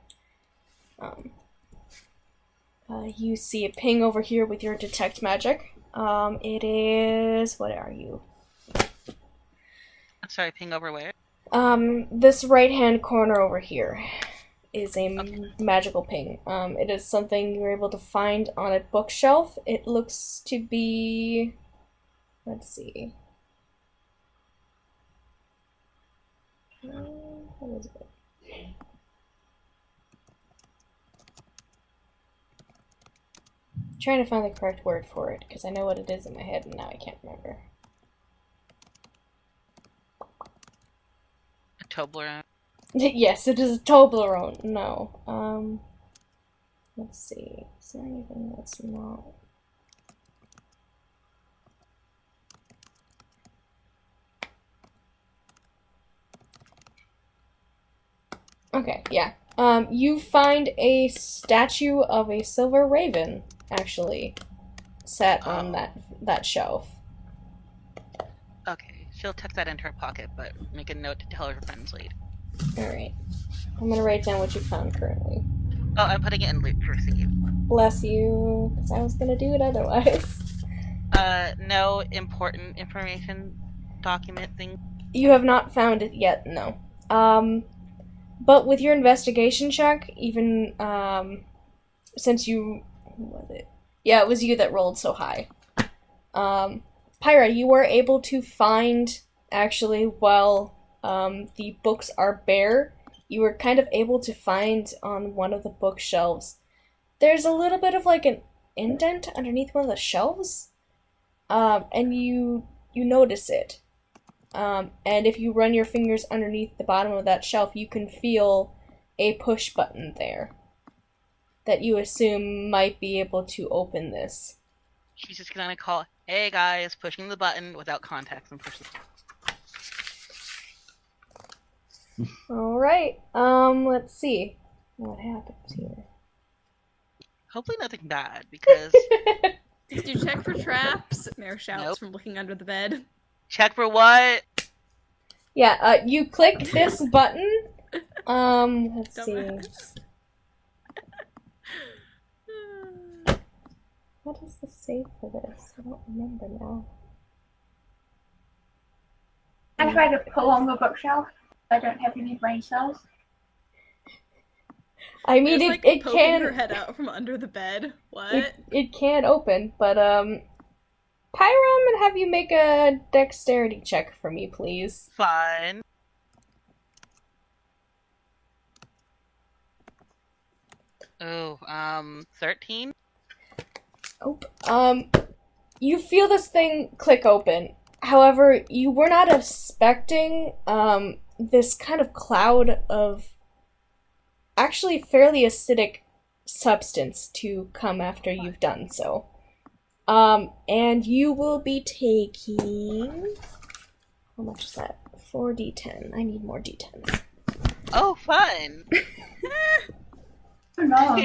You see a ping over here with your detect magic. It is. What are you?
I'm sorry, ping over where?
This right-hand corner over here is a
Okay.
magical ping. It is something you're able to find on a bookshelf. It looks to be... Let's see. What is it? Trying to find the correct word for it, because I know what it is in my head, and now I can't remember.
A Toblerone.
Yes, it is a Toblerone. No. Let's see. Is there anything that's not... Okay, yeah. You find a statue of a silver raven, actually, set on that shelf.
Okay, she'll tuck that into her pocket, but make a note to tell her friends later.
Alright. I'm gonna write down what you found currently.
Oh, I'm putting it in loot to receive.
Bless you, because I was gonna do it otherwise.
No important information document thing.
You have not found it yet, no. But with your investigation check, even, since you... Who was it? Yeah, it was you that rolled so high. Pyra, you were able to find, actually, while the books are bare, you were kind of able to find on one of the bookshelves, there's a little bit of like an indent underneath one of the shelves, and you notice it. And if you run your fingers underneath the bottom of that shelf, you can feel a push button there that you assume might be able to open this.
She's just gonna call, hey guys, pushing the button without context and push the
Alright, let's see. What happens here?
Hopefully nothing bad, because
Did you check for traps? Mare shouts
Nope.
from looking under the bed.
check for what?
Yeah, you click this button. Let's see.
Dumbass.
What is the save for this? I don't remember now.
I try to pull on the bookshelf. I don't have any brain cells.
I mean,
It's like
it
poking
can
her head out from under the bed. What?
it can open, but Pyra, I'm gonna have you make a dexterity check for me, please.
Fun. Oh, 13?
Oh, you feel this thing click open. However, you were not expecting this kind of cloud of actually fairly acidic substance to come after you've done so. And you will be taking... How much is that? 4d10. I need more d10s.
Oh, fun!
Oh no.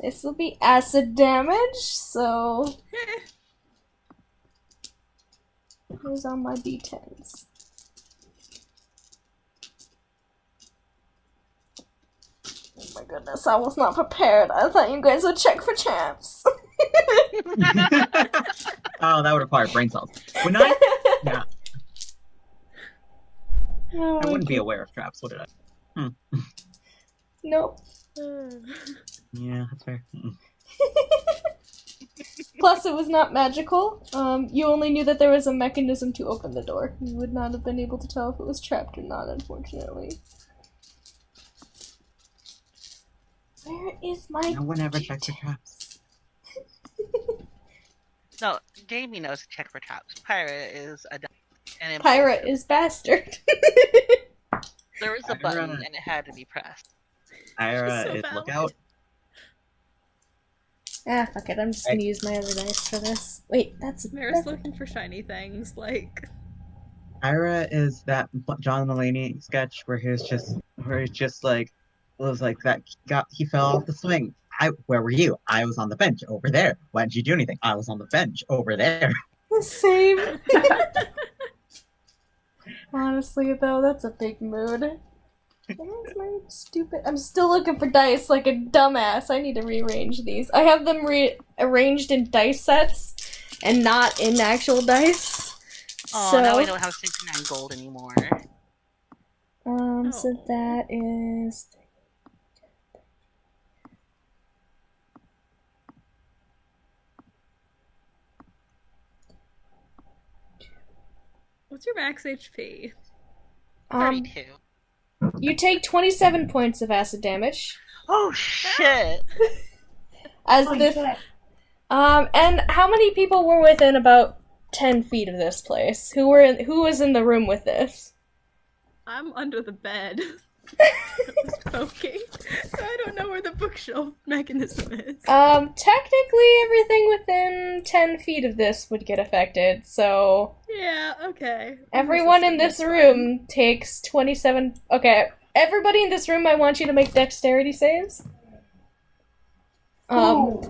This will be acid damage, so... Here's all my d10s. Oh my goodness, I was not prepared. I thought you guys would check for champs.
Oh, that would require brain cells. When I
Oh
I
my
wouldn't be
god-
aware of traps, would I?
Nope.
Yeah, that's fair.
Plus, it was not magical. You only knew that there was a mechanism to open the door. You would not have been able to tell if it was trapped or not, unfortunately. Where is my...
No one ever checks for traps.
No, Jamie knows to check for traps. Pyra is a and
Pyra is bastard.
There was a
Pyra-
button and it had to be pressed.
Ira
So
is
valid.
lookout.
Ah, fuck it. I'm just gonna use my other dice for this. Wait, that's...
Maris looking for shiny things, like...
Ira is that John Mulaney sketch where he's just like, was like that he fell off the swing. Where were you? I was on the bench over there. Why didn't you do anything? I was on the bench over there.
the same. Honestly, though, that's a big mood. Where's my stupid... I'm still looking for dice like a dumbass. I need to rearrange these. I have them arranged in dice sets and not in actual dice.
Oh,
so,
now I don't have 69 gold anymore.
So that is...
What's your max HP?
32.
You take 27 points of acid damage.
Oh, shit!
As
Holy
this...
shit.
And how many people were within about 10 feet of this place? Who was in the room with this?
I'm under the bed. I was poking, so I don't know where the bookshelf mechanism is.
Technically everything within 10 feet of this would get affected, so...
Yeah, okay.
Everyone in this room takes 27... Okay, everybody in this room, I want you to make dexterity saves.
Ooh.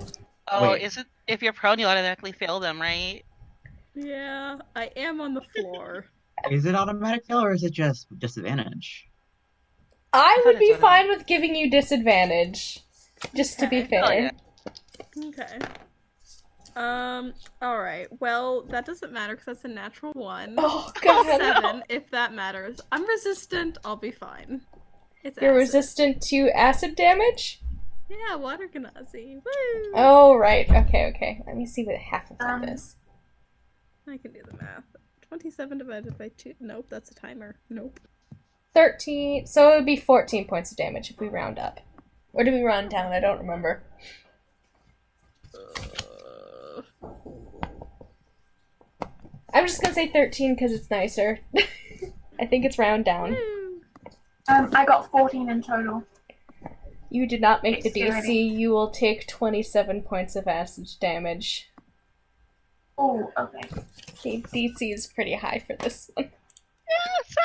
Oh,
Wait.
is it if you're prone, you automatically fail them, right?
Yeah, I am on the floor.
Is it automatic fail or is it just disadvantage?
I would
thought
be
it's
fine with giving you disadvantage, just to be
Okay.
fair.
Oh, yeah.
Okay. Alright. Well, that doesn't matter because that's a natural 1.
Oh, God.
7, if that matters. I'm resistant, I'll be fine. It's
You're
acid.
resistant to acid damage?
Yeah, water genasi. Woo!
Oh, right. Okay. Let me see what half of that is.
I can do the math. 27 divided by 2. Nope, that's a timer. Nope.
13, so it would be 14 points of damage if we round up. Or do we round down? I don't remember. I'm just gonna say 13 because it's nicer. I think it's round down.
Woo!
I got 14 in total.
You did not make the DC.
Dexterity.
You will take 27 points of acid damage.
Oh, okay.
Okay, DC is pretty high for this one.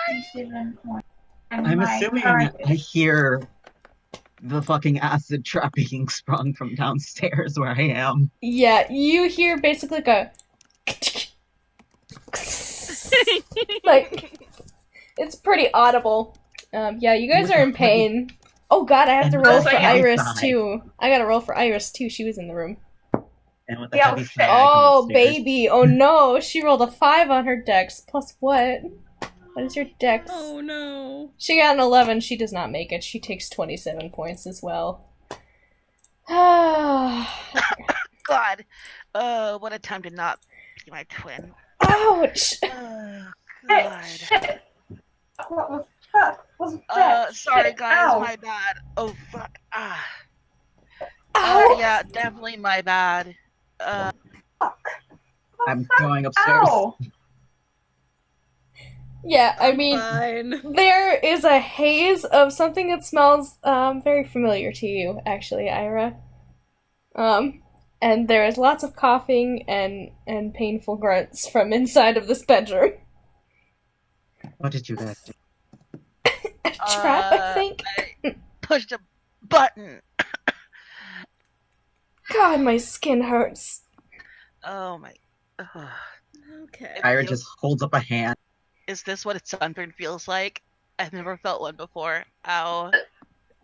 37 points. And
I'm
my
assuming
current
I
is-
hear the fucking acid trap being sprung from downstairs where I am.
Yeah, you hear basically like a... like, it's pretty audible. Yeah, you guys are in pain. Oh god, I have to
And
roll
also
for Iris
outside.
too. I gotta roll for Iris too, she was in the room.
And with the
Yeah,
heavy
shit.
snag
Oh,
on the stairs.
baby. Oh no, she rolled a 5 on her dex. Plus what? What is your dex?
Oh no.
She got an 11. She does not make it. She takes 27 points as well. Ah.
God. What a time to not be my twin.
Ouch!
Oh,
Hey,
God.
shit! What was that? Was that?
Sorry
Shit,
guys,
ow.
my bad. Oh, fuck.
Ow!
Yeah, definitely my bad.
Fuck.
I'm going upstairs.
Ow.
Yeah, I mean,
Fine.
there is a haze of something that smells very familiar to you, actually, Ira. And there is lots of coughing and painful grunts from inside of this bedroom.
What did you guys do?
A trap, I think?
I pushed a button.
God, my skin hurts.
Oh my. Ugh.
Okay.
Ira just holds up a hand.
Is this what a sunburn feels like? I've never felt one before. Ow.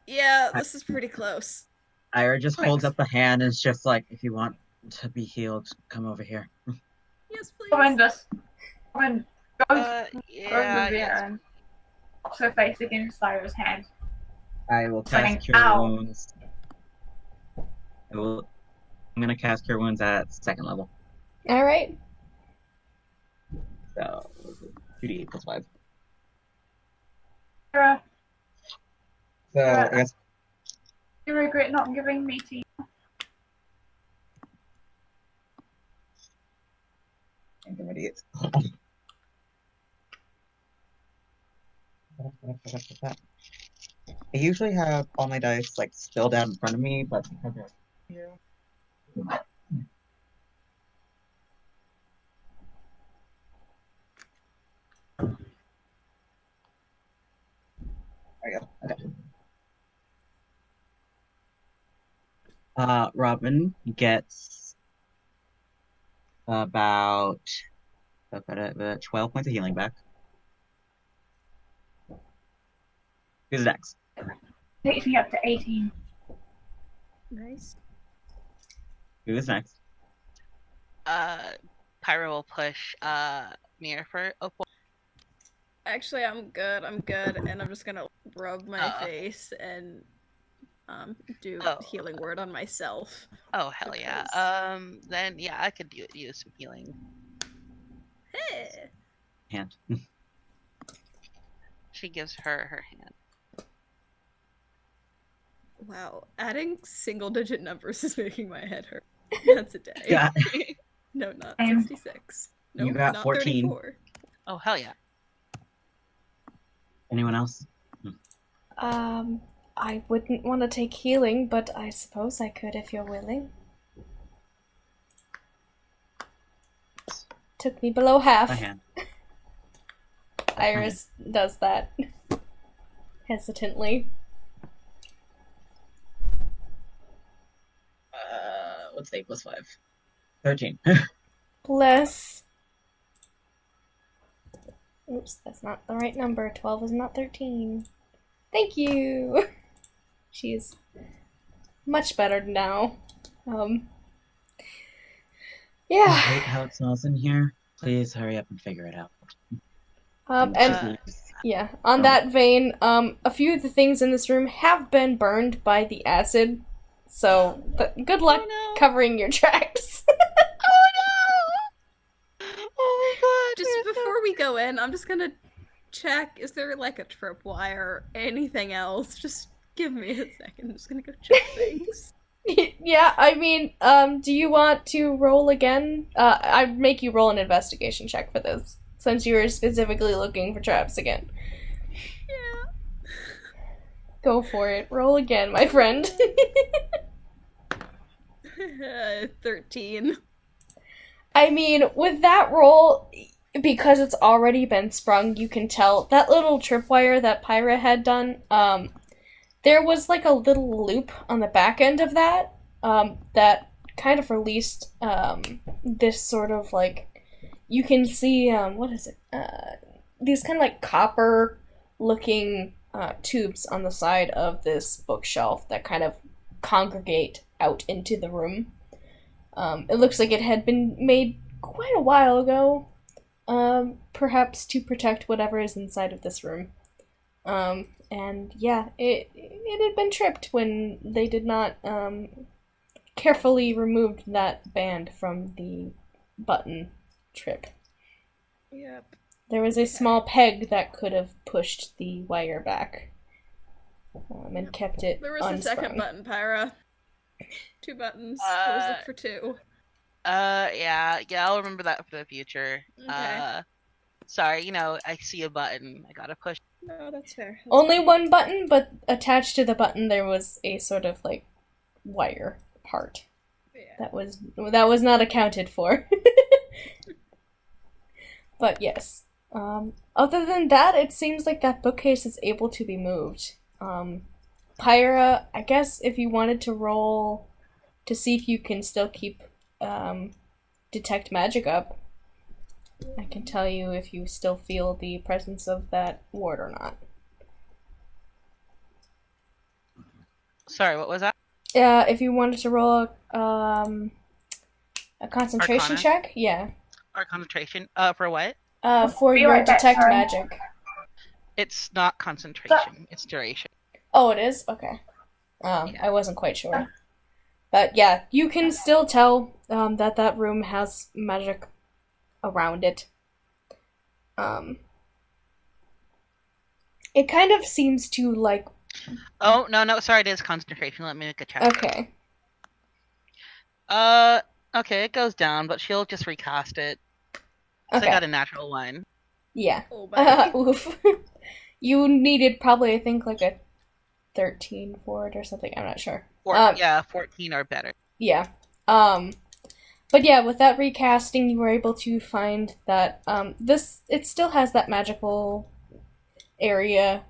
Yeah, this is pretty close.
Ira just holds up a hand and is just like, if you want to be healed, come over here.
Yes, please.
Tremendous. When goes
Yeah.
over
Yes.
and pops her face against Lyra's hand.
I will
Saying,
cast Cure
"Ow."
Wounds. I'm gonna cast Cure Wounds at 2nd level.
Alright.
So 2d8 plus 5.
Lyra,
So I guess
you regret not giving me to you.
I'm gonna idiot. I usually have all my dice like spilled out in front of me, but because they're here. There we go. Okay. Robin gets about 12 points of healing back. Who's next?
Takes me up to 18.
Nice.
Who is next?
Pyra will push Mir for a point.
Actually, I'm good, and I'm just gonna rub my face and do healing word on myself.
Oh hell yeah.
Because-
Then yeah, I could use some healing.
Hey.
Hand.
She gives her hand.
Wow, adding single-digit numbers is making my head hurt. That's a day.
Yeah.
No, not
Same.
66.
You
Nope,
got
not
14.
34.
Oh hell yeah.
Anyone else?
I wouldn't want to take healing, but I suppose I could if you're willing. Took me below half.
My hand.
Iris does that hesitantly.
What's 8 plus 5? 13.
Bless. Oops, that's not the right number. 12 is not 13. Thank you! She is much better now.
I
Yeah.
hate how it smells in here. Please hurry up and figure it out.
And yeah, on that vein, a few of the things in this room have been burned by the acid, so good luck covering your tracks.
Oh my god.
Just before we go in, I'm just gonna check, is there like a tripwire or anything else? Just give me a second, I'm just gonna go check things.
Yeah, I mean, do you want to roll again? I'd make you roll an investigation check for this, since you were specifically looking for traps again.
Yeah.
Go for it. Roll again, my friend.
13.
I mean, with that roll, because it's already been sprung, you can tell that little tripwire that Pyra had done, there was like a little loop on the back end of that, that kind of released, this sort of like, you can see, what is it? These kind of like copper looking, tubes on the side of this bookshelf that kind of congregate out into the room. It looks like it had been made quite a while ago. perhaps to protect whatever is inside of this room. And yeah, it had been tripped when they did not carefully remove that band from the button trip.
Yep.
There was a small peg that could have pushed the wire back and kept it
There was
unsprung.
a second button, Pyra. 2 buttons. Always look for 2.
Yeah, I'll remember that for the future.
Okay.
Sorry, I see a button. I gotta push.
No, that's fair. That's
Only
fair.
one button, but attached to the button there was a sort of like wire part
Yeah.
that was not accounted for. But yes. Other than that, it seems like that bookcase is able to be moved. Pyra, I guess if you wanted to roll to see if you can still keep detect magic up, I can tell you if you still feel the presence of that ward or not.
Sorry, what was that?
If you wanted to roll a concentration
Arcana?
check, yeah.
Our concentration. For what?
For
Be
your
right back,
detect
sorry.
magic.
It's not concentration. It's duration.
Oh, it is? Okay.
Yeah.
I wasn't quite sure. But yeah, you can still tell that room has magic around it. It kind of seems to like...
Oh, no, sorry, it is concentration. Let me make a check.
Okay.
Okay, it goes down, but she'll just recast it. So
Okay.
I got a natural 1.
Yeah.
Oh, buddy.
Oof. You needed probably, I think, like a 13 for it or something. I'm not sure.
14 or better.
Yeah. But yeah, with that recasting, you were able to find that it still has that magical area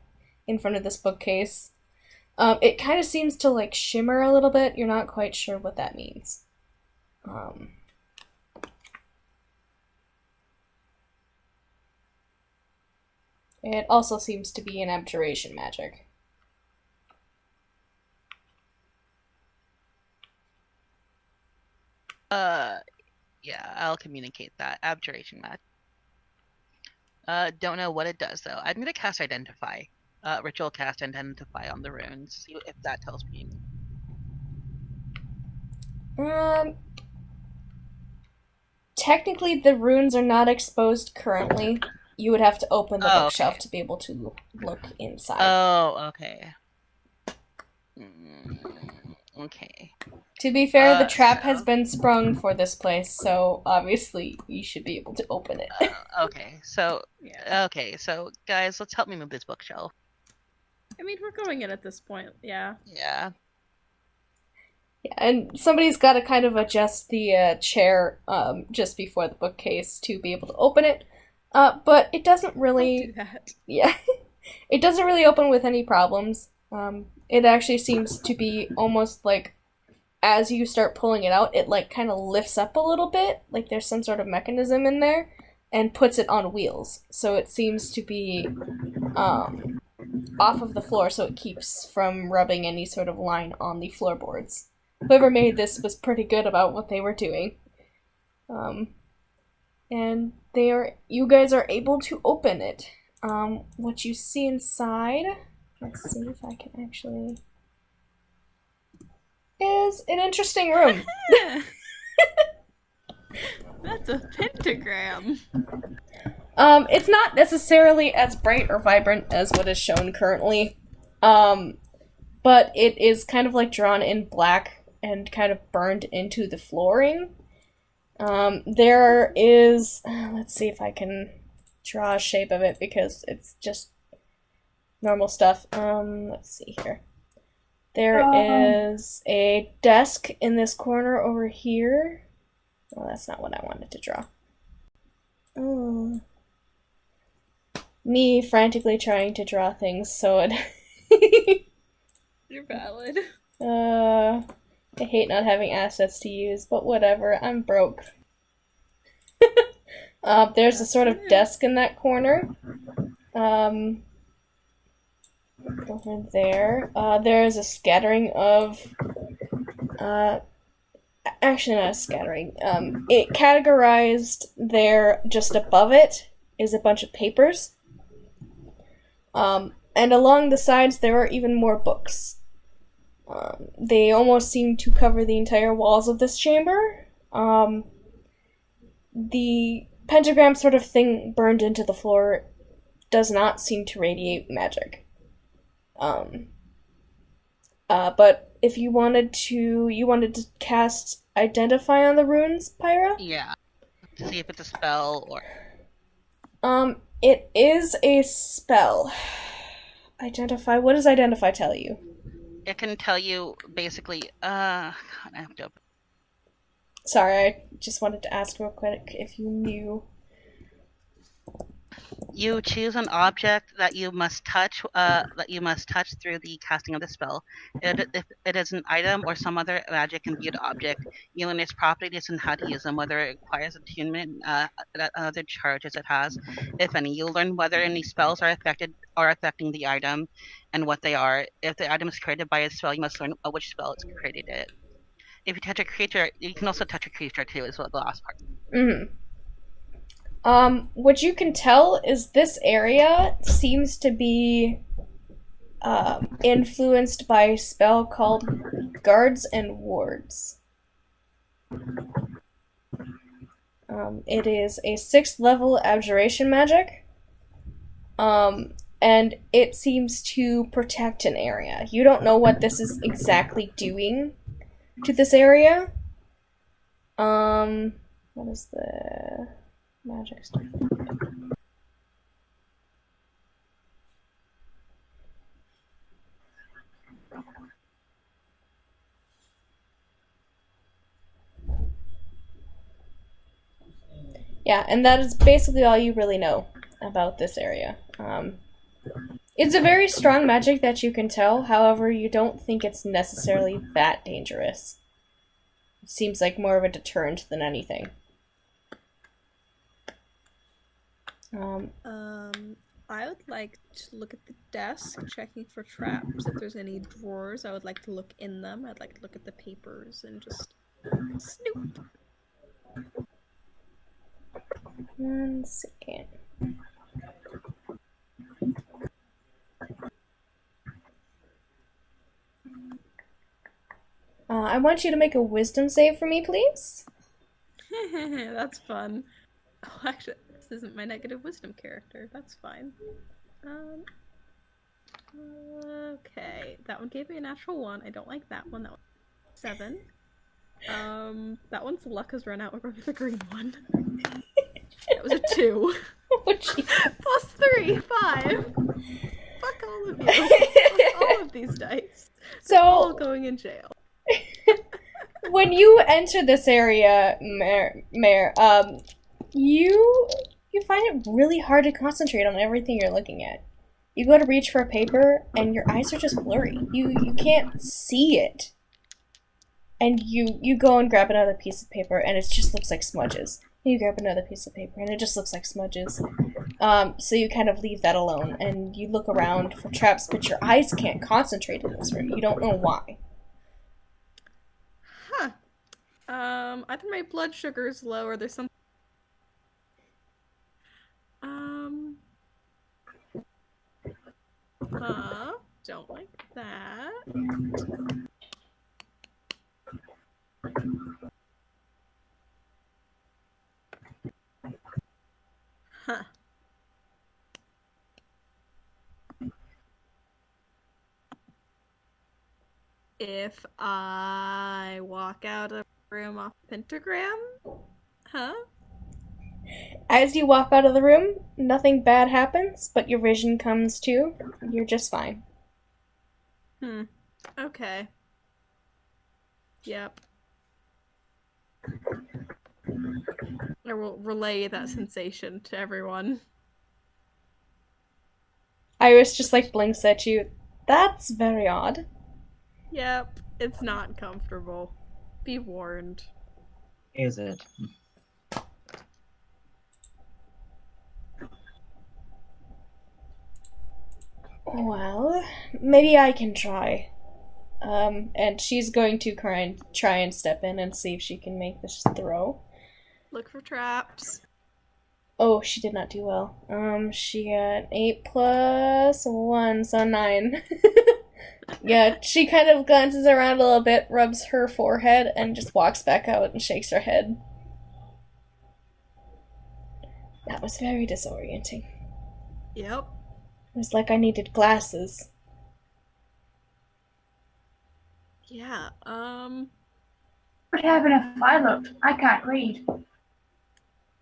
in front of this bookcase. It kind of seems to like shimmer a little bit. You're not quite sure what that means. It also seems to be an abjuration magic.
Yeah, I'll communicate that. Abjuration match. Don't know what it does though. I'm gonna cast Identify. Ritual cast Identify on the runes. See if that tells me.
Technically, the runes are not exposed currently. You would have to open the bookshelf
okay.
to be able to look inside.
Oh, okay. Okay.
To be fair, the trap
so-
has been sprung for this place, so obviously you should be able to open it.
Okay, so
Yeah.
Guys, let's help me move this bookshelf.
I mean, we're going in at this point. Yeah.
Yeah.
Yeah, and somebody's got to kind of adjust the chair just before the bookcase to be able to open it. But it doesn't
I'll
really...
do that.
Yeah. It doesn't really open with any problems. It actually seems to be almost like as you start pulling it out, it like kind of lifts up a little bit, like there's some sort of mechanism in there, and puts it on wheels. So it seems to be off of the floor, so it keeps from rubbing any sort of line on the floorboards. Whoever made this was pretty good about what they were doing. And you guys are able to open it. What you see inside, let's see if I can actually, is an interesting room.
That's a pentagram.
It's not necessarily as bright or vibrant as what is shown currently, but it is kind of like drawn in black and kind of burned into the flooring. There is, let's see if I can draw a shape of it because it's just normal stuff. Let's see here. There is a desk in this corner over here. Oh, that's not what I wanted to draw. Oh. Me frantically trying to draw things so it...
You're valid.
I hate not having assets to use, but whatever, I'm broke. There's a sort of desk in that corner. Over there. There is a scattering of actually not a scattering. It categorized there, just above it is a bunch of papers. And along the sides there are even more books. They almost seem to cover the entire walls of this chamber. The pentagram sort of thing burned into the floor does not seem to radiate magic. But if you wanted to cast Identify on the runes, Pyra?
Yeah. To see if it's a spell or.
It is a spell. Identify. What does Identify tell you?
It can tell you basically. I have to.
Sorry, I just wanted to ask real quick if you knew.
You choose an object that you must touch. Through the casting of the spell. If it is an item or some other magic imbued object, you learn its properties and how to use them, whether it requires attunement, other charges it has, if any. You learn whether any spells are affecting the item, and what they are. If the item is created by a spell, you must learn which spell it's created it. If you touch a creature, you can also touch a creature too, is what the last part.
Mm-hmm. What you can tell is this area seems to be influenced by a spell called Guards and Wards. It is a 6th level abjuration magic. And it seems to protect an area. You don't know what this is exactly doing to this area. What is the magic stuff? Yeah, and that is basically all you really know about this area. It's a very strong magic that you can tell, however, you don't think it's necessarily that dangerous. It seems like more of a deterrent than anything.
I would like to look at the desk, checking for traps. If there's any drawers, I would like to look in them. I'd like to look at the papers and just snoop.
1 second. I want you to make a wisdom save for me, please.
That's fun. Oh, actually, this isn't my negative wisdom character. That's fine. Okay, that one gave me a natural 1. I don't like that one. That was 7. That one's luck has run out. We're going with the green one. That was a 2.
Oh, jeez.
Plus 3, 5. Fuck all of you. Fuck all of these dice.
So,
all going in jail.
When you enter this area, Mayor, you find it really hard to concentrate on everything you're looking at. You go to reach for a paper, and your eyes are just blurry. You can't see it. And you go and grab another piece of paper, and it just looks like smudges. And you grab another piece of paper, and it just looks like smudges. So you kind of leave that alone, and you look around for traps, but your eyes can't concentrate in this room. You don't know why.
Huh. Either my blood sugar is low or there's some. Don't like that. Huh. If I walk out of the room off pentagram? Huh?
As you walk out of the room, nothing bad happens, but your vision comes to. You're just fine.
Okay. Yep. I will relay that sensation to everyone.
Iris just blinks at you. That's very odd.
Yep, it's not comfortable. Be warned.
Is it?
Well, maybe I can try. And she's going to try and step in and see if she can make this throw.
Look for traps.
Oh, she did not do well. She got 8 plus 1, so 9. Yeah, she kind of glances around a little bit, rubs her forehead, and just walks back out and shakes her head. That was very disorienting.
Yep.
It was like I needed glasses.
Yeah,
What happened if I looked? I can't read.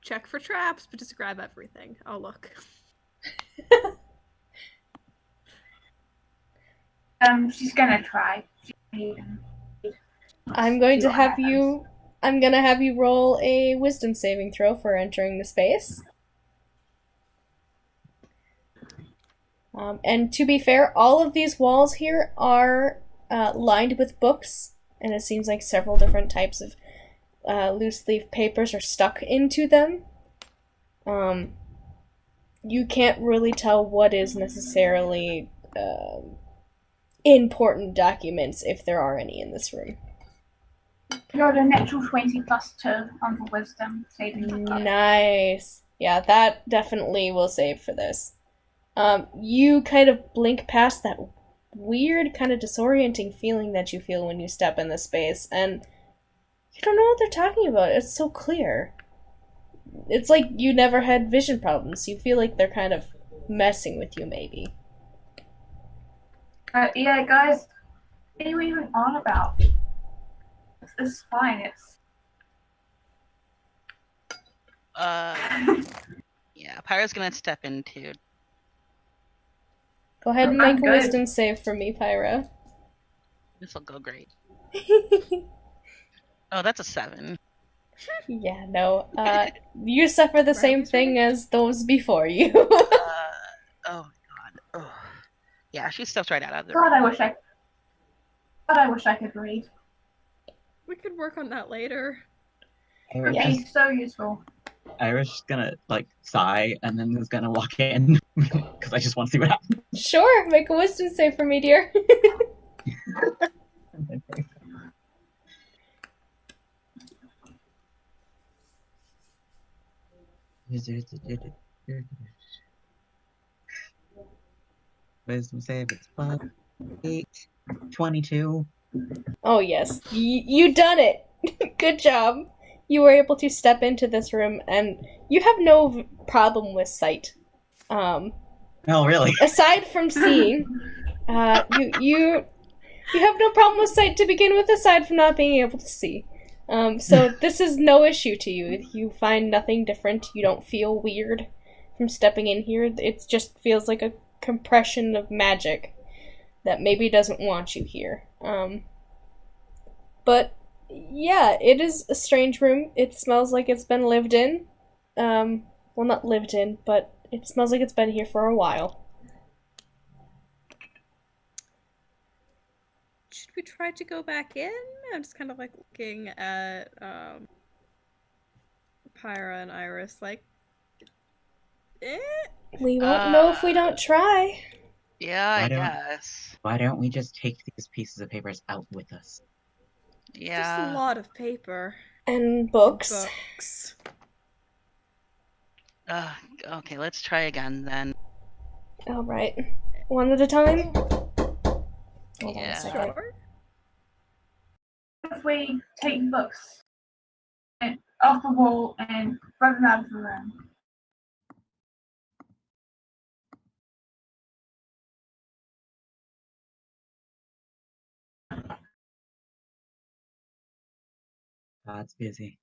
check for traps, but just grab everything. I'll look.
She's gonna try.
I'm going
See
to
what
have
happens.
you. I'm gonna have you roll a wisdom saving throw for entering the space. And to be fair, all of these walls here are lined with books, and it seems like several different types of loose leaf papers are stuck into them. You can't really tell what is necessarily important documents, if there are any in this room.
Got a natural 20 plus 2 on the wisdom saving throw.
Nice. Yeah, that definitely will save for this. You kind of blink past that weird, kind of disorienting feeling that you feel when you step in the space, and you don't know what they're talking about. It's so clear. It's like you never had vision problems. You feel like they're kind of messing with you, maybe.
Yeah, guys, what are you even on about? It's fine. It's
Yeah, Pyra's gonna step in too.
Go ahead and
I'm
make a
good.
wisdom save for me, Pyra.
This'll go great. Oh, that's a 7.
Yeah, no. You suffer the same
Right,
thing as those before you.
Oh god. Oh. Yeah, she steps right out of the
God,
room.
I wish I could read.
We could work on that later.
It'd
Yes.
be so useful.
Irish is gonna like sigh and then is gonna walk in because I just want to see what happens.
Sure, make a wisdom save for me, dear.
Wisdom save, it's 5, 8, 22.
Oh yes, you done it. Good job. You were able to step into this room, and you have no problem with sight.
Oh, really?
Aside from seeing, you have no problem with sight to begin with. Aside from not being able to see, so this is no issue to you. You find nothing different. You don't feel weird from stepping in here. It just feels like a compression of magic that maybe doesn't want you here. But yeah, it is a strange room. It smells like it's been lived in. Well, not lived in, but it smells like it's been here for a while.
Should we try to go back in? I'm just kind of like looking at Pyra and Iris, like,
We won't know if we don't try.
Yeah,
Why
I
don't-
guess.
Why don't we just take these pieces of papers out with us?
just a
Yeah.
lot of paper.
And books.
Books.
Okay, let's try again then.
Alright. One at a time? Hold on
Yeah.
a second.
Sure.
If we take books and off the wall and throw them out of the room.
God's busy.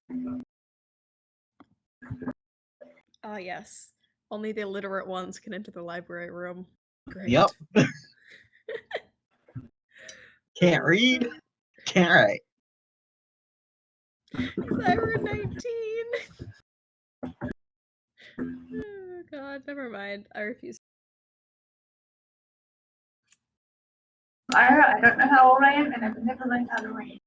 Ah, yes. Only the illiterate ones can enter the library room. Great.
Yep. Can't read. Can't write.
Cyber 19! Oh god, never mind. I refuse.
I don't know how old I am, and I've never learned how to read.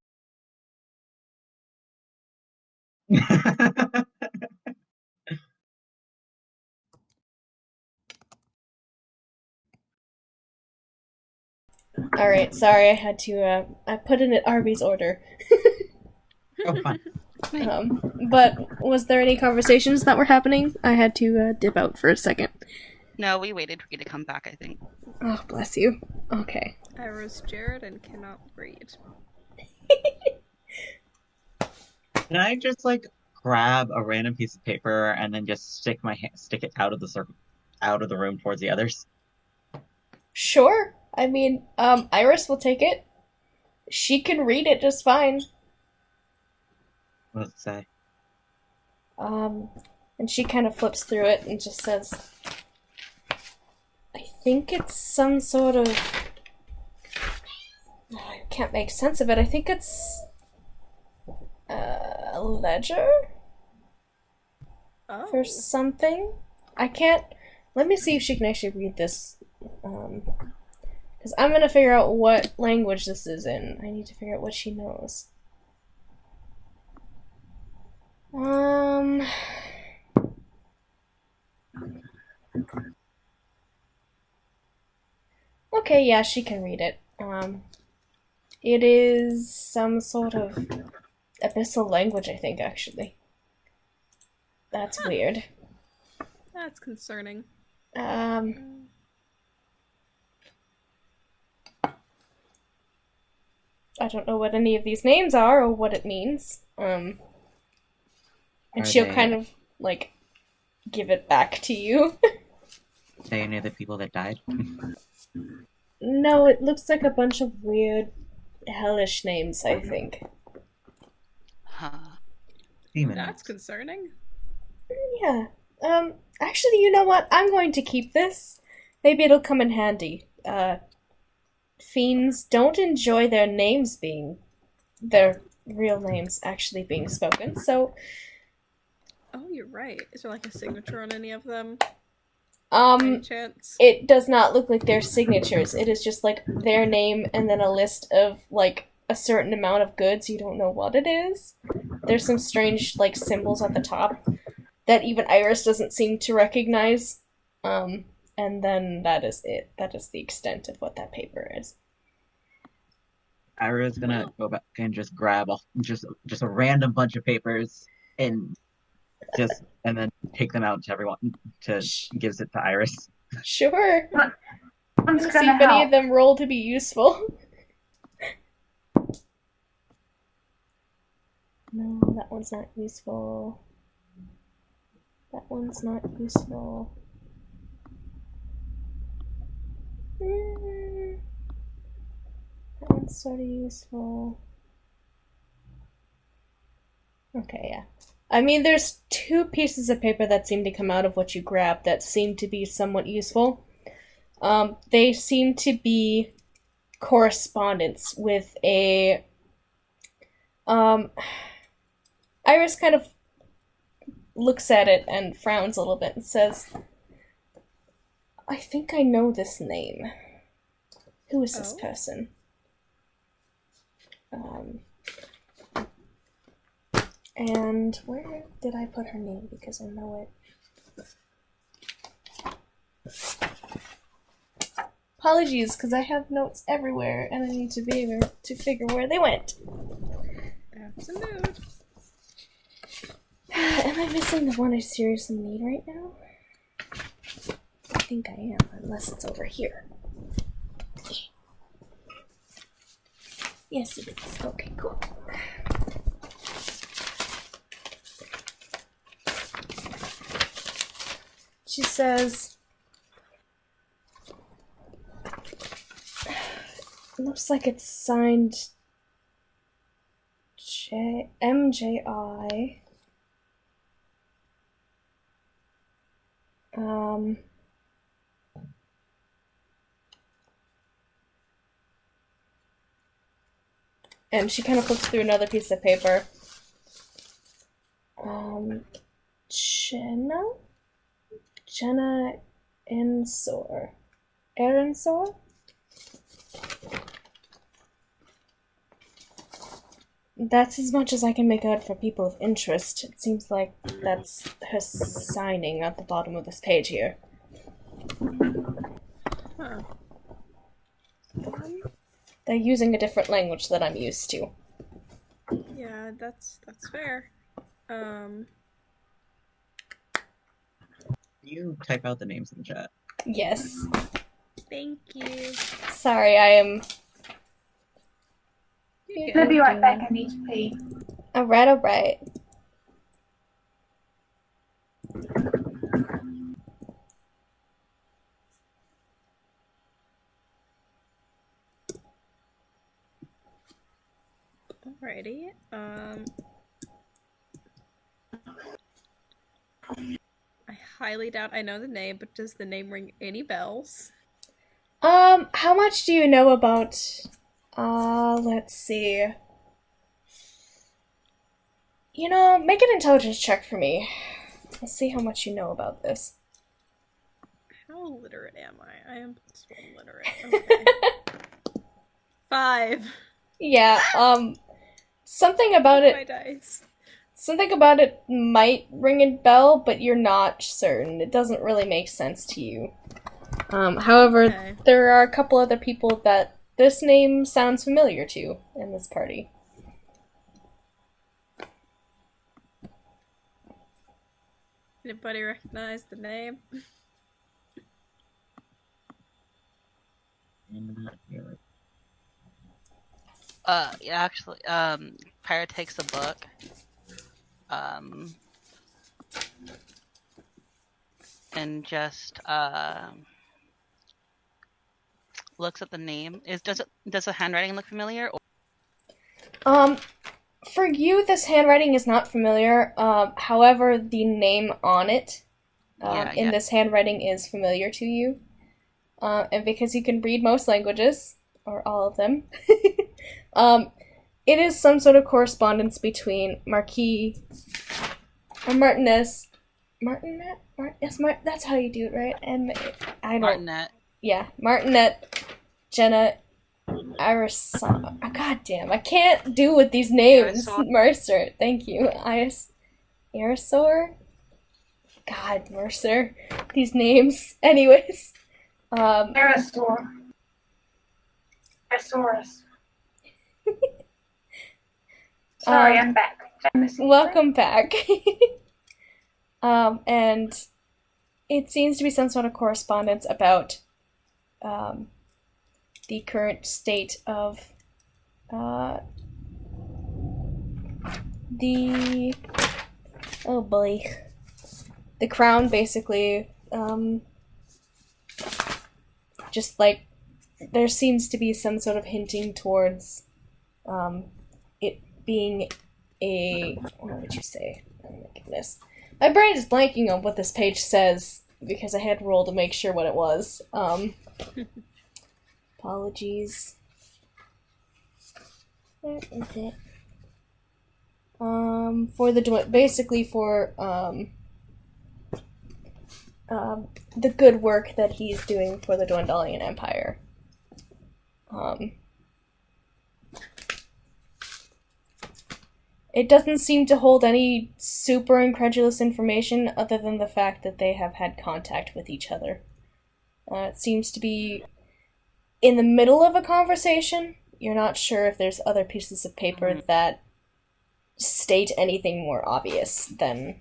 Alright, sorry, I had to, I put in at Arby's order.
Oh, fine.
But was there any conversations that were happening? I had to, dip out for a second.
No, we waited for you to come back, I think.
Oh, bless you. Okay.
Iris Jared and cannot read.
Can I just like grab a random piece of paper and then just stick it out of the circle, out of the room towards the others?
Sure. I mean, Iris will take it. She can read it just fine.
What does it say?
And she kind of flips through it and just says, I think it's some sort of... I can't make sense of it. I think it's... a ledger?
Oh.
For something? I can't... Let me see if she can actually read this. Because I'm gonna figure out what language this is in. I need to figure out what she knows. Okay, yeah, she can read it. It is some sort of abyssal language, I think, actually. That's weird.
That's concerning.
I don't know what any of these names are or what it means. And
Are
she'll
they-
kind of, like, give it back to you.
Say any of the people that died?
No, it looks like a bunch of weird, hellish names, I think.
Huh.
Demons.
That's concerning.
Yeah. Actually, you know what? I'm going to keep this. Maybe it'll come in handy. Fiends don't enjoy their real names actually being spoken, so...
Oh, you're right. Is there like a signature on any of them? By any chance?
It does not look like their signatures. It is just, like, their name and then a list of, like, a certain amount of goods. You don't know what it is. There's some strange, like, symbols at the top that even Iris doesn't seem to recognize. And then that is it. That is the extent of what that paper is.
Ira's gonna go back and just grab just a random bunch of papers and then take them out to everyone gives it to Iris.
Sure.
I'm
I'm
just
gonna see
gonna
if any
help.
of them roll to be useful. No, that one's not useful. That one's not useful. That one's sort of useful. Okay, yeah. I mean, there's two pieces of paper that seem to come out of what you grabbed that seem to be somewhat useful. They seem to be correspondence with a... Iris kind of looks at it and frowns a little bit and says, I think I know this name. Who is this person? And where did I put her name? Because I know it. Apologies, because I have notes everywhere, and I need to be able to figure where they went.
Absolute.
Am I missing the one I seriously need right now? I think I am, unless it's over here. Yes, it is. Okay, cool. She says, looks like it's signed MJI. And she kind of flips through another piece of paper. Jenna Iresor. Iresor? That's as much as I can make out for people of interest. It seems like that's her signing at the bottom of this page here.
Huh.
They're using a different language that I'm used to.
Yeah, that's fair.
You type out the names in the chat.
Yes.
Thank you.
Sorry, I am...
I'll be right back. I need to pee.
Alright.
Alrighty. I highly doubt I know the name, but does the name ring any bells?
How much do you know about... let's see. You know, make an intelligence check for me. Let's see how much you know about this.
How literate am I? I am +1 literate. Okay. 5.
Yeah, something about
My
it...
dice.
Something about it might ring a bell, but you're not certain. It doesn't really make sense to you. However,
Okay.
there are a couple other people that this name sounds familiar to in this party.
Anybody recognize the name?
Yeah, actually, Pyra takes a book. And just looks at the name. Does the handwriting look familiar? Or...
For you, this handwriting is not familiar. However, the name on it in this handwriting is familiar to you. And because you can read most languages, or all of them, it is some sort of correspondence between Marquis or Martinez. That's how you do it, right? And I don't.
Martinet.
Yeah, Martinet, Jenna Iresor. Oh, God damn, I can't do with these names.
Iresor.
Mercer, thank you. Iresor? God, Mercer. These names. Anyways.
Iresor. Iresaurus. Sorry, I'm back.
Welcome back. And it seems to be some sort of correspondence about the current state of the crown, basically. Just like there seems to be some sort of hinting towards it being a... What would you say? Oh my goodness. My brain is blanking on what this page says because I had to roll to make sure what it was. Apologies. Where is it? For the... Basically for, the good work that he's doing for the Dwendalian Empire. It doesn't seem to hold any super incredulous information other than the fact that they have had contact with each other. It seems to be in the middle of a conversation. You're not sure if there's other pieces of paper that state anything more obvious than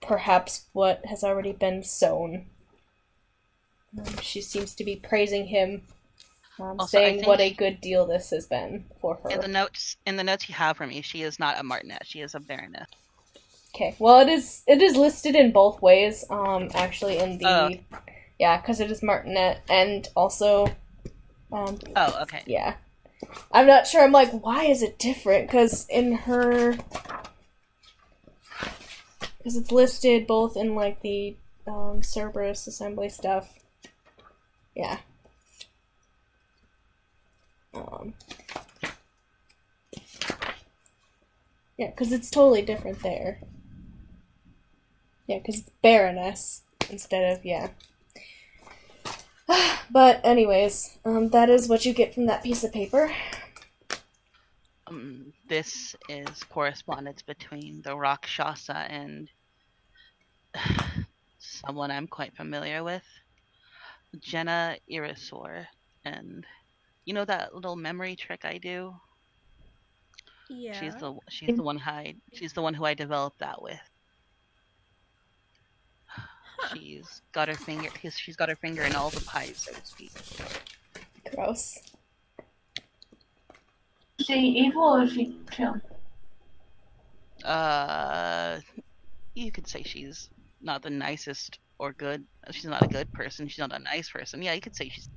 perhaps what has already been sown. She seems to be praising him, saying what a good deal this has been for her.
In the notes you have for me, she is not a Martinet. She is a Baroness.
Okay, well, it is listed in both ways. Actually, in the because it is Martinet and also.
Okay.
Yeah, I'm not sure. I'm like, why is it different? Because in her. Because it's listed both in, like, the Cerberus Assembly stuff. Yeah. Yeah, because it's totally different there. Yeah, because it's Baroness instead of, yeah. But anyways, that is what you get from that piece of paper.
This is correspondence between the Rakshasa and someone I'm quite familiar with, Jenna Iresor, and You know that little memory trick I do?
Yeah.
She's the one who I developed that with.
Huh.
She's got her finger in all the pies, so to speak.
Gross.
Is she evil or is she chill?
You could say she's not the nicest or good. She's not a good person. She's not a nice person. Yeah, you could say she's.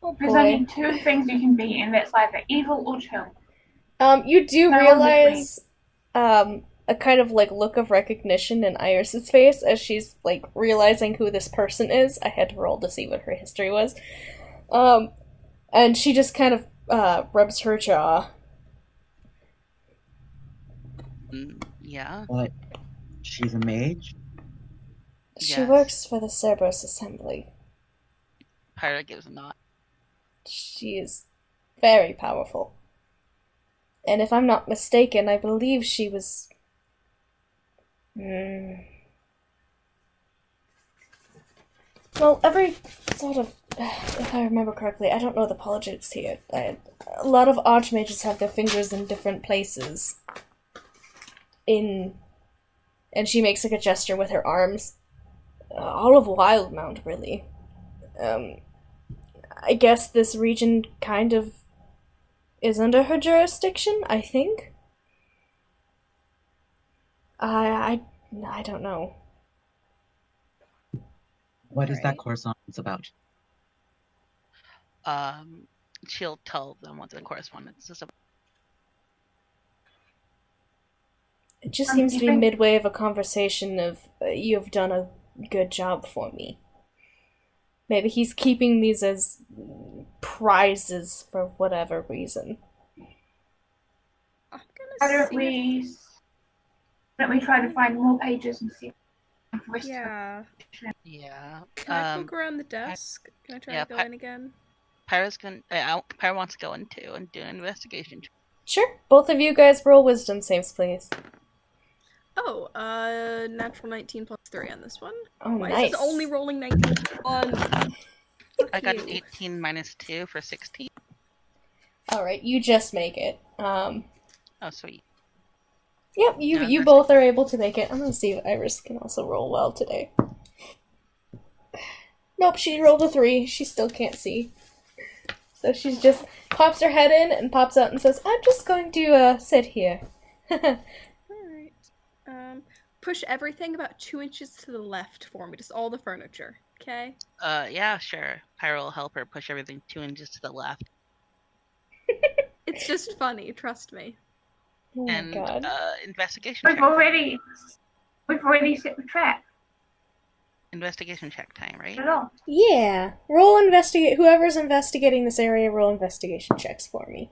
Oh
There's
boy.
only two things you can be, and that's either evil or chill.
You do
No,
realize, a kind of like look of recognition in Iris's face as she's like realizing who this person is. I had to roll to see what her history was. And she just kind of rubs her jaw.
Yeah.
But she's a mage?
She
Yes.
works for the Cerberus Assembly.
Pyra gives a nod.
She is very powerful. And if I'm not mistaken, I believe she was... Well, every sort of... If I remember correctly, I don't know the politics here. A lot of Archmages have their fingers in different places. And she makes like a gesture with her arms. All of Wildmount, really. I guess this region kind of is under her jurisdiction, I think. I don't know.
What is that
Right.
correspondence about?
She'll tell them what the correspondence is about.
It just
Do
seems
you
to be
think-
midway of a conversation of, you've done a good job for me. Maybe he's keeping these as prizes for whatever reason.
I'm
Why
gonna
don't
see.
we try to find more pages and see if
Yeah.
Yeah.
Can I poke around the desk? Can I try
yeah,
to go in again?
Pyra wants to go in too and do an investigation.
Sure, both of you guys roll wisdom saves, please.
Oh, natural 19 plus 3 on this one.
Oh,
Why
nice.
is this only rolling 19 on?
I got an 18 minus 2 for 16.
Alright, you just make it.
Oh, sweet.
Yep, you both are able to make it. I'm gonna see if Iris can also roll well today. Nope, she rolled a 3. She still can't see. So she's just pops her head in and pops out and says, I'm just going to sit here.
Alright. Push everything about 2 inches to the left for me. Just all the furniture. Okay?
Yeah, sure. Pyra will help her push everything 2 inches to the left.
It's just funny, trust me.
Oh my
And
god.
investigation
We've
check.
already set the trap.
Investigation check time, right?
At all.
Yeah. Roll investigate. Whoever's investigating this area, roll investigation checks for me.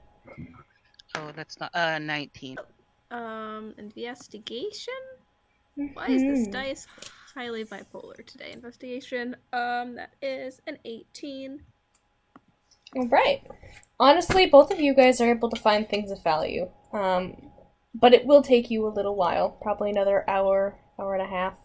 Oh, that's not 19.
Investigation? Why is this
Mhm.
dice highly bipolar today? Investigation, that is an 18.
Alright. Honestly, both of you guys are able to find things of value. But it will take you a little while, probably another hour and a half,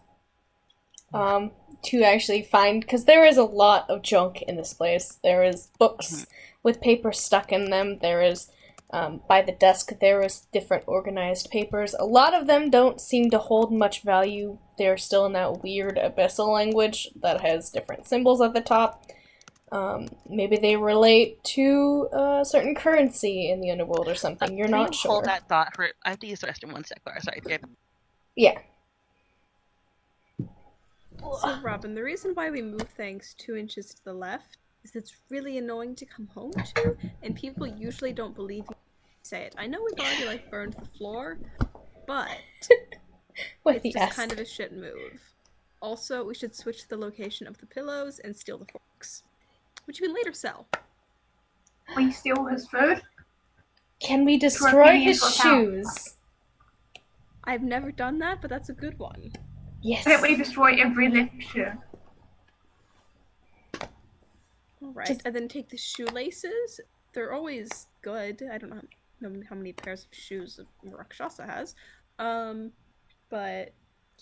to actually find, because there is a lot of junk in this place. There is books with paper stuck in them. There is, by the desk, there is different organized papers. A lot of them don't seem to hold much value. They're still in that weird abyssal language that has different symbols at the top. Maybe they relate to a certain currency in the underworld or something. You're
Can
not
you
sure.
hold that thought for... I have to use the restroom 1 sec, Laura. Sorry.
Yeah.
So, Robin, the reason why we move things 2 inches to the left is it's really annoying to come home to, and people usually don't believe you say it. I know we've already, burned the floor, but
With
it's
the
just
S.
kind of a shit move. Also, we should switch the location of the pillows and steal the forks, which you can later sell.
We steal his food.
Can we destroy
penny
his
into account.
shoes?
I've never done that, but that's a good one.
Yes.
Why don't we destroy every left shoe?
Alright,
Just-
and then take the shoelaces. They're always good. I don't know how many pairs of shoes Rakshasa has. But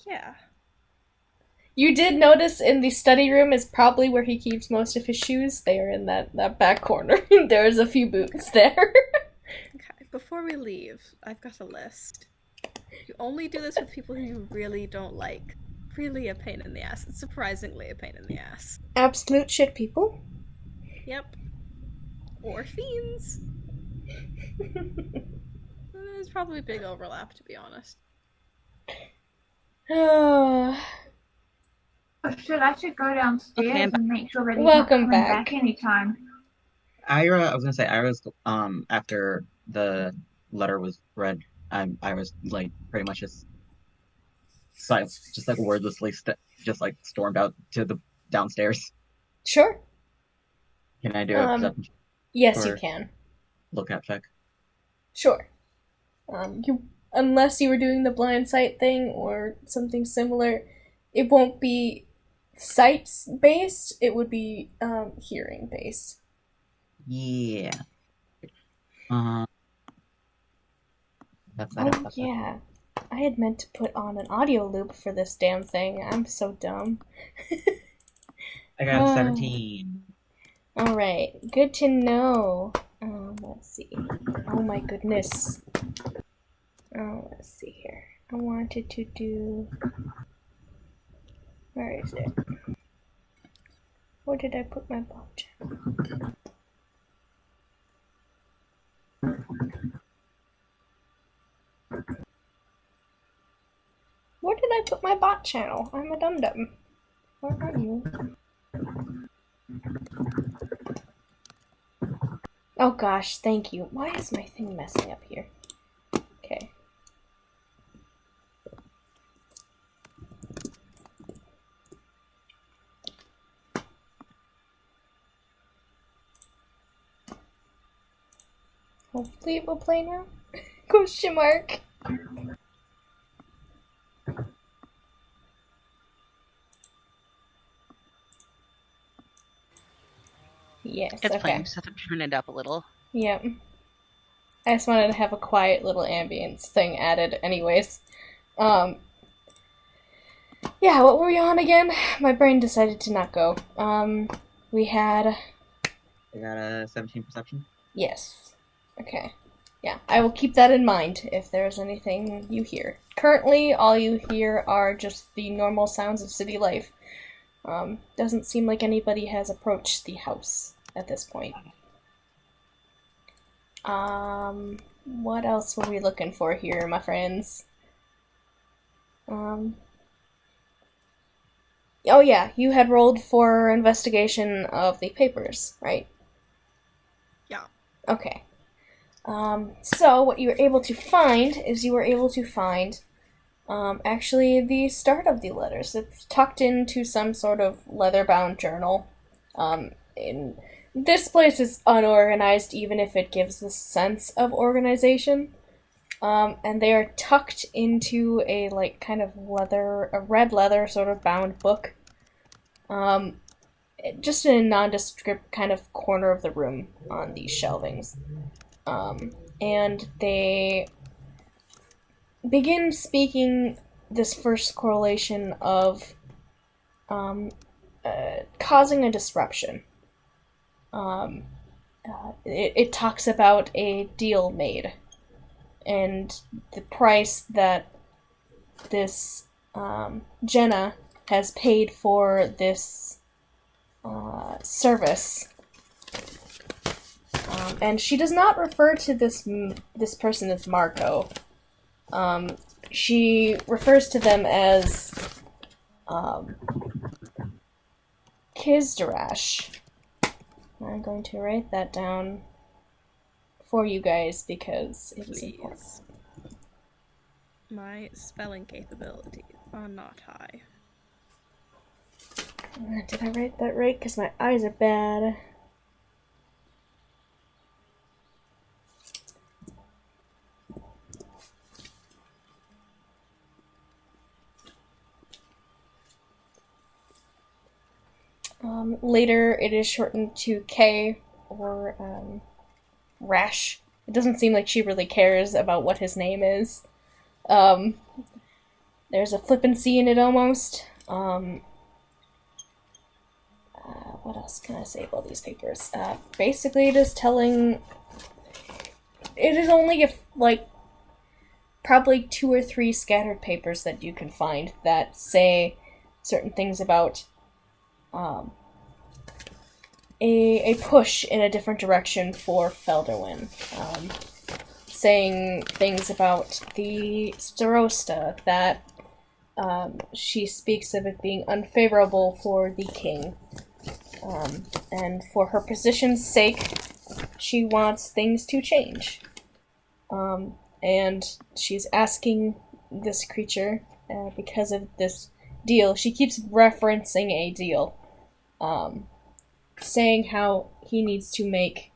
yeah.
You did notice in the study room is probably where he keeps most of his shoes. They are in that back corner. There's a few boots there.
Okay, before we leave, I've got a list. You only do this with people who you really don't like. Really a pain in the ass. It's surprisingly a pain in the ass.
Absolute shit people.
Yep. Or fiends. There's probably a big overlap, to be honest.
Oh,
Oh shit, I should go downstairs
Okay,
and make sure that he's
Welcome
not coming
back.
back anytime.
Ira, I was gonna say, Ira's, after the letter was read, I was, like, pretty much just wordlessly, just, like, stormed out to the downstairs.
sure.
Can I do a perception
Yes, you
Or-
can.
lookout check?
Sure. Unless you were doing the blind sight thing or something similar, it won't be sight based. It would be hearing based.
Yeah. That's
Oh yeah, I had meant to put on an audio loop for this damn thing. I'm so dumb.
I got a
Oh.
17.
All right, good to know. Let's see. Oh my goodness. Oh, let's see here. I wanted to do. Where is it? Where did I put my bot channel? Where did I put my bot channel? I'm a dum-dum. Where are you? Oh gosh, thank you. Why is my thing messing up here? Okay. Hopefully it will play now. Question mark. Yes,
It's
okay.
fine. Just have to turn it up a little.
Yep. I just wanted to have a quiet little ambience thing added anyways. Yeah, what were we on again? My brain decided to not go. We had...
I got a 17 perception.
Yes. Okay. Yeah, I will keep that in mind if there's anything you hear. Currently, all you hear are just the normal sounds of city life. Doesn't seem like anybody has approached the house at this point. What else were we looking for here, my friends? Oh yeah, you had rolled for investigation of the papers, right?
Yeah.
Okay. So what you were able to find is actually the start of the letters. It's tucked into some sort of leather-bound journal. This place is unorganized, even if it gives the sense of organization. And they are tucked into a, like, kind of red leather sort of bound book. Just in a nondescript kind of corner of the room on these shelvings. And they begin speaking this first correlation of causing a disruption. It talks about a deal made and the price that this Jenna has paid for this service. And she does not refer to this person as Marko. She refers to them as Ksidrash. I'm going to write that down for you guys because it is important.
My spelling capabilities are not high.
Did I write that right? Because my eyes are bad. Later, it is shortened to K or Rash. It doesn't seem like she really cares about what his name is. There's a flippancy in it almost. what else can I say about these papers? Basically, it is telling. It is only probably 2 or 3 scattered papers that you can find that say certain things about a push in a different direction for Felderwin. Saying things about the Starosta, that she speaks of it being unfavorable for the king. And for her position's sake, she wants things to change. And she's asking this creature, because of this deal, she keeps referencing a deal, saying how he needs to make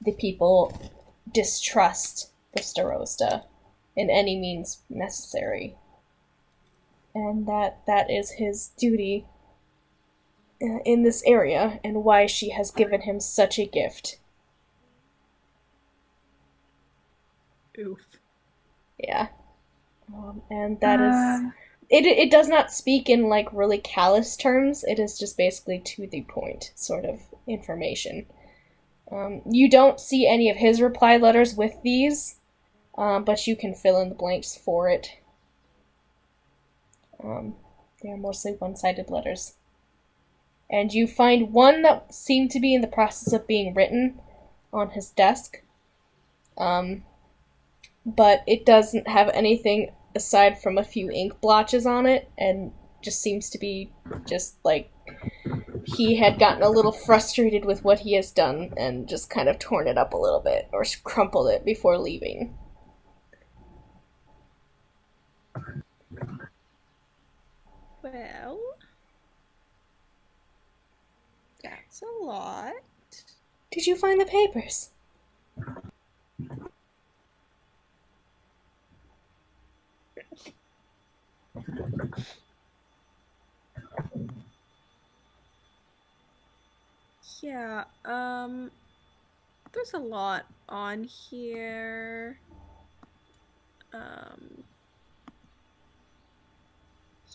the people distrust the Starosta in any means necessary. And that is his duty in this area, and why she has given him such a gift.
Oof.
Yeah. And that is... It does not speak in, really callous terms. It is just basically to the point sort of information. You don't see any of his reply letters with these, but you can fill in the blanks for it. They are mostly one-sided letters. And you find one that seemed to be in the process of being written on his desk. But it doesn't have anything aside from a few ink blotches on it, and just seems to be just he had gotten a little frustrated with what he has done and just kind of torn it up a little bit, or crumpled it before leaving.
Well, that's a lot.
Did you find the papers?
Yeah, there's a lot on here.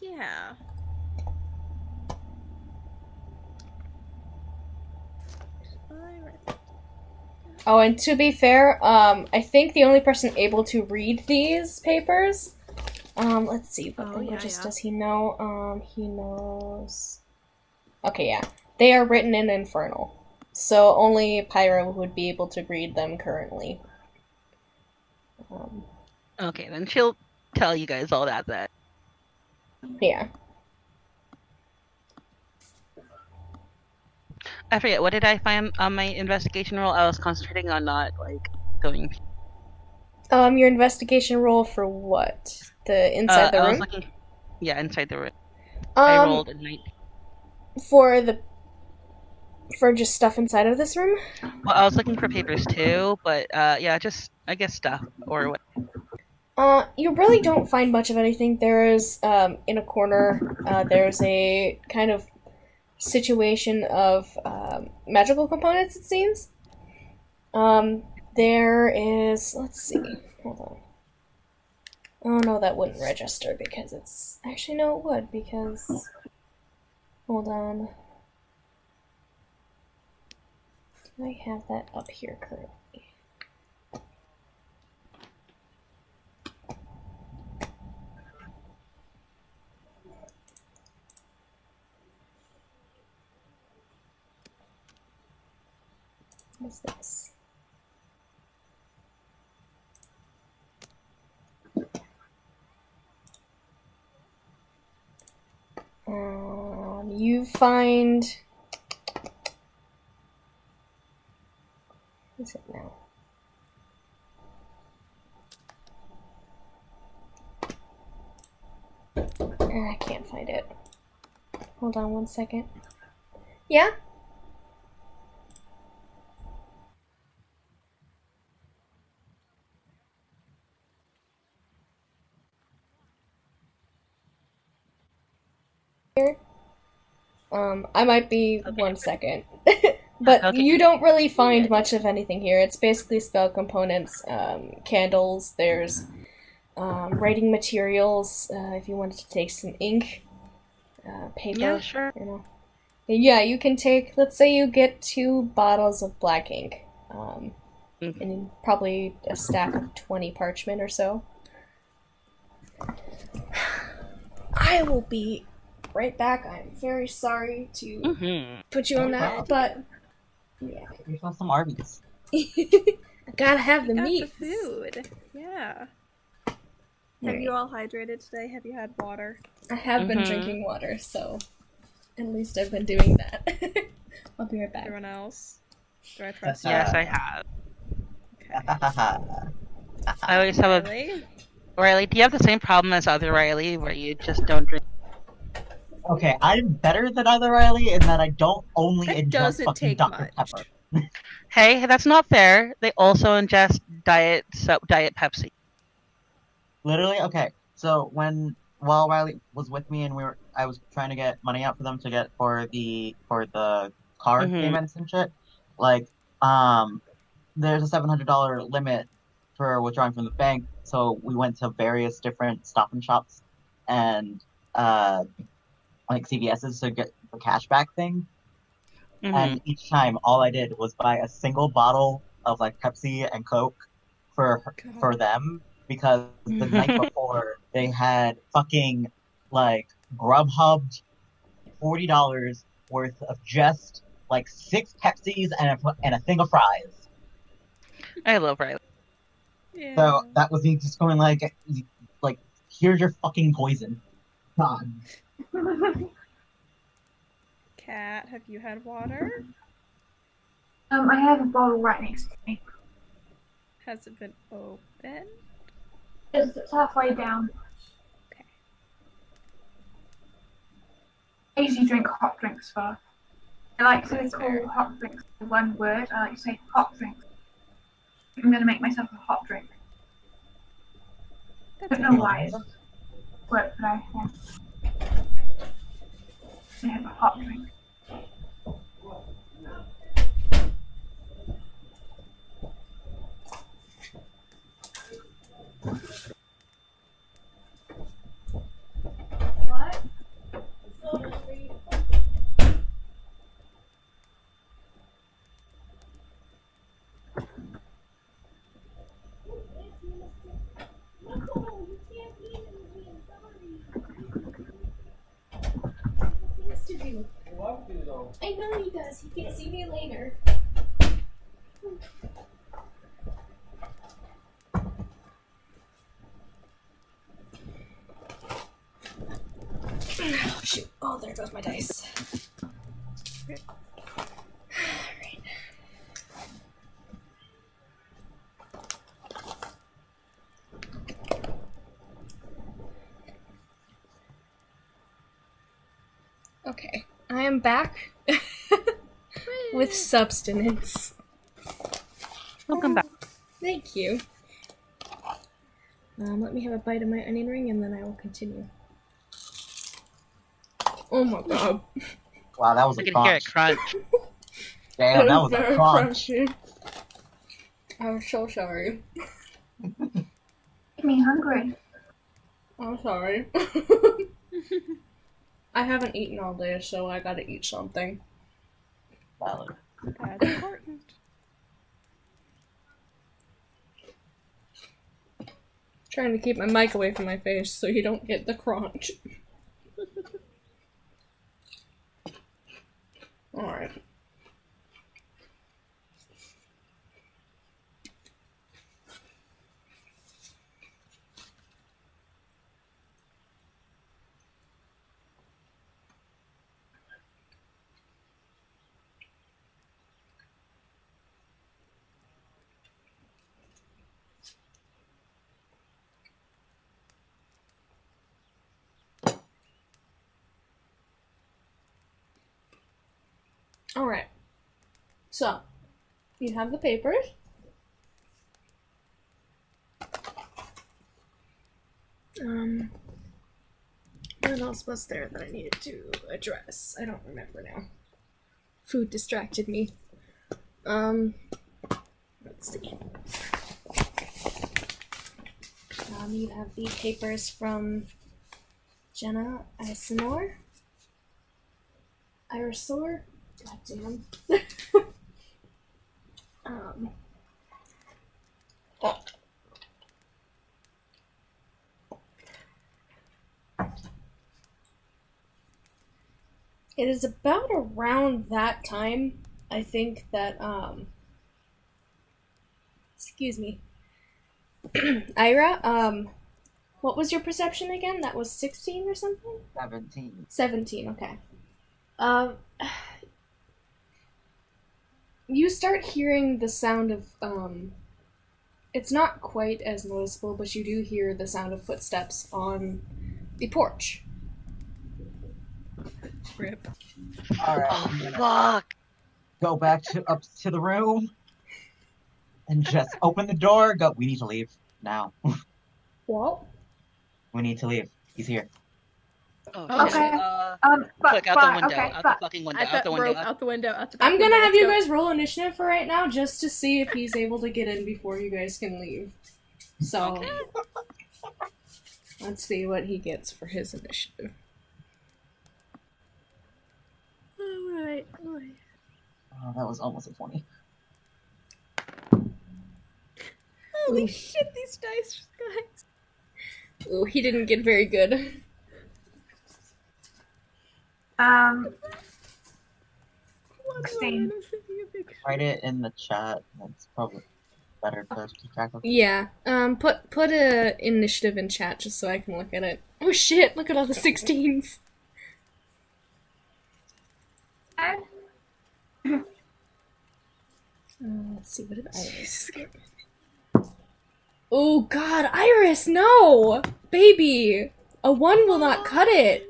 Yeah.
Oh, and to be fair, I think the only person able to read these papers, let's see, what languages does he know? He knows... Okay, yeah. They are written in infernal. So only Pyra would be able to read them currently.
Okay, then she'll tell you guys all that then.
Yeah.
I forget, what did I find on my investigation roll? I was concentrating on not, going...
Your investigation roll for what? The inside the room?
I was looking... Yeah, inside the room. I rolled a 19.
For just stuff inside of this room?
Well, I was looking for papers too, but yeah, just, I guess, stuff, or what.
You really don't find much of anything. There is, in a corner, there's a kind of situation of magical components, it seems. There is... Let's see. Hold on. Oh, no, that wouldn't register because it's... Actually, no, it would because... Hold on. Do I have that up here currently? What is this? You find... What is it now? I can't find it. Hold on 1 second. Yeah? I might be 1 second. But
Okay.
you don't really find much of anything here. It's basically spell components, candles, there's writing materials, if you wanted to take some ink, paper.
Yeah, sure.
Yeah, you can take, let's say you get 2 bottles of black ink, and probably a stack of 20 parchment or so. I will be right back. I'm very sorry to put you on that, but yeah.
Get yourself some Arby's.
I gotta have the
Got
meat.
the food. Yeah. Have you all hydrated today? Have you had water?
I have been drinking water, so at least I've been doing that. I'll be right back.
Everyone else? Do I trust you?
Yes, I have.
Okay.
I always have
Riley?
Riley, do you have the same problem as other Riley, where you just don't drink?
Okay, I'm better than other Riley in that I don't only
That
ingest
doesn't
fucking
take
Dr.
much.
Pepper.
Hey, that's not fair. They also ingest diet Pepsi.
Literally, okay. So while Riley was with me and I was trying to get money out for them to get for the car payments and shit. Like, there's a $700 limit for withdrawing from the bank. So we went to various different Stop and Shops and like CVS's to get the cashback thing. And each time, all I did was buy a single bottle of like Pepsi and Coke for them, because the night before they had fucking like Grubhubbed $40 worth of just like 6 Pepsis and a thing of fries.
I love Riley.
Yeah.
So that was me just going like here's your fucking poison. God.
Cat, have you had water?
I have a bottle right next to me.
Has it been open?
It's halfway down.
Okay.
I usually drink hot drinks first. I like to
That's
call
fair.
hot drinks one word. I like to say hot drinks. I'm gonna make myself a hot drink. I
That's
don't know why it's work, but I have a hot drink. What?
I know he does. He can see me later. Oh, shoot. Oh, there goes my dice. Alright. Okay, I am back with substance.
Welcome back.
Thank you. Let me have a bite of my onion ring and then I will continue. Oh my god.
Wow, that was
I
a
can hear it
crunch.
crunch.
Damn, that was a
very
crunch.
crunchy. I'm so sorry.
Make me hungry.
I'm sorry. I haven't eaten all day, so I gotta eat something.
Valid.
That's important.
Trying to keep my mic away from my face so you don't get the crunch. Alright. Alright. So, you have the papers. What else was there that I needed to address? I don't remember now. Food distracted me. Let's see. You have the papers from Jenna Iresor. Iresor? Goddamn. um. It is about around that time, I think, that, excuse me. Ira, what was your perception again? That was 16 or something?
17.
17, okay. You start hearing the sound of, it's not quite as noticeable, but you do hear the sound of footsteps on the porch.
Rip.
Alright,
Oh,
I'm gonna
fuck!
go back up to the room and just open the door. Go. We need to leave now.
What?
We need to leave. He's here.
Oh,
Okay.
shit.
But,
Quick, out the window,
okay,
out the
but
fucking window,
At
out the
the
window.
rope, out the window, out the back
I'm gonna
window.
have you
Let's
guys roll initiative for right now, just to see if he's able to get in before you guys can leave. So,
Okay.
let's see what he gets for his initiative.
go. Alright.
Oh, that was almost a 20.
Holy
Ooh.
shit, these dice, guys.
Ooh, he didn't get very good.
um,
One
16.
moment, I'm sending a picture.
Write it in the chat. That's probably better to keep track of.
Yeah, put a initiative in chat just so I can look at it. Oh shit, look at all the 16s. Let's see, what did Iris get? Oh god, Iris, no! Baby! A 1 will not cut it!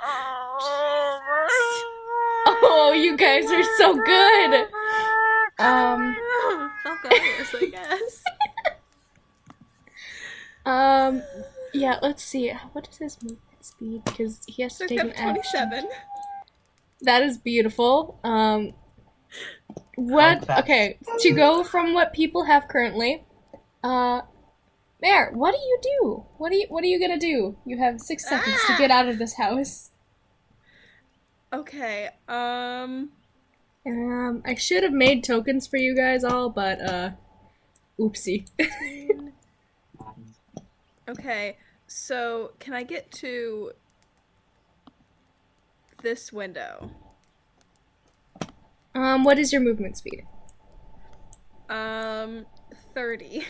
Oh,
Oh, you guys are so good!
Fuck Iris, I guess.
Yeah, let's see. What is his movement speed? Because he has to
So
take an
got 27.
action. That is beautiful. What?
fast?
Okay, to go from what people have currently, Mare, what do you do? What are you gonna do? You have 6 seconds to get out of this house.
Okay,
I should have made tokens for you guys all, but, oopsie.
okay, so can I get to this window?
What is your movement speed?
30.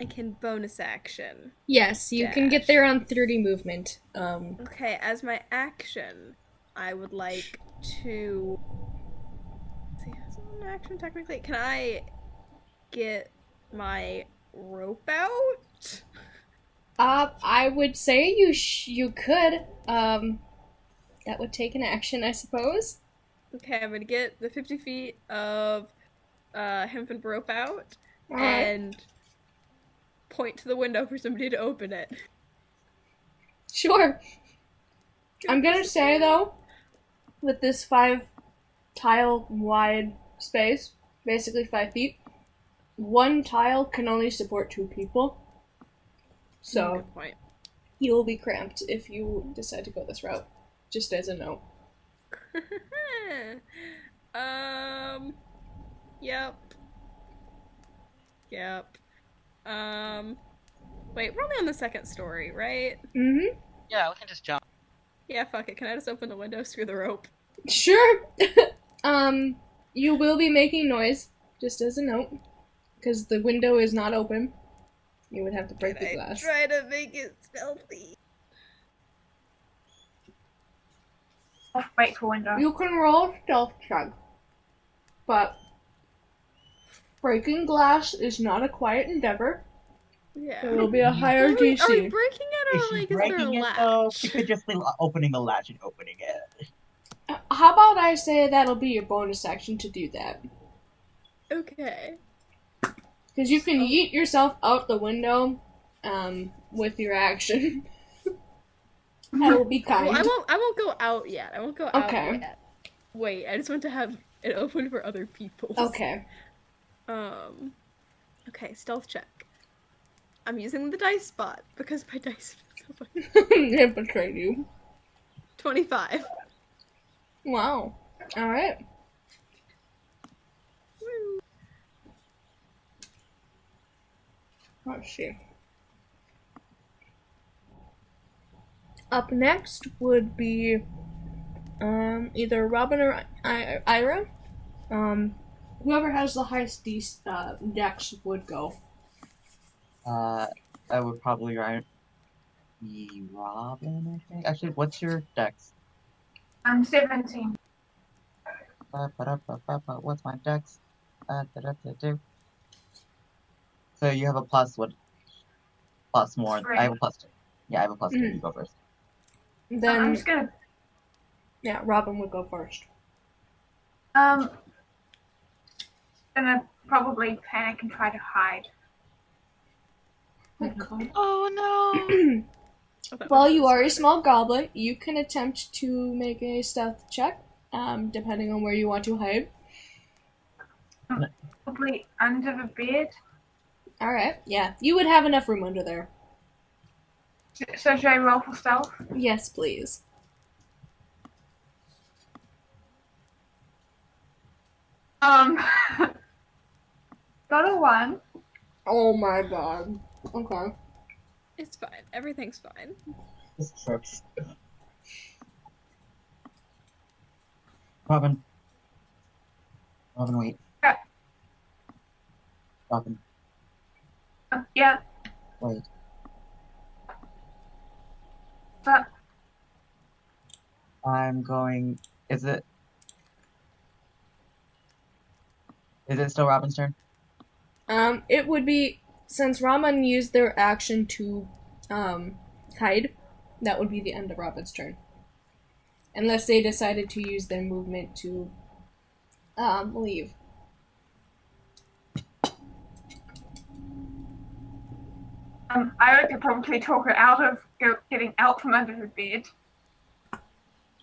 I can bonus action.
Yes, you can get
Dash.
there on 30 movement.
Okay, as my action, I would like to... See, is it an action technically? Can I get my rope out?
I would say you could. That would take an action, I suppose.
Okay, I'm gonna get the 50 feet of hemp and rope out
Alright.
and point to the window for somebody to open it.
Sure. I'm gonna say, though, with this 5 tile wide space, basically 5 feet, 1 tile can only support 2 people. So,
Good point.
you will be cramped if you decide to go this route. Just as a note.
Yep. Wait, we're only on the 2nd story, right?
Mm-hmm.
Yeah, we can just jump.
Yeah, fuck it. Can I just open the window through the rope?
Sure. You will be making noise, just as a note, because the window is not open. You would have to break the glass.
Try to make it stealthy.
Wait for window.
You can roll a stealth check, but breaking glass is not a quiet endeavor.
Yeah.
There will be a higher
Are we
DC.
breaking it
Is
or
she
like is there a
breaking it
latch?
though? She could just be opening the latch and opening it.
How about I say that'll be your bonus action to do that?
Okay.
Because you can yeet yourself out the window, with your action. I will be kind.
Well, I won't go out yet. I won't go out
Okay.
yet. Wait, I just want to have it open for other people.
Okay.
Okay, stealth check. I'm using the dice spot because my dice
It betrayed you.
25.
Wow. Alright. Let's see. Up next would be either Robin or Ira. Whoever has the highest dex would go.
I would probably be Robin, I think. Actually, what's your dex?
I'm 17.
What's my dex? So you have a plus what? Plus more.
Three.
I have a plus 2. Yeah, I have a plus 2.
Mhm.
You go first.
Then,
I'm just gonna
yeah, Robin would go first.
gonna probably panic and try to hide.
Oh, God.
Oh no.
While you are a small goblin, you can attempt to make a stealth check, depending on where you want to hide.
Probably under the bed.
Alright, yeah. You would have enough room under there.
So should I roll for stealth?
Yes, please.
Got a 1.
Oh my god. Okay.
It's fine. Everything's fine.
This trips. Robin. Robin, wait.
Yeah.
Robin,
Yeah,
wait.
but
I'm going. Is it still Robin's turn?
It would be, since Raman used their action to, hide, that would be the end of Robin's turn. Unless they decided to use their movement to, leave.
I could probably talk her out of getting out from under the bed.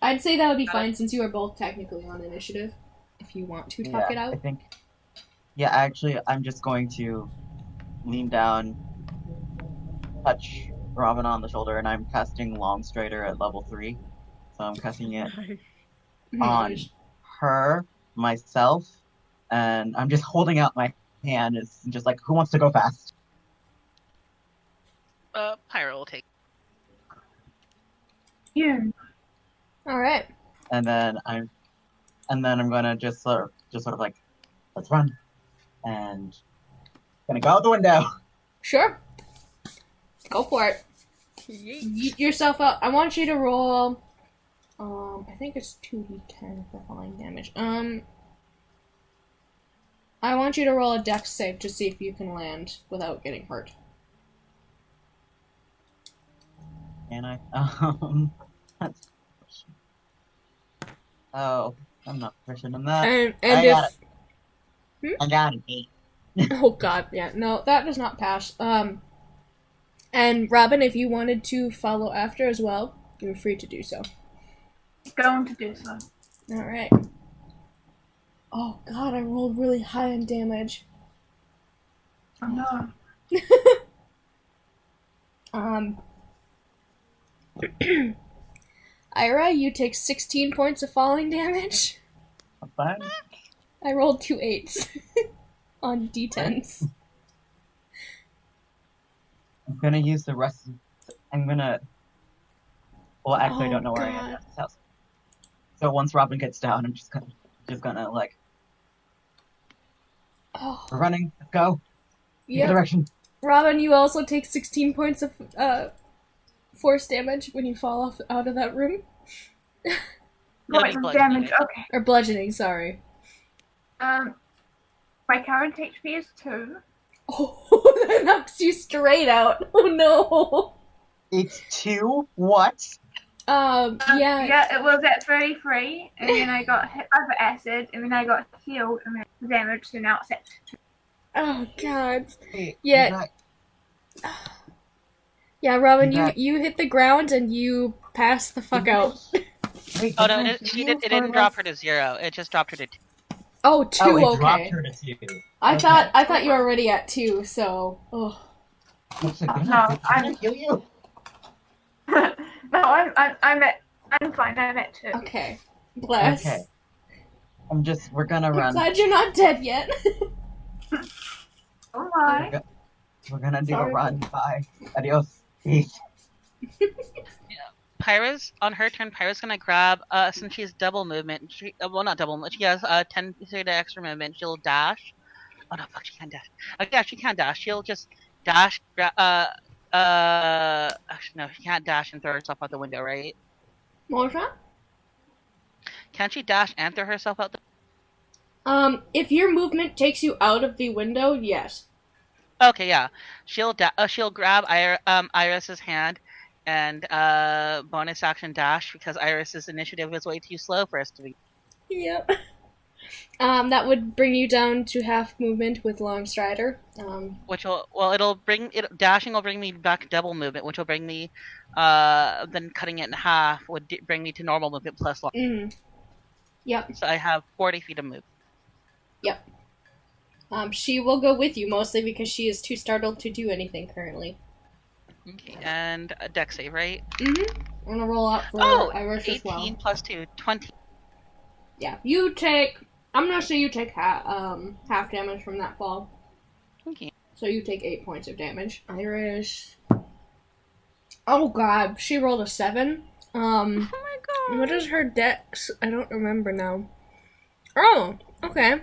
I'd say that would be fine since you are both technically on initiative. If you want to talk it
I
out.
think. Yeah, actually, I'm just going to lean down, touch Robin on the shoulder, and I'm casting Long Strider at level 3. So I'm casting it on her, myself, and I'm just holding out my hand. It's just like, who wants to go fast?
Pyra will take.
You.
Alright.
And then I'm gonna just sort of like, let's run, and gonna go out the window.
Sure. Go for it. Yeet yourself up. I want you to roll, I think it's 2d10 for falling damage. I want you to roll a dex save to see if you can land without getting hurt.
And that's. Oh, I'm not proficient in that.
And
I
if...
got it. I got an 8.
Oh god, yeah. No, that does not pass. And Robin, if you wanted to follow after as well, you're free to do so.
Going to do so.
Alright. Oh god, I rolled really high on damage.
Oh no.
Ira, you take 16 points of falling damage.
Fine.
I rolled 2 8s on d10s.
I'm gonna use the rest. I'm gonna. Well, actually, I don't know where I
God.
am at this house. So once Robin gets down, I'm just gonna like.
Oh,
We're running. Let's go. Take a
yeah.
direction.
Robin, you also take 16 points of force damage when you fall off out of that room.
Right, some damage. Okay.
Or bludgeoning, sorry.
My current HP is 2.
Oh, that knocks you straight out. Oh no.
It's 2. What?
Yeah.
Yeah, it was at 33, and then I got hit by the acid, and then I got healed, and then damaged, so now it's at 2.
Oh god.
Wait,
Yeah. Yeah, Robin,
You got-
you hit the ground and you pass the fuck out.
Wait,
Oh no,
didn't I
it
heal
didn't
for
drop
this?
her to 0. It just dropped her to 2.
Oh, 2,
Oh, it
okay.
dropped her to 2.
I
Okay.
thought you were already at 2, so
Looks like,
No,
I'm gonna heal you.
No, I'm fine. I'm at 2.
Okay. Bless.
Okay. We're gonna
I'm
run.
glad you're not dead yet.
Oh my.
We're gonna do a
Sorry.
run. Bye. Adios. Peace.
Pyra's on her turn. Pyra's gonna grab. Since she has double movement. Well, not double movement. She has 10 feet of extra movement. She'll dash. Oh no, fuck! She can't dash. Yeah, she can dash. She'll just dash. Actually, no, she can't dash and throw herself out the window, right?
What was that?
Can't she dash and throw herself out the?
If your movement takes you out of the window, yes.
Okay, yeah. She'll grab Iris's hand and bonus action dash because Iris's initiative is way too slow for us to be.
Yep. That would bring you down to half movement with Long Strider.
Dashing will bring me back double movement, which will bring me, then cutting it in half would bring me to normal movement plus long.
Mm. Yep.
So I have 40 feet of move.
Yep. She will go with you mostly because she is too startled to do anything currently.
Okay, and a dex save, right?
Mm-hmm. I'm gonna roll out for Irish
18
as well.
plus 2, 20.
Yeah, I'm gonna say you take half damage from that fall.
Okay.
So you take 8 points of damage. Irish. Oh god, she rolled a 7.
Oh my god.
What is her dex? I don't remember now. Oh, okay.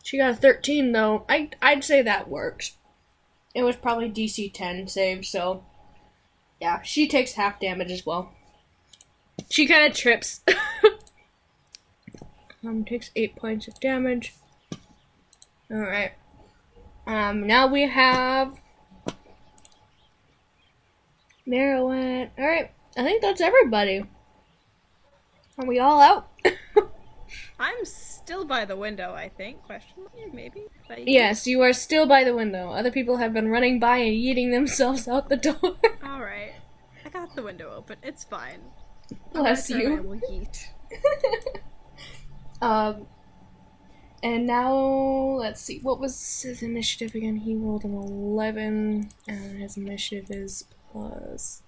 She got a 13 though. I'd say that works. It was probably DC 10 save, so yeah, she takes half damage as well. She kind of trips. Takes 8 points of damage. Alright. Now we have Merowyn. Alright, I think that's everybody. Are we all out?
I'm still by the window, I think. Question mark, maybe?
Yes, you are still by the window. Other people have been running by and yeeting themselves out the door.
Alright. I got the window open. It's fine.
Bless
I
you.
will yeet.
And now, let's see. What was his initiative again? He rolled an 11, and his initiative is plus...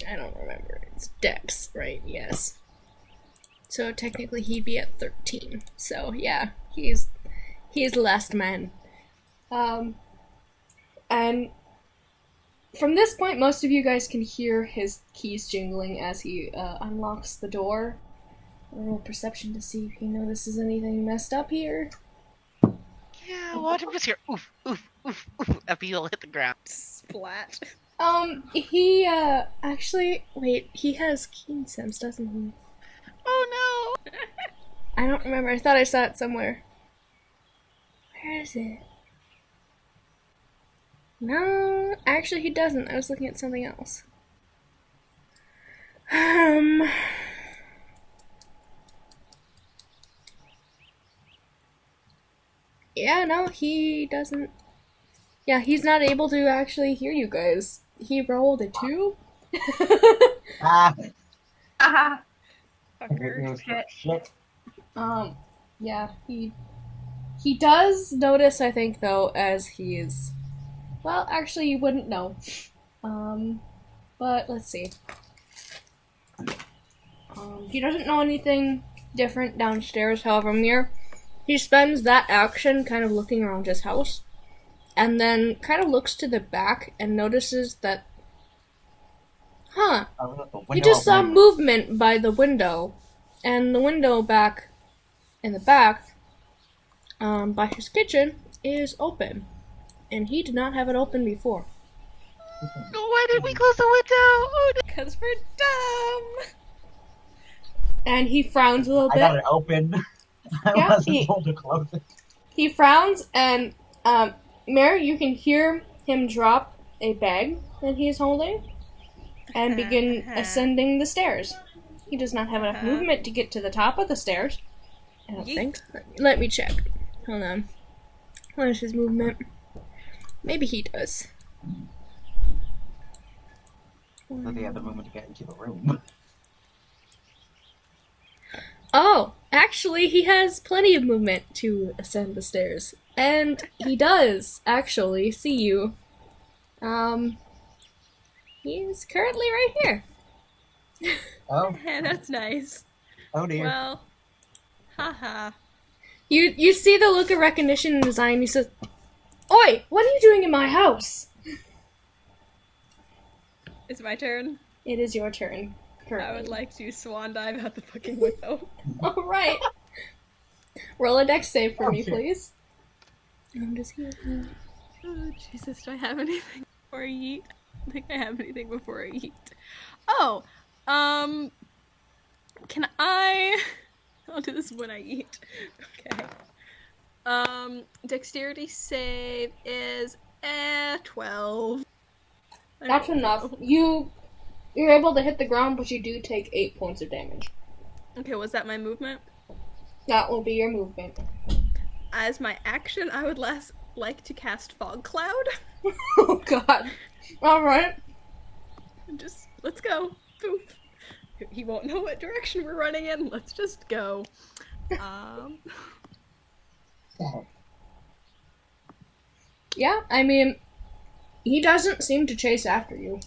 I don't remember. It's Dex, right? Yes. So technically he'd be at 13. So yeah, he's last man. And from this point, most of you guys can hear his keys jingling as he unlocks the door. A roll perception to see if he notices anything messed up here.
Yeah, watch him just hear oof, oof, oof, oof, after he'll hit the ground.
Splat.
He, actually, wait, he has keen sense, doesn't he?
Oh no!
I don't remember, I thought I saw it somewhere. Where is it? No, actually he doesn't, I was looking at something else. Yeah, no, he doesn't. Yeah, he's not able to actually hear you guys. He rolled a 2?
Ah.
Haha.
Fucker.
Shit.
Yeah, he does notice, I think, though, as he is... Well, actually, you wouldn't know. But let's see. He doesn't know anything different downstairs, however, he spends that action kind of looking around his house, and then kind of looks to the back and notices that, he just saw movement by the window, and the window back in the back, by his kitchen, is open, and he did not have it open before.
Why did we close the window? Oh, no.
Because we're dumb!
And he frowns a little
I
bit.
got it open. I
Yeah,
wasn't told to close it.
He frowns, and, Mary, you can hear him drop a bag that he's holding and begin ascending the stairs. He does not have enough movement to get to the top of the stairs, I don't think. Let me check. Hold on. What is his movement? Maybe he does.
So they have the movement to get into the room.
Oh, actually, he has plenty of movement to ascend the stairs. And he does actually see you. He's currently right here.
Oh,
That's nice.
oh dear.
Well, haha.
You see the look of recognition in his eye, and he says, "Oi, what are you doing in my house?"
It's my turn.
It is your turn. Currently.
I would like to swan dive out the fucking window.
All right. Roll a dex save for me,
shit.
please. Does he?
Oh, Jesus, do I have anything before I eat? I don't think I have anything before I eat. Oh, can I... I'll do this when I eat. Okay. Dexterity save is 12.
That's enough. You're able to hit the ground, but you do take 8 points of damage.
Okay, was that my movement?
That will be your movement.
As my action, I would like to cast Fog Cloud.
Oh god. Alright.
Just, let's go. Poof. He won't know what direction we're running in. Let's just go.
Yeah, I mean, he doesn't seem to chase after you.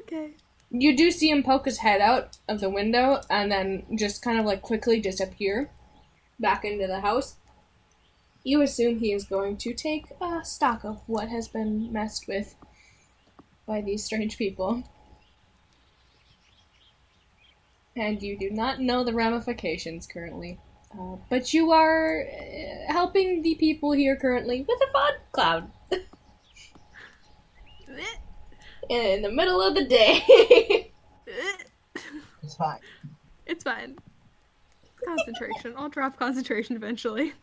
Okay.
You do see him poke his head out of the window and then just kind of like quickly disappear back into the house. You assume he is going to take stock of what has been messed with by these strange people. And you do not know the ramifications currently. But you are helping the people here currently with a fog cloud. In the middle of the day.
It's fine.
It's fine. Concentration. I'll drop concentration eventually.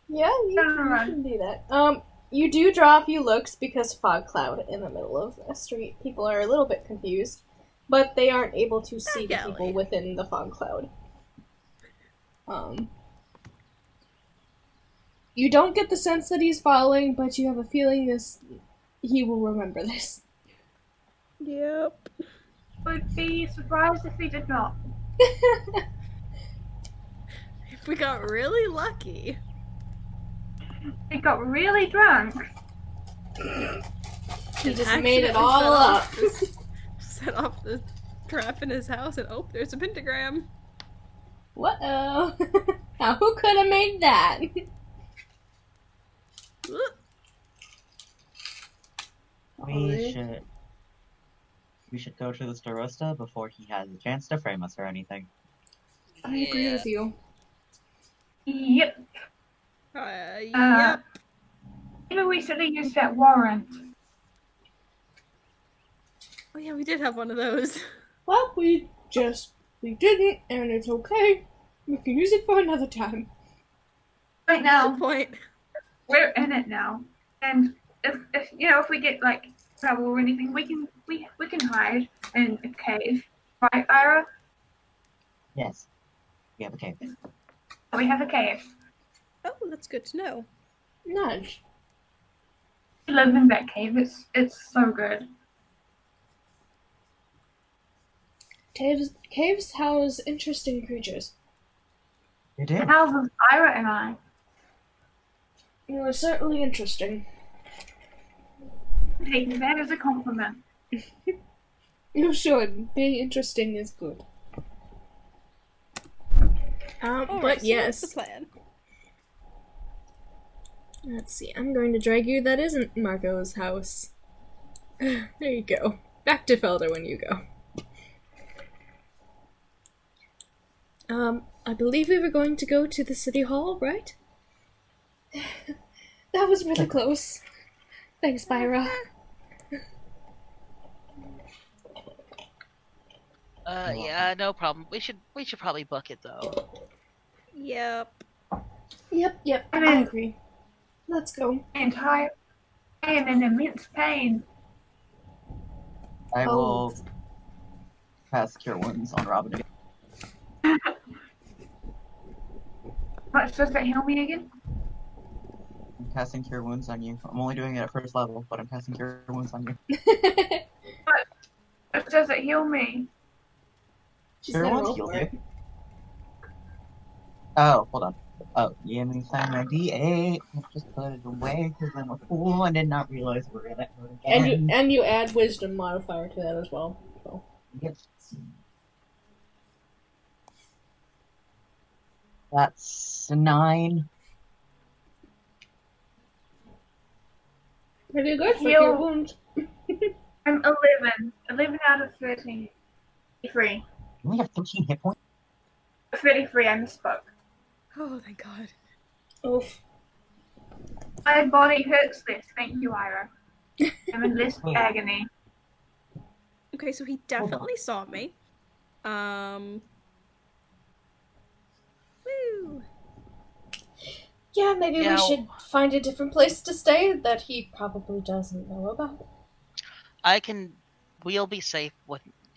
Yeah, you can do that. You do draw a few looks because fog cloud in the middle of a street. People are a little bit confused, but they aren't able to see the people within the fog cloud. You don't get the sense that he's following, but you have a feeling he will remember this.
Yep.
Would be surprised if he did not.
If we got really lucky.
He got really drunk.
He just made it all up.
Set off the trap in his house and oh, there's a pentagram.
Whoa. Now who could have made that?
We should go to the Starosta before he has a chance to frame us or anything.
I agree with you.
Yep.
Yep.
Maybe we should have used that warrant.
Oh yeah, we did have one of those.
Well, we didn't, and it's okay. We can use it for another time.
Right now,
Good point.
we're in it now, and if we get like trouble or anything, we can hide in a cave, right, Pyra?
Yes. We have a cave.
We have a cave.
Oh, that's good to know.
Nudge.
We live in that cave. It's so good.
Caves house interesting creatures.
You did?
The houses Pyra and I.
It was certainly interesting.
Taking that as a compliment.
You should. Being interesting is good. But
so
yes.
what's the plan?
Let's see. I'm going to drag you. That isn't Marco's house. There you go. Back to Felder when you go. I believe we were going to go to the city hall, right? That was really close. Thanks, Pyra.
Yeah, no problem. We should probably book it though.
Yep.
Yep, I agree. Let's go.
I am in immense pain.
I will cast Cure Wounds on Robin again.
Much does that heal me again?
I'm casting Cure Wounds on you. I'm only doing it at first level, but I'm casting Cure Wounds on you.
Much does it heal me?
She's
Cure
gonna
Wounds
roll
heals
for it.
you. Oh, hold on. Oh, yeah, let me find my D8. I just put it away because I'm a fool and did not realize we're in it again.
And you add wisdom modifier to that as well. So.
Yep. That's a 9.
Pretty good for
Heal.
your wounds.
I'm 11. 11 out of 13. 33.
You only have 13 hit points?
33, I misspoke.
Oh, thank God.
Oof.
My body hurts less, thank you, Ira. I'm in less
Wait.
agony.
Okay, so he definitely saw me. Woo!
Yeah, maybe we should find a different place to stay that he probably doesn't know about.
We'll be safe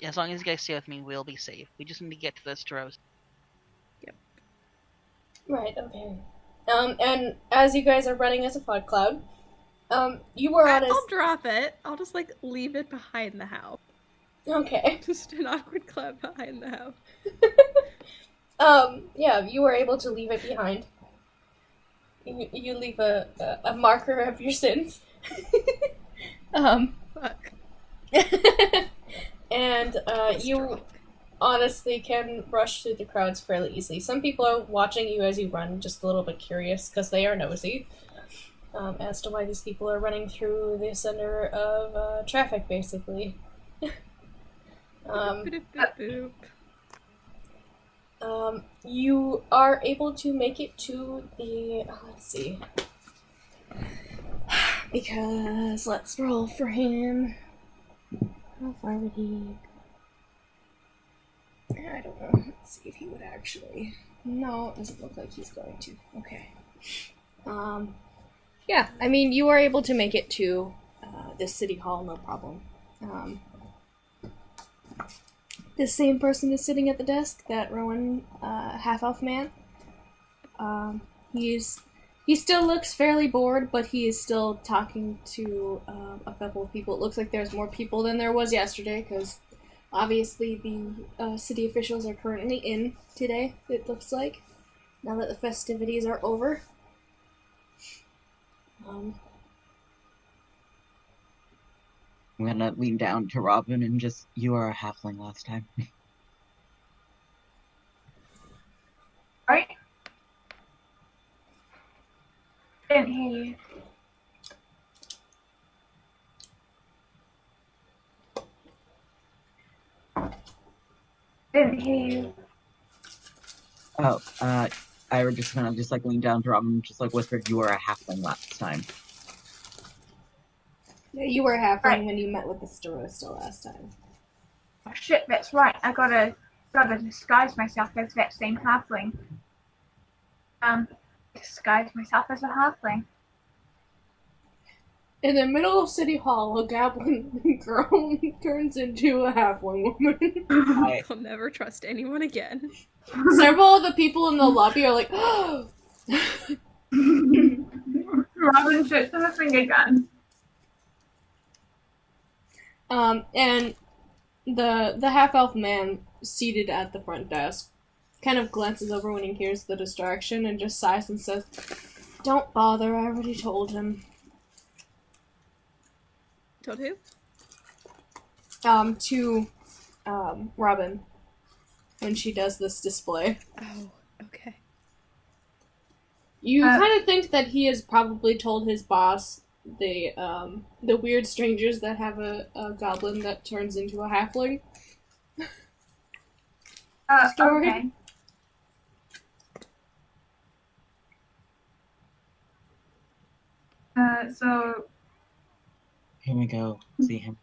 as long as you guys stay with me, we'll be safe. We just need to get to this Starosta.
Yep.
Right, okay. And as you guys are running as a fog cloud, you were on
I'll drop it. I'll just, like, leave it behind the house.
Okay.
Just an awkward cloud behind the house.
Yeah, you were able to leave it behind. You leave a marker of your sins.
Fuck.
And you honestly can rush through the crowds fairly easily. Some people are watching you as you run, just a little bit curious, because they are nosy, as to why these people are running through the center of traffic, basically. You are able to make it to the... let's see. Because let's roll for him. How far would he... I don't know. Let's see if he would actually... No, it doesn't look like he's going to. Okay. Yeah, I mean, you are able to make it to this city hall, no problem. This same person is sitting at the desk, that Rowan half-elf man. He still looks fairly bored, but he is still talking to a couple of people. It looks like there's more people than there was yesterday, because obviously the city officials are currently in today, it looks like, now that the festivities are over.
I'm gonna lean down to Robin and just, you are a halfling last time.
Right? Didn't hear you. Didn't hear you.
Oh, I were just gonna just like lean down to Robin and just like whisper, you were a halfling last time.
Yeah, you were halfling
Right.
when you met with the Starosta last time.
Oh shit, that's right. I gotta disguise myself as that same halfling. Disguise myself as a halfling.
In the middle of City Hall, a goblin girl turns into a halfling woman.
I'll never trust anyone again.
Several of the people in the lobby are like, oh!
Robin shoots him a finger gun.
And the half-elf man seated at the front desk kind of glances over when he hears the distraction and just sighs and says, "Don't bother, I already told him."
Told who?
To Robin, when she does this display.
Oh, okay.
You kind of think that he has probably told his boss the weird strangers that have a goblin that turns into a halfling. Story.
Okay. So
Here we go. See him.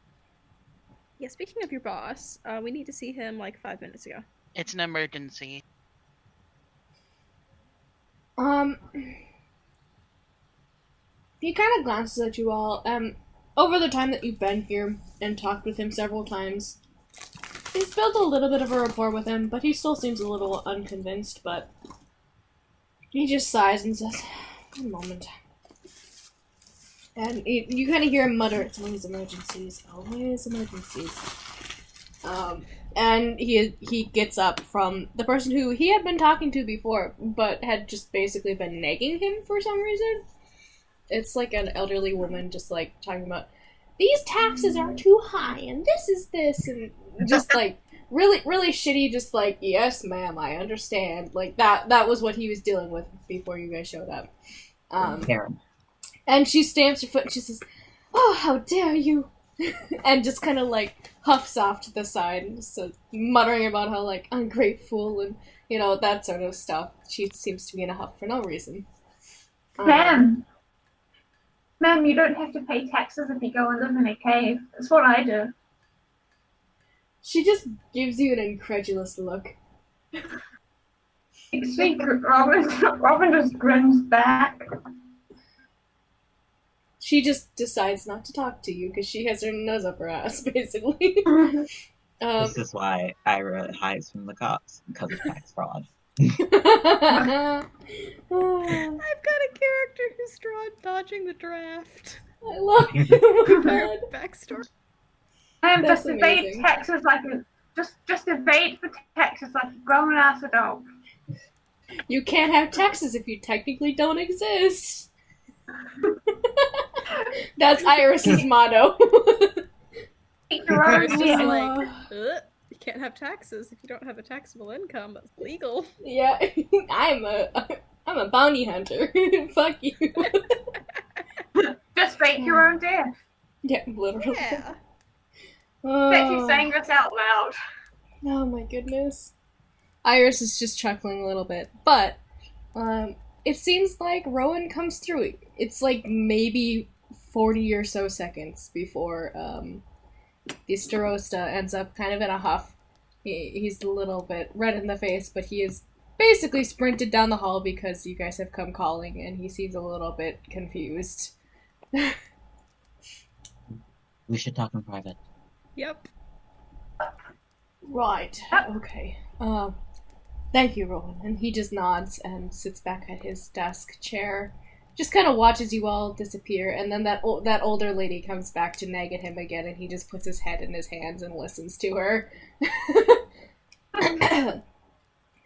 Yeah, speaking of your boss, we need to see him like 5 minutes ago.
It's an emergency.
He kind of glances at you all. Over the time that you've been here and talked with him several times, he's built a little bit of a rapport with him, but he still seems a little unconvinced, but he just sighs and says, "One moment." And you kind of hear him mutter, "It's always emergencies, always emergencies." And he gets up from the person who he had been talking to before, but had just basically been nagging him for some reason. It's like an elderly woman just like talking about, these taxes are too high, and this, and just like really, really shitty, just like, yes, ma'am, I understand. Like that was what he was dealing with before you guys showed up.
Karen.
And she stamps her foot and she says, oh, how dare you! And just kind of like huffs off to the side, so muttering about how like ungrateful and that sort of stuff. She seems to be in a huff for no reason.
Ma'am, you don't have to pay taxes if you go and live in a cave. That's what I do.
She just gives you an incredulous look.
See, Robin just grins back.
She just decides not to talk to you because she has her nose up her ass, basically.
This is why Ira hides from the cops, because of tax fraud.
I've got a character who's dodging the draft.
I love it. Oh my god.
Backstory.
Just evade taxes like just evade the taxes like a grown ass adult.
You can't have taxes if you technically don't exist. That's Iris's motto.
It's just like, you can't have taxes if you don't have a taxable income. That's legal.
Yeah, I'm a bounty hunter. Fuck you.
Just fake your own death.
Yeah, literally.
Yeah.
Bet she's saying this out loud.
Oh my goodness. Iris is just chuckling a little bit, but it seems like Rowan comes through. It's like maybe 40 or so seconds before the Starosta ends up kind of in a huff. He's a little bit red in the face, but he is basically sprinted down the hall because you guys have come calling, and he seems a little bit confused.
We should talk in private.
Yep.
Right. Okay. Thank you, Rowan. And he just nods and sits back at his desk chair. Just kind of watches you all disappear, and then that older lady comes back to nag at him again, and he just puts his head in his hands and listens to her.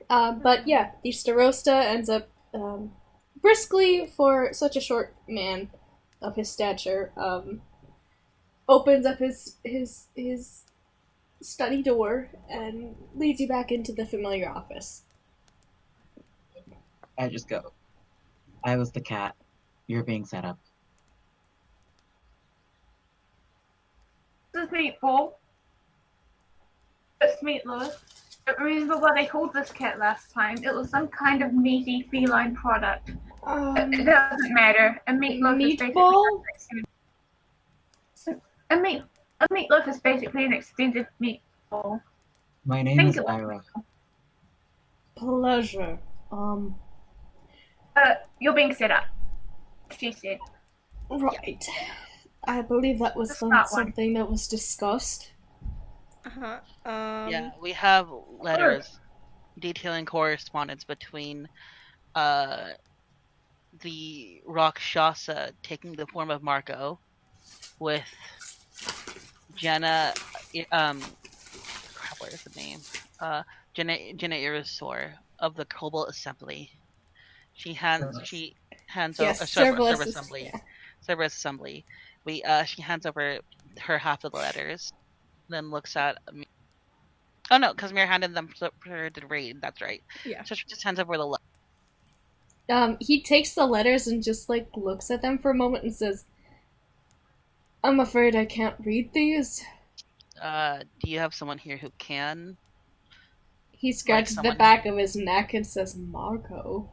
But yeah, the Starosta ends up briskly, for such a short man of his stature, opens up his study door and leads you back into the familiar office.
I just go, I was the cat. You're being set up.
This is Meatball. It's Meatloaf. I don't remember what they called this cat last time. It was some kind of meaty feline product. It doesn't matter. A meatloaf is basically a meatloaf is basically an extended meatball.
My name is Ira.
Pleasure.
You're being set up, she said.
Right. I believe that was something that was discussed.
Uh-huh.
Yeah, we have letters detailing correspondence between the Rakshasa taking the form of Marko with Jenna what is the name? Jenna Iresor of the Cerberus Assembly. She hands over Cerberus Assembly. Yeah. Cerberus Assembly. She hands over her half of the letters, then looks at me. Oh no, because Mir handed them for her to read. That's right.
Yeah.
So she just hands over the letter.
He takes the letters and just like looks at them for a moment and says, "I'm afraid I can't read these."
Do you have someone here who can?
He scratches the back of his neck and says, "Marko."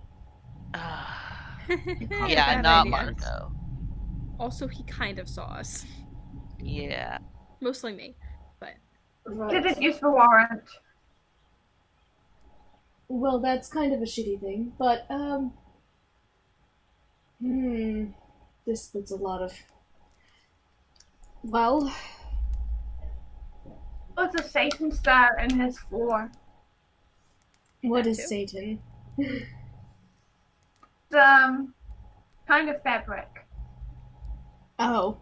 Yeah, not Marko.
Also, he kind of saw us.
Yeah.
Mostly me, but...
Didn't use the warrant.
Well, that's kind of a shitty thing, but, this puts a lot of... Well...
There's a Satan star in his floor.
What is Satan?
Kind of fabric.
Oh.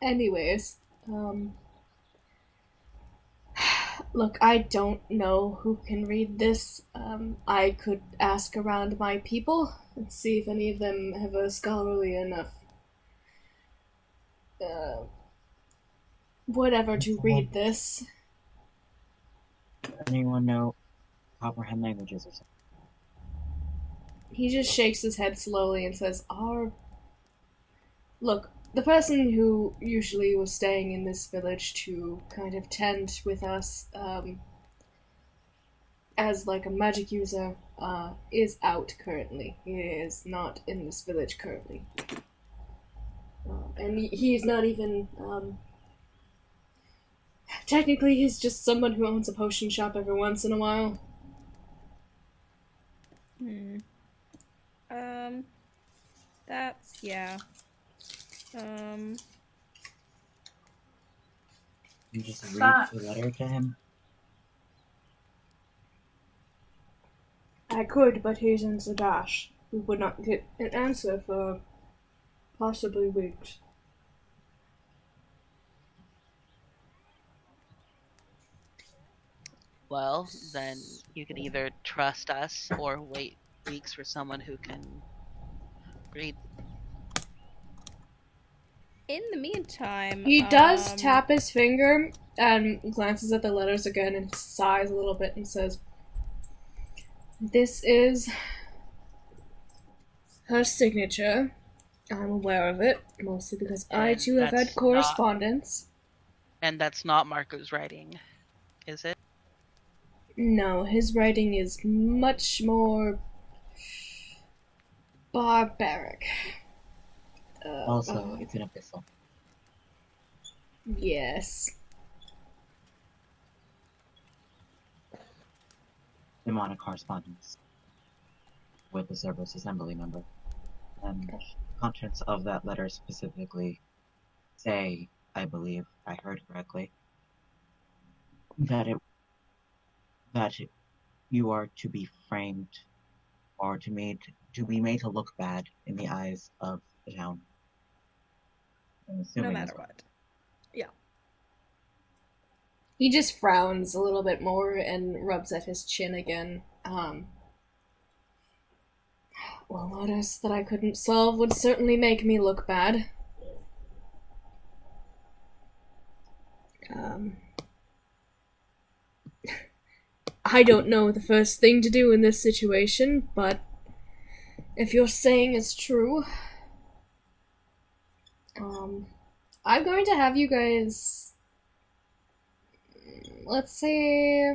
Anyways, Look, I don't know who can read this. I could ask around my people and see if any of them have a scholarly enough whatever to read this.
Anyone know comprehend languages or something?
He just shakes his head slowly and says, Look, the person who usually was staying in this village to kind of tend with us, as like a magic user, is out currently. He is not in this village currently. And he's not even, technically he's just someone who owns a potion shop every once in a while.
That's, yeah.
You just read the letter to him?
I could, but he's in Ksidrash. We would not get an answer for possibly weeks.
Well, then you can either trust us or wait weeks for someone who can read.
In the meantime,
He does tap his finger and glances at the letters again and sighs a little bit and says, "This is her signature. I'm aware of it, mostly because I too have had correspondence."
And that's not Marco's writing, is it?
No, his writing is much more barbaric.
Also, it's an epistle.
Yes.
Demonic correspondence with the Cerberus Assembly member. And the contents of that letter specifically say, I believe I heard correctly, that you are to be framed or to be made to look bad in the eyes of the town.
No matter what. Yeah.
He just frowns a little bit more and rubs at his chin again. Well, letters that I couldn't solve would certainly make me look bad. I don't know the first thing to do in this situation, but if you're saying it's true, I'm going to have you guys, let's say,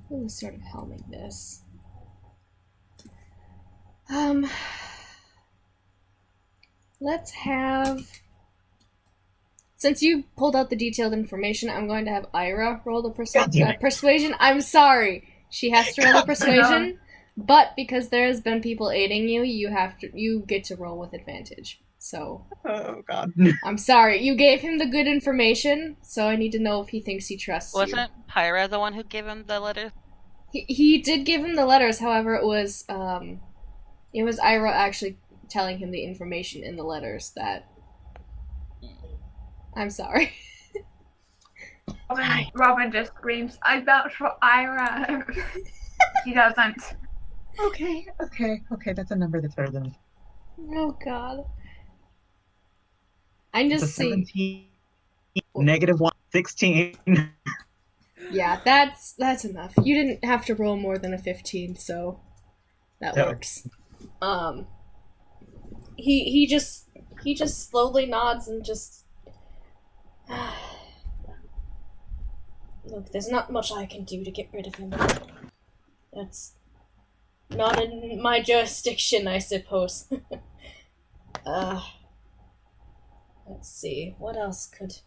who's sort of helming this? Let's have, since you pulled out the detailed information, I'm going to have Ira roll the persuasion. I'm sorry, she has to roll the persuasion, but because there has been people aiding you, you get to roll with advantage. So,
oh god,
I'm sorry, you gave him the good information, so I need to know if he thinks he trusts you.
Wasn't Pyra the one who gave him the letter?
He did give him the letters, however, it was Ira actually telling him the information in the letters that... I'm sorry.
Robin just screams, I vouch for Ira. He doesn't.
Okay, that's a number that's better than...
Oh god. I'm just seeing...
17, -1, 16.
Yeah, that's enough. You didn't have to roll more than a 15, so that works. He just slowly nods and just look, there's not much I can do to get rid of him. That's not in my jurisdiction, I suppose. Let's see, what else could...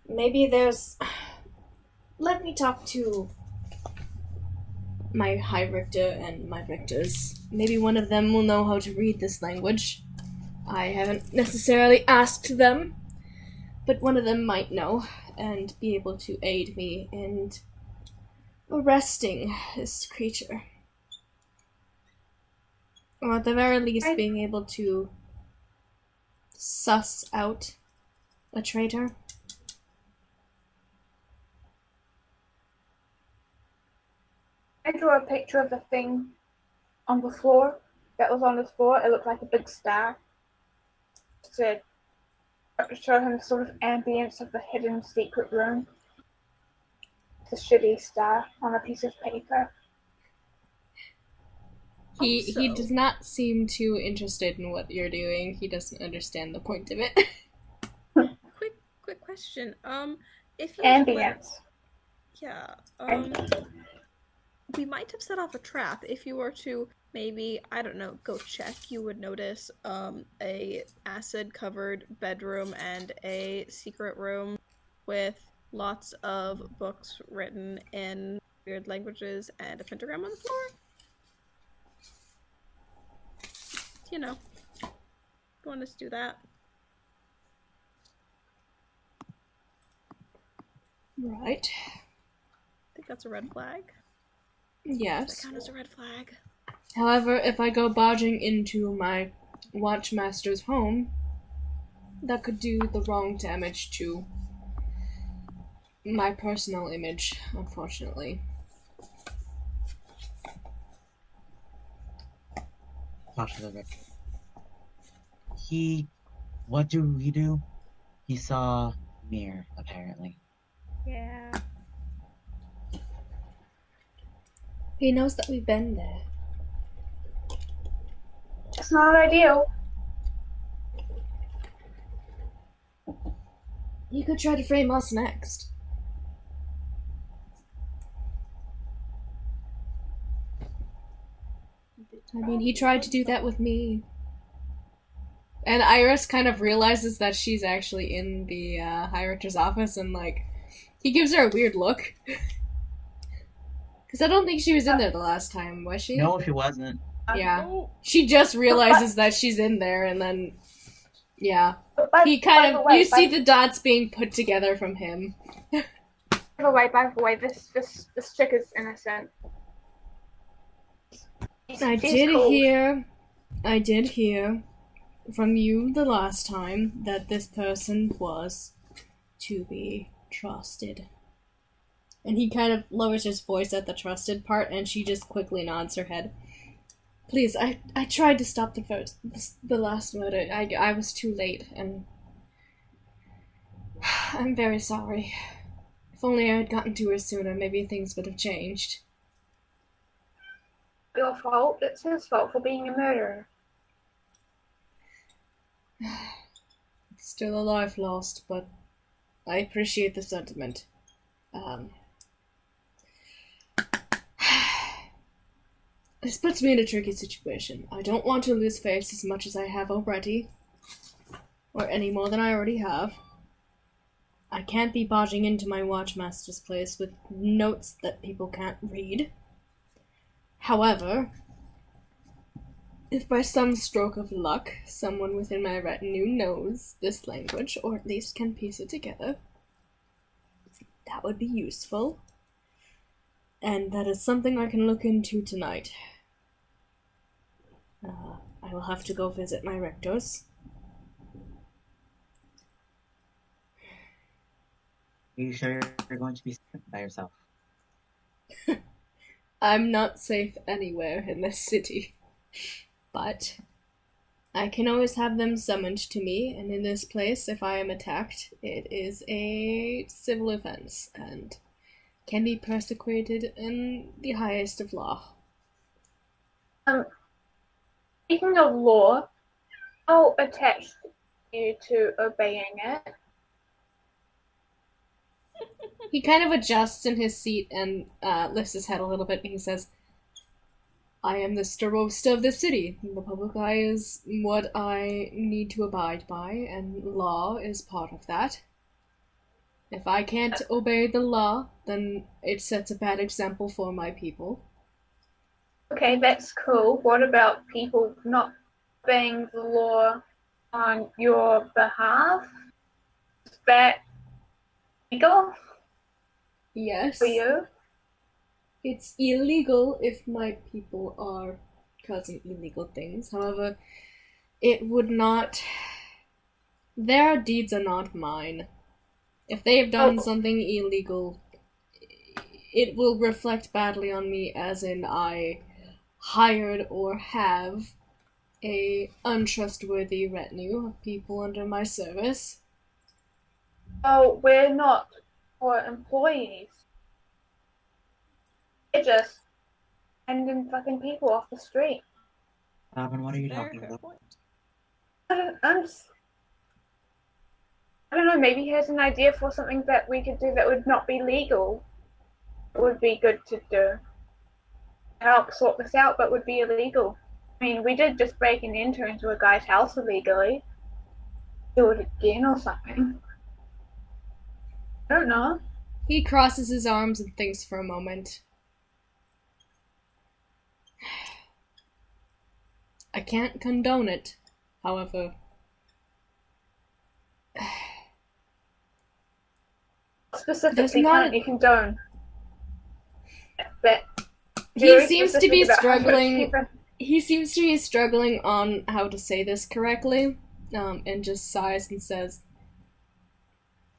Maybe there's... Let me talk to my High Richter and my Richters. Maybe one of them will know how to read this language. I haven't necessarily asked them, but one of them might know and be able to aid me in arresting this creature. Or at the very least being able to suss out a traitor.
I drew a picture of the thing on the floor that was on the floor. It looked like a big star. To show him sort of ambience of the hidden secret room. The shitty star on a piece of paper.
He
Also-
does not seem too interested in what you're doing. He doesn't understand the point of it.
Quick question. If you were to let-
Ambience.
Yeah. We might have set off a trap. If you were to maybe, I don't know, go check, you would notice a acid-covered bedroom and a secret room with lots of books written in weird languages and a pentagram on the floor. You know, you want us to do that?
Right.
I think that's a red flag. Does
Yes.
that count as a red flag?
However, if I go barging into my Watchmaster's home, that could do the wrong damage to my personal image, unfortunately.
What do we do? He saw Mir, apparently.
Yeah.
He knows that we've been there.
Just not ideal.
He could try to frame us next. I mean, he tried to do that with me. And Iris kind of realizes that she's actually in the High Richter's office, and, like, he gives her a weird look. Because I don't think she was in there the last time, was she?
No, she wasn't.
Yeah. She just realizes that she's in there, and then, yeah. He kind of, you see the dots being put together from him.
By the way, this chick is innocent.
I did hear from you the last time that this person was to be trusted. And he kind of lowers his voice at the trusted part, and she just quickly nods her head. Please, I tried to stop the last murder. I was too late, and I'm very sorry. If only I had gotten to her sooner, maybe things would have changed.
Your fault. It's his fault for being a murderer.
It's still a life lost, but I appreciate the sentiment. This puts me in a tricky situation. I don't want to lose face as much as I have already, or any more than I already have. I can't be barging into my Watchmaster's place with notes that people can't read. However, if by some stroke of luck someone within my retinue knows this language, or at least can piece it together, that would be useful. And that is something I can look into tonight. I will have to go visit my rectors.
Are you sure you're going to be by yourself?
I'm not safe anywhere in this city. But I can always have them summoned to me, and in this place, if I am attacked, it is a civil offense, and can be persecuted in the highest of law.
Speaking of law, how attached are you to obeying it?
He kind of adjusts in his seat and lifts his head a little bit, and he says, I am the Starosta of the city. The public eye is what I need to abide by, and law is part of that. If I can't obey the law, then it sets a bad example for my people.
Okay, that's cool. What about people not obeying the law on your behalf? Is that legal
Yes.
for you?
It's illegal if my people are causing illegal things. However, it would not... Their deeds are not mine. If they have done something illegal, it will reflect badly on me, as in I hired or have a untrustworthy retinue of people under my service.
Oh, we're not for employees. We're just sending fucking people off the street.
Alvin, what are you
Fair,
talking
fair
about?
point.
I don't know, maybe he has an idea for something that we could do that would not be legal. It would be good to do. Help sort this out, but would be illegal. I mean, we did just break and enter into a guy's house illegally. Do it again or something. I don't know.
He crosses his arms and thinks for a moment. I can't condone it, however.
Specifically,
not
can't you condone? But
He seems to be
specific about how much
struggling.
people-
He seems to be struggling on how to say this correctly, and just sighs and says,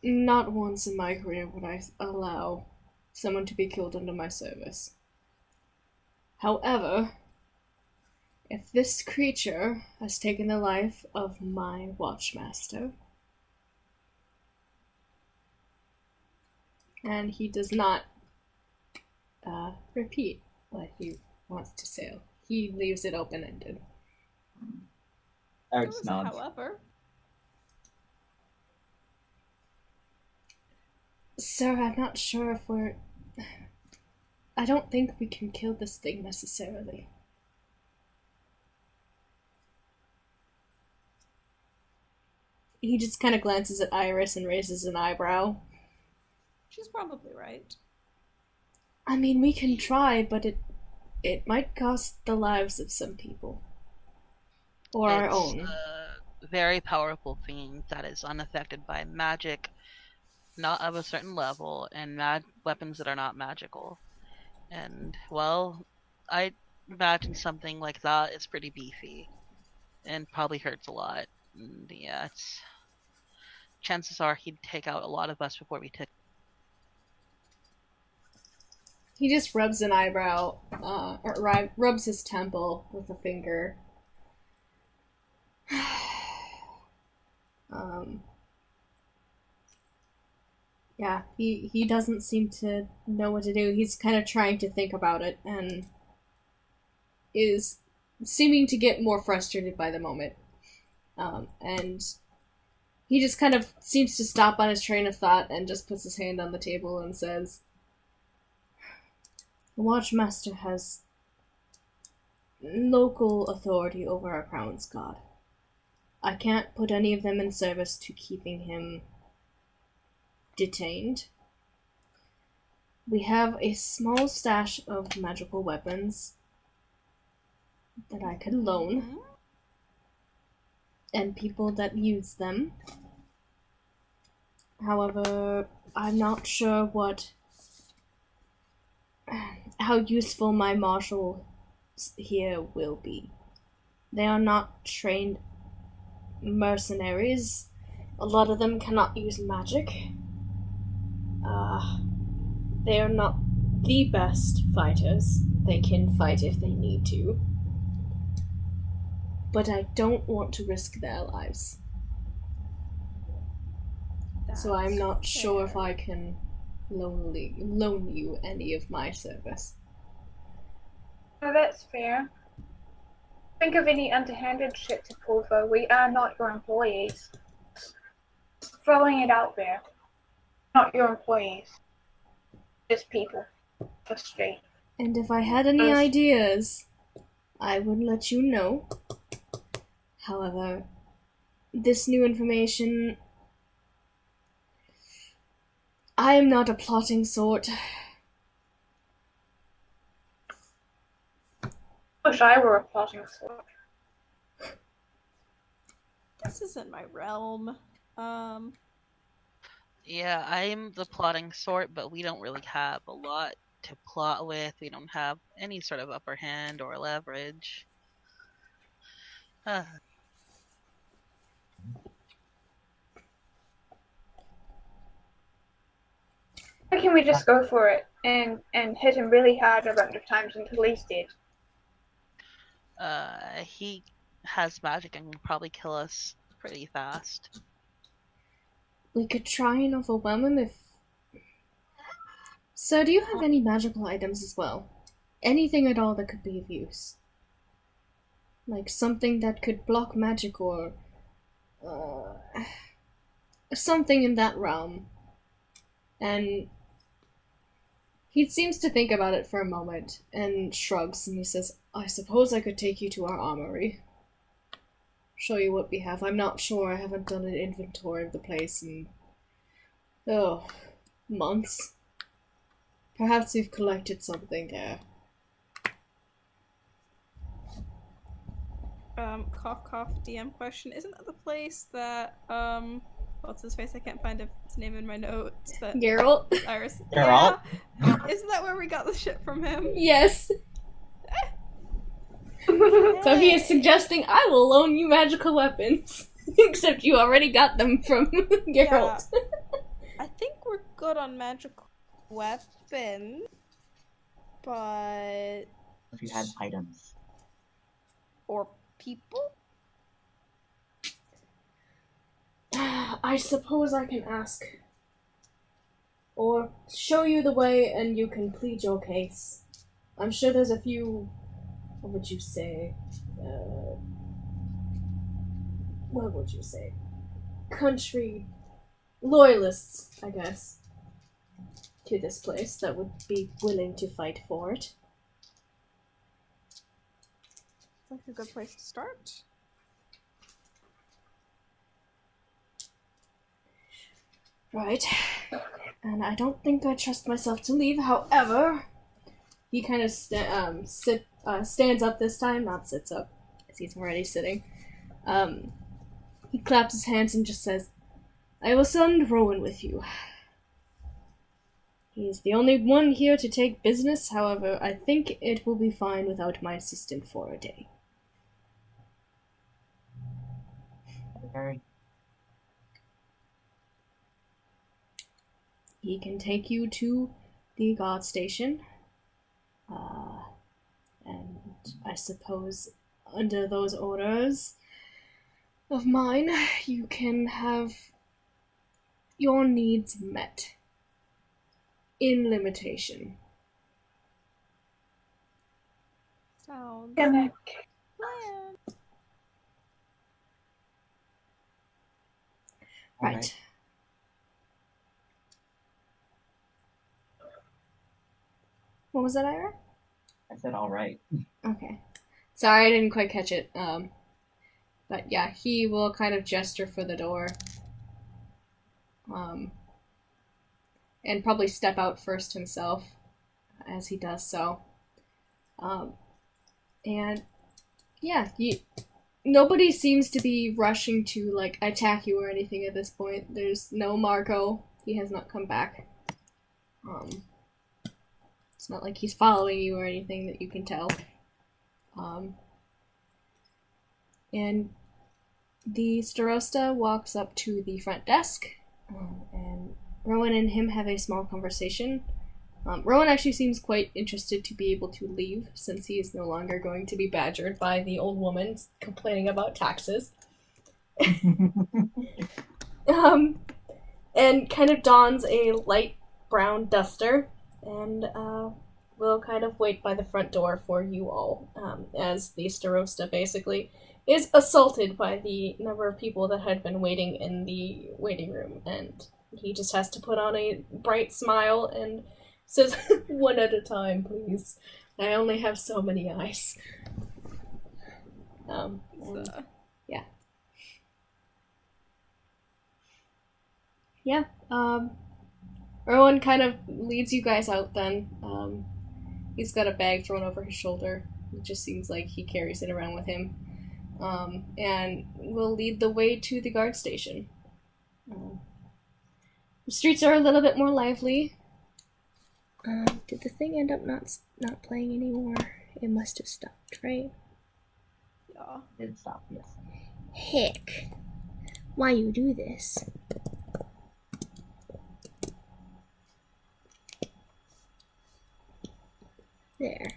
"Not once in my career would I allow someone to be killed under my service. However, if this creature has taken the life of my watchmaster," and he does not repeat what he wants to say. He leaves it open-ended.
Eric nods.
However,
Sir, I'm not sure if I don't think we can kill this thing necessarily. He just kind of glances at Iris and raises an eyebrow.
she's probably right.
I mean, we can try, but it might cost the lives of some people. Or our own.
It's a very powerful thing that is unaffected by magic, not of a certain level, and weapons that are not magical. And, well, I imagine something like that is pretty beefy. And probably hurts a lot. And yeah, chances are he'd take out a lot of us before we took.
He just rubs an eyebrow, or rubs his temple with a finger. Yeah, he doesn't seem to know what to do. He's kind of trying to think about it, and is seeming to get more frustrated by the moment. And he just kind of seems to stop on his train of thought and just puts his hand on the table and says, "The Watchmaster has local authority over our Crown's God. I can't put any of them in service to keeping him detained. We have a small stash of magical weapons that I could loan, and people that use them. However, I'm not sure how useful my marshals here will be. They are not trained mercenaries. A lot of them cannot use magic. They are not the best fighters. They can fight if they need to. But I don't want to risk their lives. So I'm not sure if I can loan you any of my service."
No, that's fair. Think of any underhanded shit to pull, though. We are not your employees. Just throwing it out there. Not your employees. Just people. Just straight.
And if I had any ideas, I would let you know. However, this new information... I am not a plotting sort.
Wish I were a plotting sort.
This isn't my realm.
Yeah, I'm the plotting sort, but we don't really have a lot to plot with. We don't have any sort of upper hand or leverage.
Why can't we just go for it and hit him really hard a bunch of times until he's dead.
He has magic and can probably kill us pretty fast.
We could try and overwhelm him if... So, do you have any magical items as well? Anything at all that could be of use? Like something that could block magic or... something in that realm. And he seems to think about it for a moment and shrugs and he says, I suppose I could take you to our armory. Show you what we have. I'm not sure. I haven't done an inventory of the place in... months. Perhaps we've collected something there.
Cough cough DM question. Isn't that the place that, what's his face? I can't find his name in my notes. That
Geralt?
Iris.
Geralt?
Yeah. Isn't that where we got the shit from him?
Yes. So he is suggesting I will loan you magical weapons. Except you already got them from Geralt.
Yeah. I think we're good on magical weapons, but...
If you had items.
Or people?
I suppose I can ask. Or show you the way and you can plead your case. I'm sure there's a few... What would you say? What would you say? Country loyalists, I guess, to this place that would be willing to fight for it.
That's like a good place to start.
Right. And I don't think I trust myself to leave, however... He kind of stands up this time, not sits up, as he's already sitting. He claps his hands and just says, I will send Rowan with you. He is the only one here to take business, however, I think it will be fine without my assistant for a day.
Okay.
He can take you to the guard station. And I suppose under those orders of mine, you can have your needs met. In limitation.
Sounds
Gimmick.
plan.
Right. What was that, Ira?
I said alright.
Okay. Sorry, I didn't quite catch it. But yeah, he will kind of gesture for the door. And probably step out first himself as he does so. And yeah, nobody seems to be rushing to like attack you or anything at this point. There's no Marko. He has not come back. It's not like he's following you or anything that you can tell. And the Starosta walks up to the front desk, and Rowan and him have a small conversation. Rowan actually seems quite interested to be able to leave, since he is no longer going to be badgered by the old woman complaining about taxes. And kind of dons a light brown duster, and will kind of wait by the front door for you all, as the Starosta basically is assaulted by the number of people that had been waiting in the waiting room, and he just has to put on a bright smile and says, one at a time, please. I only have so many eyes. Yeah. Yeah, Rowan kind of leads you guys out then. He's got a bag thrown over his shoulder. It just seems like he carries it around with him. And will lead the way to the guard station. The streets are a little bit more lively. Did the thing end up not playing anymore? It must have stopped, right?
Yeah.
It stopped, yes.
Heck. Why you do this? There.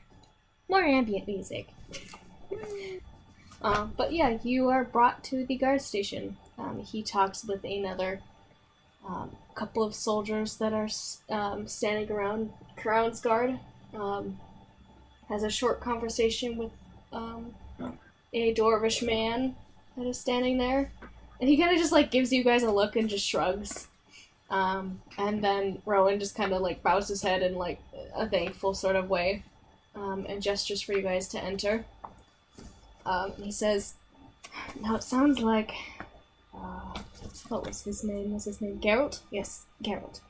More ambient music. But yeah, you are brought to the guard station. He talks with another couple of soldiers that are standing around Crown's guard. Has a short conversation with a dwarvish man that is standing there. And he kind of just like gives you guys a look and just shrugs. And then Rowan just kind of like bows his head in like a thankful sort of way, and gestures for you guys to enter. He says, "Now it sounds like, what was his name? Was his name Geralt? Yes, Geralt.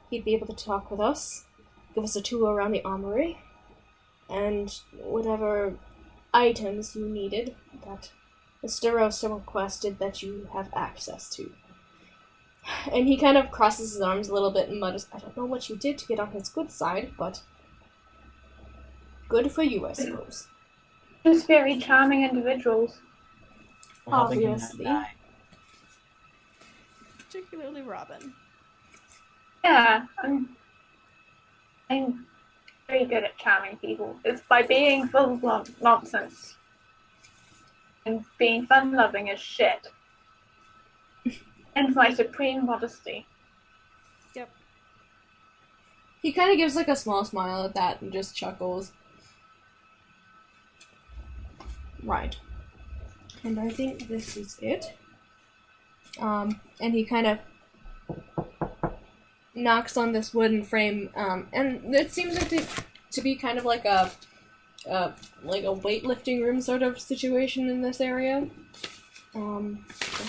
He'd be able to talk with us, give us a tour around the armory, and whatever items you needed that the Starosta requested that you have access to." And he kind of crosses his arms a little bit and mutters, "I don't know what you did to get on his good side, but good for you, I suppose."
Just very charming individuals.
We're helping him not
Obviously.
die.
Particularly Robin.
Yeah, I'm very good at charming people. It's by being full of nonsense and being fun-loving as shit. And my supreme modesty.
Yep.
He kind of gives like a small smile at that and just chuckles. Right. And I think this is it. And he kind of knocks on this wooden frame, and it seems like to be kind of like a weightlifting room sort of situation in this area. I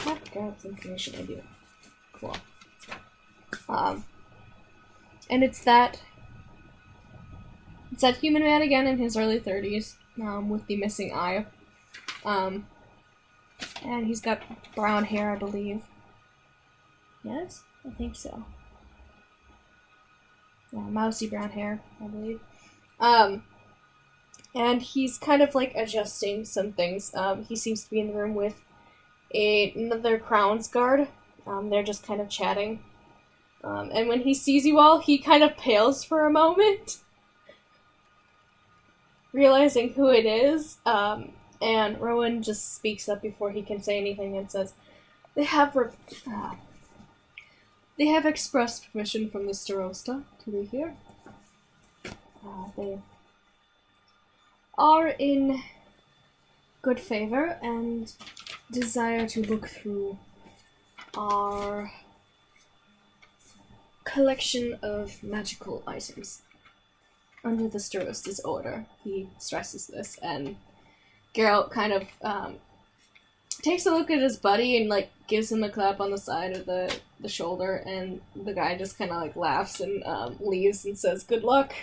have got some information I do. Cool. And it's that human man again in his early 30s, with the missing eye. And he's got brown hair, I believe. Yes? I think so. Yeah, mousy brown hair, I believe. And he's kind of like adjusting some things. He seems to be in the room with another Crown's guard. They're just kind of chatting. And when he sees you all, he kind of pales for a moment, realizing who it is. And Rowan just speaks up before he can say anything and says, They have expressed permission from the Starosta to be here. They are in good favor and desire to look through our collection of magical items under the Starosta's order. He stresses this, and Geralt kind of takes a look at his buddy and like gives him a clap on the side of the shoulder, and the guy just kind of like laughs and leaves and says good luck,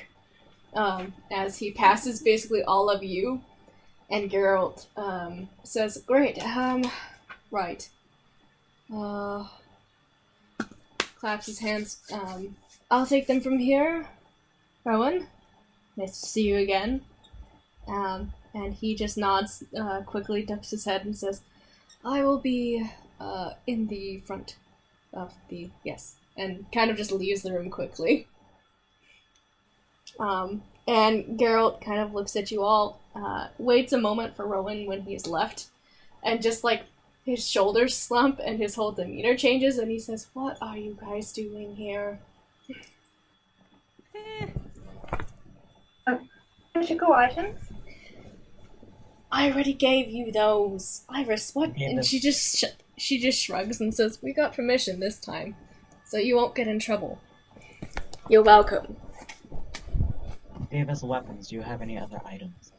as he passes basically all of you, and Geralt says, "Great, right." Claps his hands. "I'll take them from here. Rowan, nice to see you again." And he just nods, quickly ducks his head and says, "I will be in the front of the..." Yes. And kind of just leaves the room quickly. And Geralt kind of looks at you all, waits a moment for Rowan when he's left, and just like his shoulders slump and his whole demeanor changes, and he says, "What are you guys doing here?"
Magical items?
"I already gave you those. Iris, what?"
Yeah,
And she just shrugs and says, "We got permission this time, so you won't get in trouble." "You're welcome."
Gave us weapons. Do you have any other items?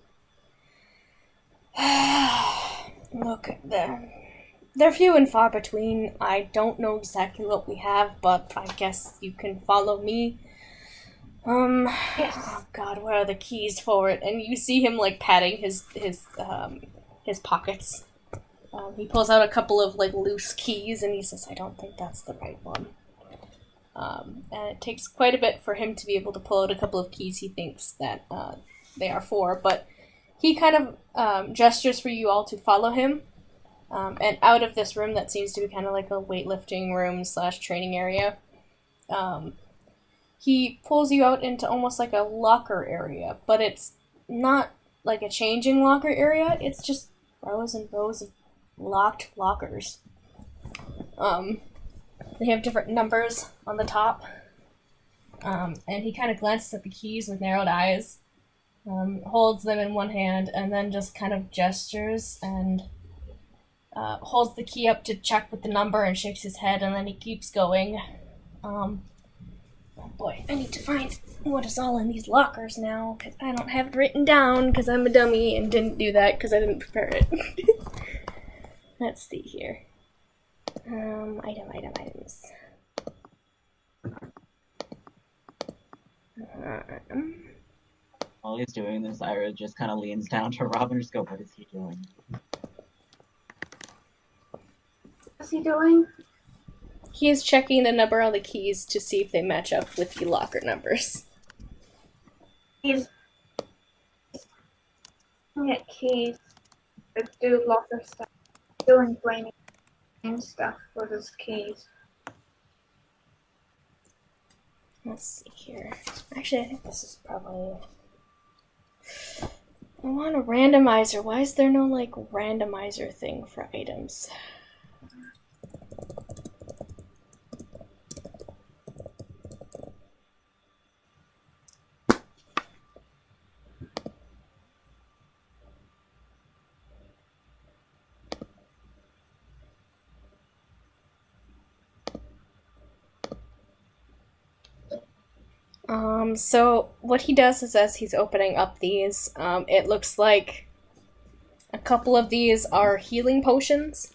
Look, they're few and far between. I don't know exactly what we have, but I guess you can follow me.
Yes.
Oh God, where are the keys for it? And you see him like patting his pockets. He pulls out a couple of like loose keys, and he says, "I don't think that's the right one." And it takes quite a bit for him to be able to pull out a couple of keys he thinks that they are for, but he kind of gestures for you all to follow him, and out of this room that seems to be kind of like a weightlifting room / training area. he pulls you out into almost like a locker area, but it's not like a changing locker area. It's just rows and rows of locked lockers. They have different numbers on the top. And he kind of glances at the keys with narrowed eyes, holds them in one hand, and then just kind of gestures and holds the key up to check with the number and shakes his head, and then he keeps going. Oh boy, I need to find what is all in these lockers now, because I don't have it written down, because I'm a dummy and didn't do that because I didn't prepare it. Let's see here. Items.
While he's doing this, Ira just kind of leans down to Rob and just go, what is he doing?
What's he doing?
He is checking the number on the keys to see if they match up with the locker numbers.
He's looking at keys that do locker stuff. Doing blaming stuff for his keys.
Let's see here. Actually, I think this is probably... I want a randomizer. Why is there no, like, randomizer thing for items? So what he does is as he's opening up these, it looks like a couple of these are healing potions.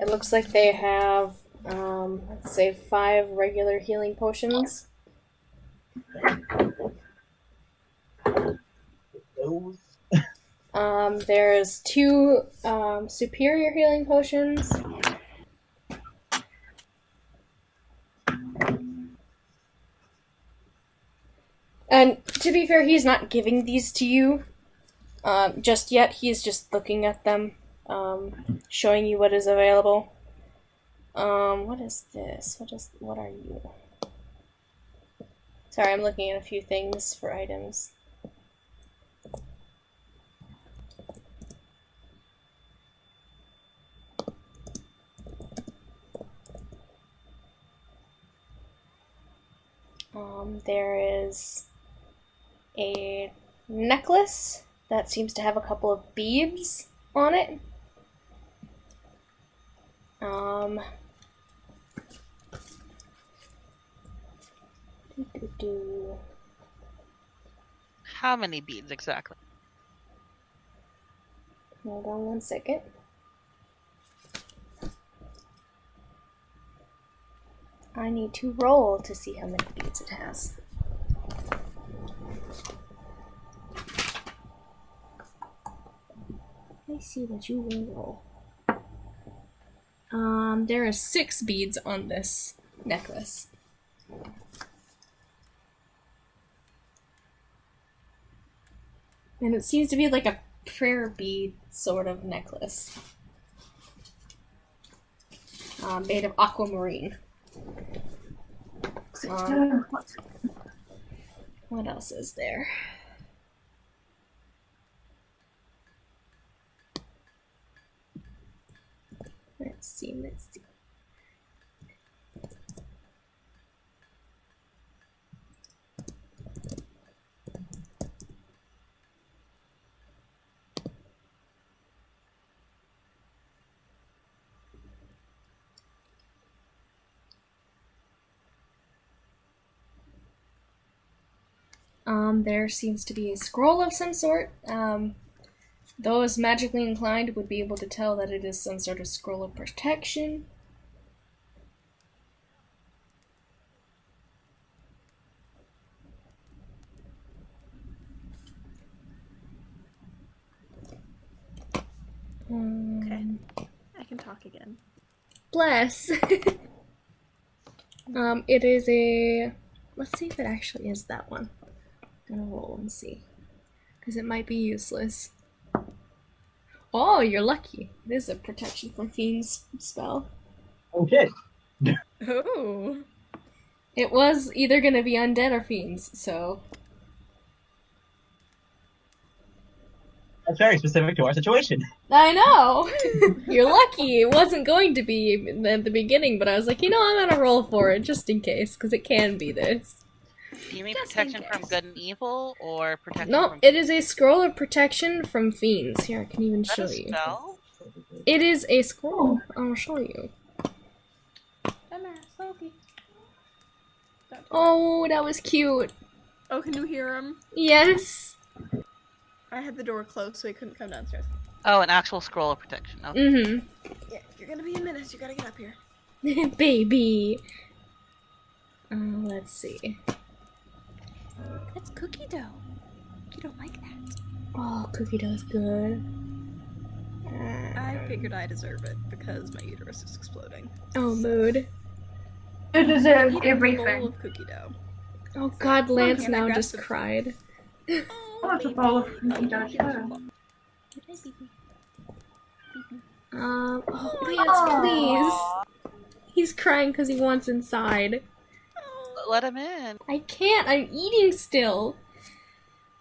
It looks like they have, let's say 5 regular healing potions. There's 2, superior healing potions. And to be fair, he's not giving these to you just yet. He's just looking at them, showing you what is available. What is this? What are you? Sorry, I'm looking at a few things for items. There is a necklace that seems to have a couple of beads on it.
How many beads exactly?
Hold on one second. I need to roll to see how many beads it has. I see what you will roll. There are 6 beads on this necklace. And it seems to be like a prayer bead sort of necklace. Made of aquamarine. What else is there? Let's see. There seems to be a scroll of some sort. Those magically inclined would be able to tell that it is some sort of scroll of protection.
Okay. I can talk again.
Bless. It is a... Let's see if it actually is that one. I'm gonna roll and see. Because it might be useless. Oh, you're lucky. It is a protection from fiends spell.
Okay.
Oh.
It was either gonna be undead or fiends, so...
That's very specific to our situation.
I know! You're lucky it wasn't going to be at the beginning, but I was like, I'm gonna roll for it, just in case, because it can be this.
Do you mean
Just in
protection from
case.
good and evil, or protection
No,
from...
it is a scroll of protection from fiends. Here, I can even
Is that
show
a
you.
spell?
It is a scroll. I'll show you. Oh, that was cute.
Oh, can you hear him?
Yes.
I had the door closed so he couldn't come downstairs.
Oh, an actual scroll of protection. Okay.
Mm-hmm.
Yeah, if you're gonna be a menace, you gotta get up here.
Baby. Let's see.
That's cookie dough. You don't like that.
Oh, cookie dough's good.
I figured I deserve it because my uterus is exploding.
Oh, mood.
You deserve
Eat a bowl
everything.
of cookie dough.
Oh God, Lance
Okay,
now
grab
just
some-
cried.
Oh,
want a bowl of cookie dough too.
Oh, Lance, please. He's crying because he wants inside.
Let him in.
I can't, I'm eating still.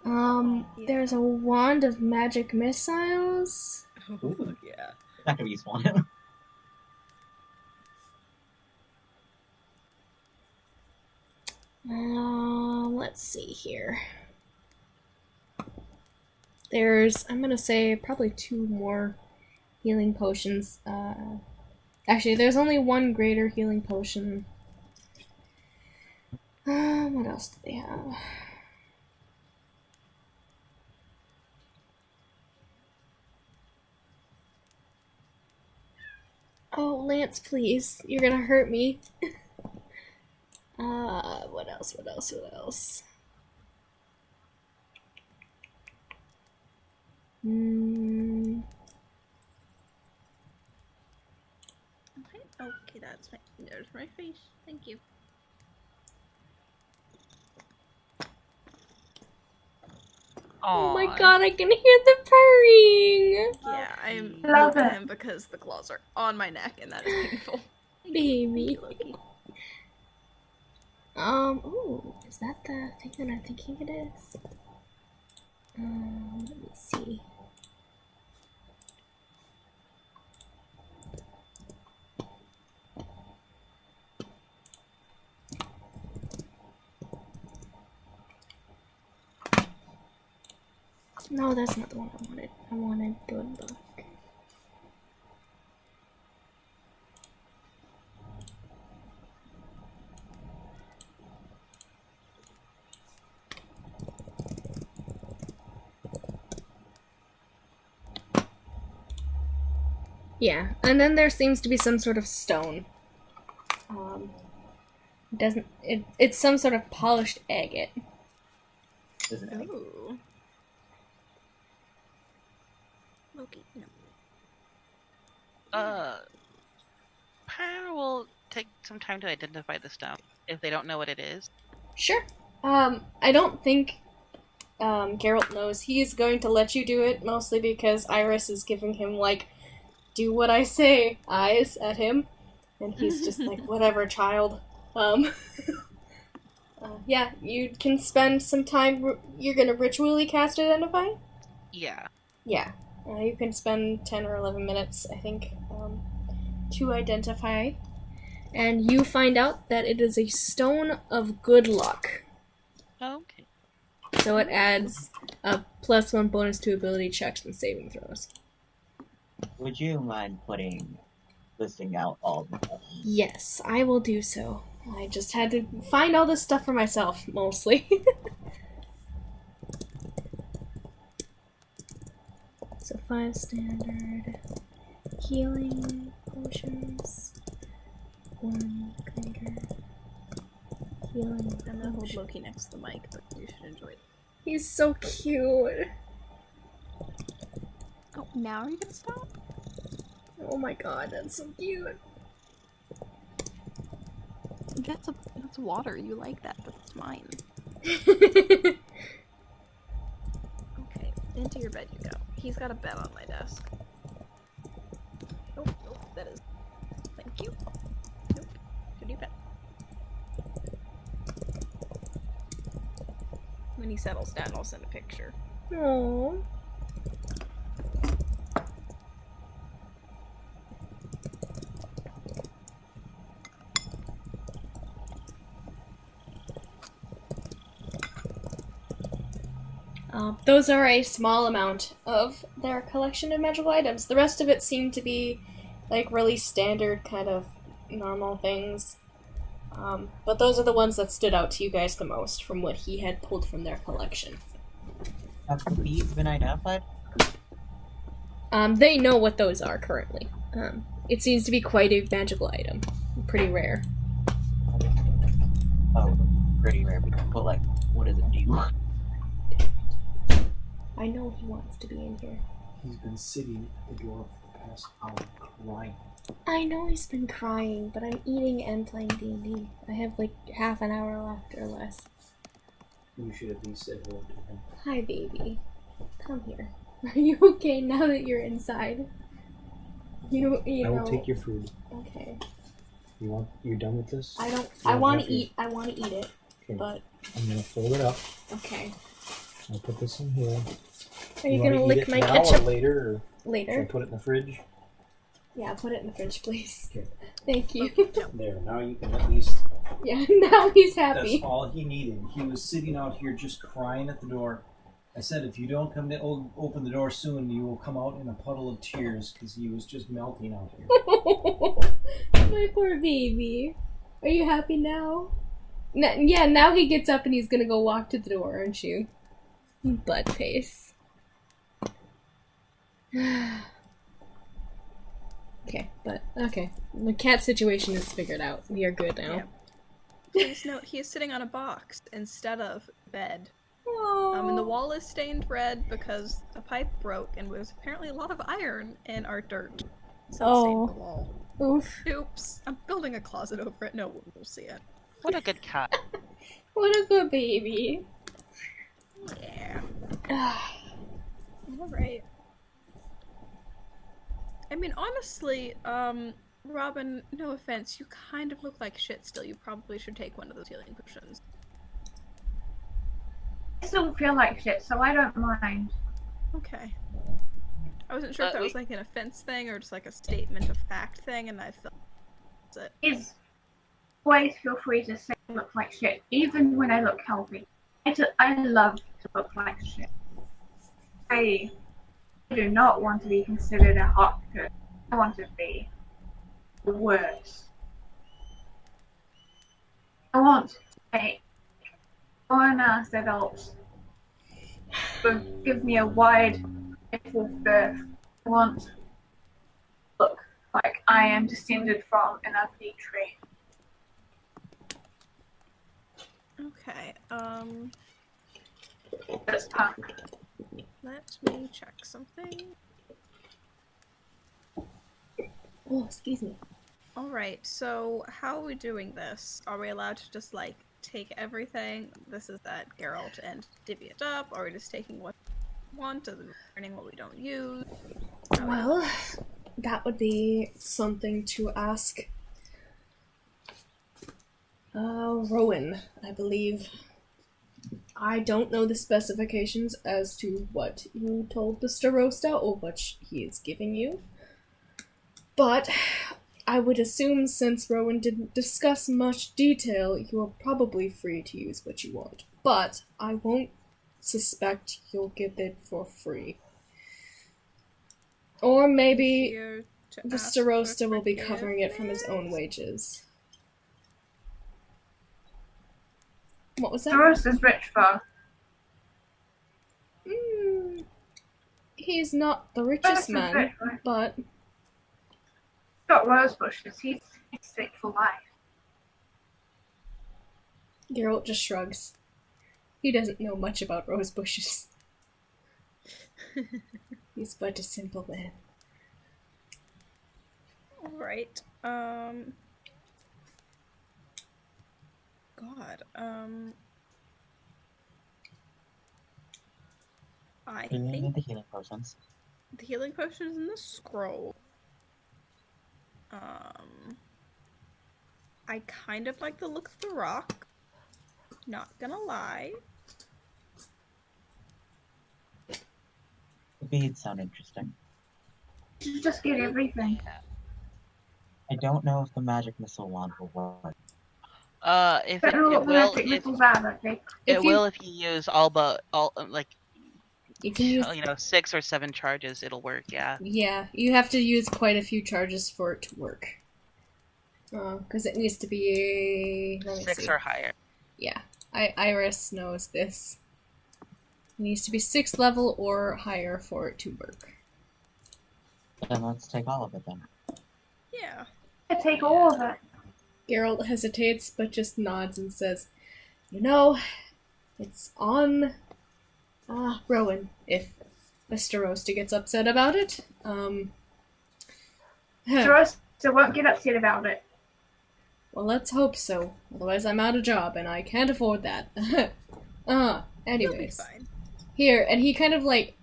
There's a wand of magic missiles.
Oh, yeah.
That could be useful on him.
Let's see here. There's, I'm gonna say, probably 2 more healing potions. Actually, there's only 1 greater healing potion. What else do they have? Oh, Lance, please. You're gonna hurt me. What else?
Okay, there's my face. Thank you.
Oh my
Aw.
God, I can hear the purring!
Yeah, I am
Love
milking
it.
him because the claws are on my neck and that is painful.
Baby.
Loki.
Ooh, is that the thing that I'm thinking it is? Let me see. No, that's not the one I wanted. I wanted Good Luck. Yeah, and then there seems to be some sort of stone. It's some sort of polished agate.
Isn't it?
Ooh. Loki, no.
Pyra will take some time to identify the stone if they don't know what it is.
Sure. I don't think Geralt knows. He's going to let you do it, mostly because Iris is giving him, like, do what I say eyes at him. And he's just like, whatever, child. Yeah, you can spend some time, you're gonna ritually cast Identify?
Yeah.
Yeah. You can spend 10 or 11 minutes, I think, to identify. And you find out that it is a stone of good luck.
Okay.
So it adds a +1 bonus to ability checks and saving throws.
Would you mind listing out all the stuff?
Yes, I will do so. I just had to find all this stuff for myself, mostly. So 5 standard healing potions, 1 greater healing
I'm gonna hold
potion.
Loki next to the mic, but you should enjoy it.
He's so cute.
Oh, now are you gonna stop?
Oh my god, that's so cute.
That's water. You like that, but it's mine. Okay, into your bed you go. He's got a bed on my desk. Nope, that is. Thank you. Nope, to your bed. he settles down, I'll send a picture.
Aww. Those are a small amount of their collection of magical items. The rest of it seemed to be like really standard kind of normal things. But those are the ones that stood out to you guys the most from what he had pulled from their collection.
Have the beads been identified?
They know what those are currently. It seems to be quite a magical item. Pretty rare.
Oh, pretty rare. But like, what does it do?
I know he wants to be in here.
He's been sitting at the door for the past hour crying.
I know he's been crying, but I'm eating and playing D&D. I have like half an hour left or less.
You should at least say hello to him.
Hi, baby. Come here. Are you okay now that you're inside? You
I will
know.
take your food.
Okay.
You're done with this?
I want to eat. I want to eat it.
Okay.
But
I'm gonna fold it up.
okay.
I'll put this in here.
Are you
wanna
gonna
eat
lick
it
my
now
ketchup
or later? Or should I
later?
put it in the fridge?
Yeah, put it in the fridge, please.
Okay.
Thank you.
There. Now you can at least.
Yeah, now he's
That's
happy.
all he needed. He was sitting out here just crying at the door. I said, if you don't come to open the door soon, you will come out in a puddle of tears because he was just melting out here.
My poor baby. Are you happy now? Yeah, now he gets up and he's gonna go walk to the door, aren't you? Butt face. Okay. The cat situation is figured out. We are good now.
Yeah. Please note, he is sitting on a box instead of bed.
Aww.
And the wall is stained red because a pipe broke and there's apparently a lot of iron in our dirt. So it stained the wall.
Oof.
Oops. I'm building a closet over it. No one will see it.
What a good cat.
What a good baby.
Yeah. Alright. I mean, honestly, Robin, no offense, you kind of look like shit still. You probably should take one of those healing potions.
I still feel like shit, so I don't mind.
Okay. I wasn't sure if that was like an offense thing or just like a statement of fact thing, and I felt it.
Is always feel free to say I look like shit, even when I look healthy. I love to look like shit. I do not want to be considered a hot person. I want to be the worst. I want to make grown-ass adults who give me a wide, beautiful birth. I want to look like I am descended from an ugly tree.
Okay,
That's punk.
let me check something.
Oh, excuse me.
Alright, so how are we doing this? Are we allowed to just, like, take everything? This is that Geralt and divvy it up? Or are we just taking what we want and learning what we don't use?
Well, that would be something to ask Rowan, I believe. I don't know the specifications as to what you told the Starosta or what he is giving you. But I would assume since Rowan didn't discuss much detail, you are probably free to use what you want. But I won't suspect you'll get it for free. Or maybe
Here to
the
ask
Starosta
for
will be covering it from his own
forgiveness?
wages. What was that?
Starosta's rich, though.
He's not the richest
Starosta's
man,
rich, right?
but
Got rose bushes. He's sick for life.
Geralt just shrugs. He doesn't know much about rose bushes. He's but a simple man.
Alright, God, I
You need
think
the healing potions.
the healing potion is in the scroll. I kind of like the look of the rock. Not gonna lie.
beads sound interesting.
You should just get everything.
I don't know if the magic missile wand will work.
If
I don't know
it
what the
will,
magic
if
missiles are, but they
it will, if you use all but all like
You can use
6 or 7 charges, it'll work. Yeah.
Yeah, you have to use quite a few charges for it to work. Because it needs to be let me
6
see.
or higher.
Yeah, Iris knows this. It needs to be 6th level or higher for it to work.
Then let's take all of it then.
Yeah.
I take all of it.
Geralt hesitates, but just nods and says, "You know, it's on Rowan if the Starosta gets upset about it.
Starosta won't get upset about it.
Well, let's hope so. Otherwise, I'm out of job, and I can't afford that."
You'll be
Anyways.
fine.
Here, and he kind of like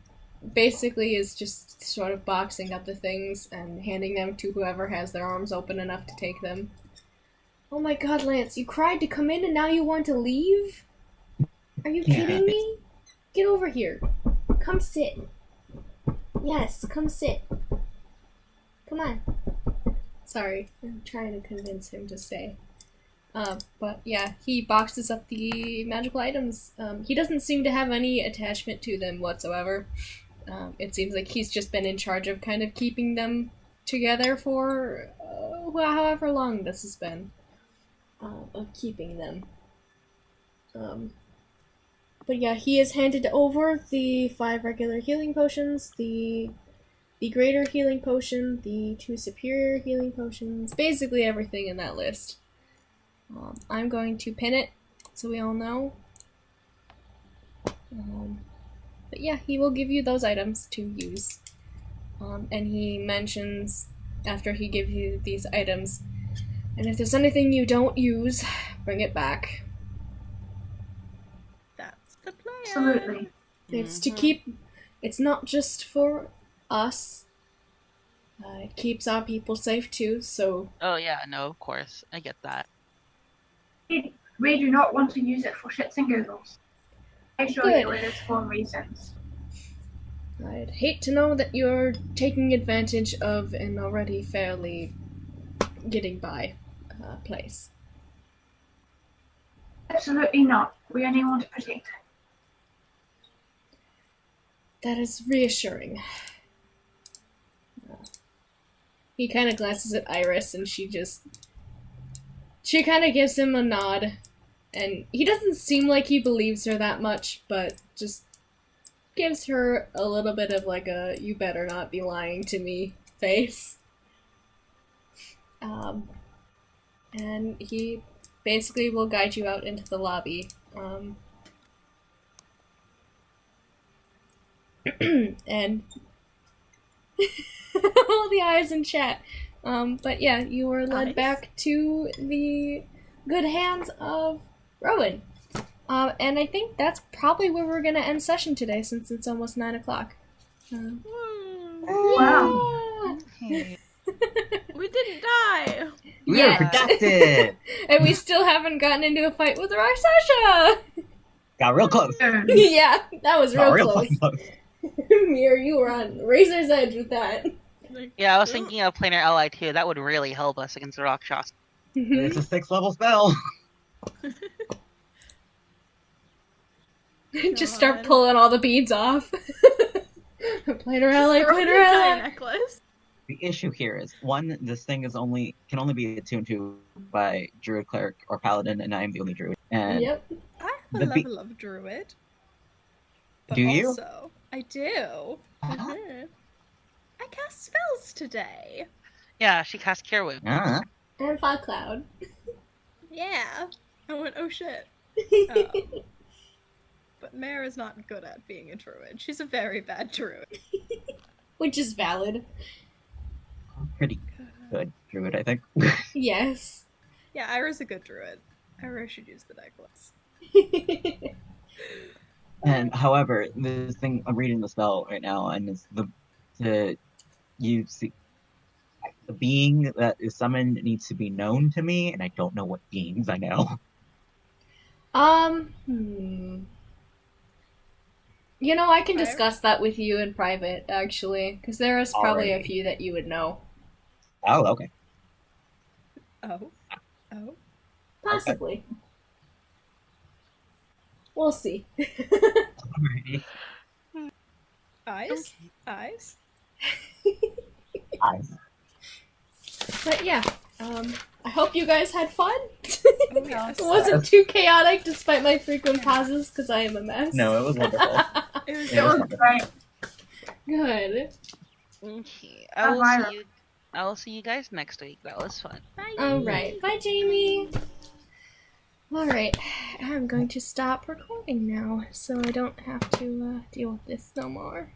basically is just sort of boxing up the things and handing them to whoever has their arms open enough to take them. Oh my god, Lance, you cried to come in and now you want to leave? Are you kidding me? Get over here. Come sit. Yes, come sit. Come on. Sorry, I'm trying to convince him to stay. But yeah, he boxes up the magical items. He doesn't seem to have any attachment to them whatsoever. It seems like he's just been in charge of kind of keeping them together for however long this has been. Of keeping them. But yeah, he has handed over the 5 regular healing potions, the greater healing potion, the 2 superior healing potions, basically everything in that list. I'm going to pin it so we all know. But yeah, he will give you those items to use. And he mentions, after he gives you these items, and if there's anything you don't use, bring it back.
That's the plan.
Absolutely.
It's to keep... It's not just for us. It keeps our people safe too, so...
Oh yeah, no, of course, I get that.
We do not want to use it for shits and giggles. I assure
Good.
you it is for reasons.
I'd hate to know that you're taking advantage of an already fairly getting by place.
Absolutely not. We only want to protect it.
That is reassuring. He kind of glances at Iris and she kind of gives him a nod. And he doesn't seem like he believes her that much, but just gives her a little bit of like a "you better not be lying to me" face. And he basically will guide you out into the lobby. And all the eyes in chat. But yeah, you are led
Eyes?
back to the good hands of Rowan. And I think that's probably where we're gonna end session today, since it's almost 9 o'clock.
Wow.
Yeah.
We didn't die.
We
Yeah.
are productive!
And we still haven't gotten into a fight with Rarsasha!
Got real close.
Yeah, that was
Got
real
real
close.
close.
Mir, you were on razor's edge with that.
Like,
Yeah, I was thinking of planar ally too. That would really help us against the Rakshas.
It's a 6th level spell.
Just start
God.
pulling all the beads off. Planar ally,
throw the
planar
entire
ally.
necklace.
The issue here is, one, this thing can only be attuned to by Druid, Cleric, or Paladin, and I am the only Druid. And
Yep.
I have a
The be-
level of druid. But
Do you?
also, I do.
Uh-huh.
Mhm. I cast spells today.
Yeah, she cast Cure Wound.
Ah,
And Fog Cloud.
Yeah. I went, oh shit. But Mare is not good at being a druid. She's a very bad druid.
Which is valid.
pretty good Druid, I think.
Yes.
Yeah, Ira's a good druid. Ira should use the necklace.
And however, this thing, I'm reading the spell right now, and it's the being that is summoned needs to be known to me, and I don't know what beings I know.
You know, I can
Pyra?
discuss that with you in private, actually, because there is probably a
Alrighty.
few that you would know.
Oh, okay.
Oh. Oh.
Possibly. We'll see.
Alrighty.
Eyes?
Okay.
Eyes?
Eyes.
But yeah, I hope you guys had fun.
Oh, yes.
It wasn't too chaotic despite my frequent pauses, because I am a mess.
No, it was wonderful.
It was
Yeah.
It was great.
Good.
Okay.
Bye.
I will see you guys next week. That was fun.
Bye.
Alright, bye Jamie. Alright, I'm going to stop recording now so I don't have to deal with this no more.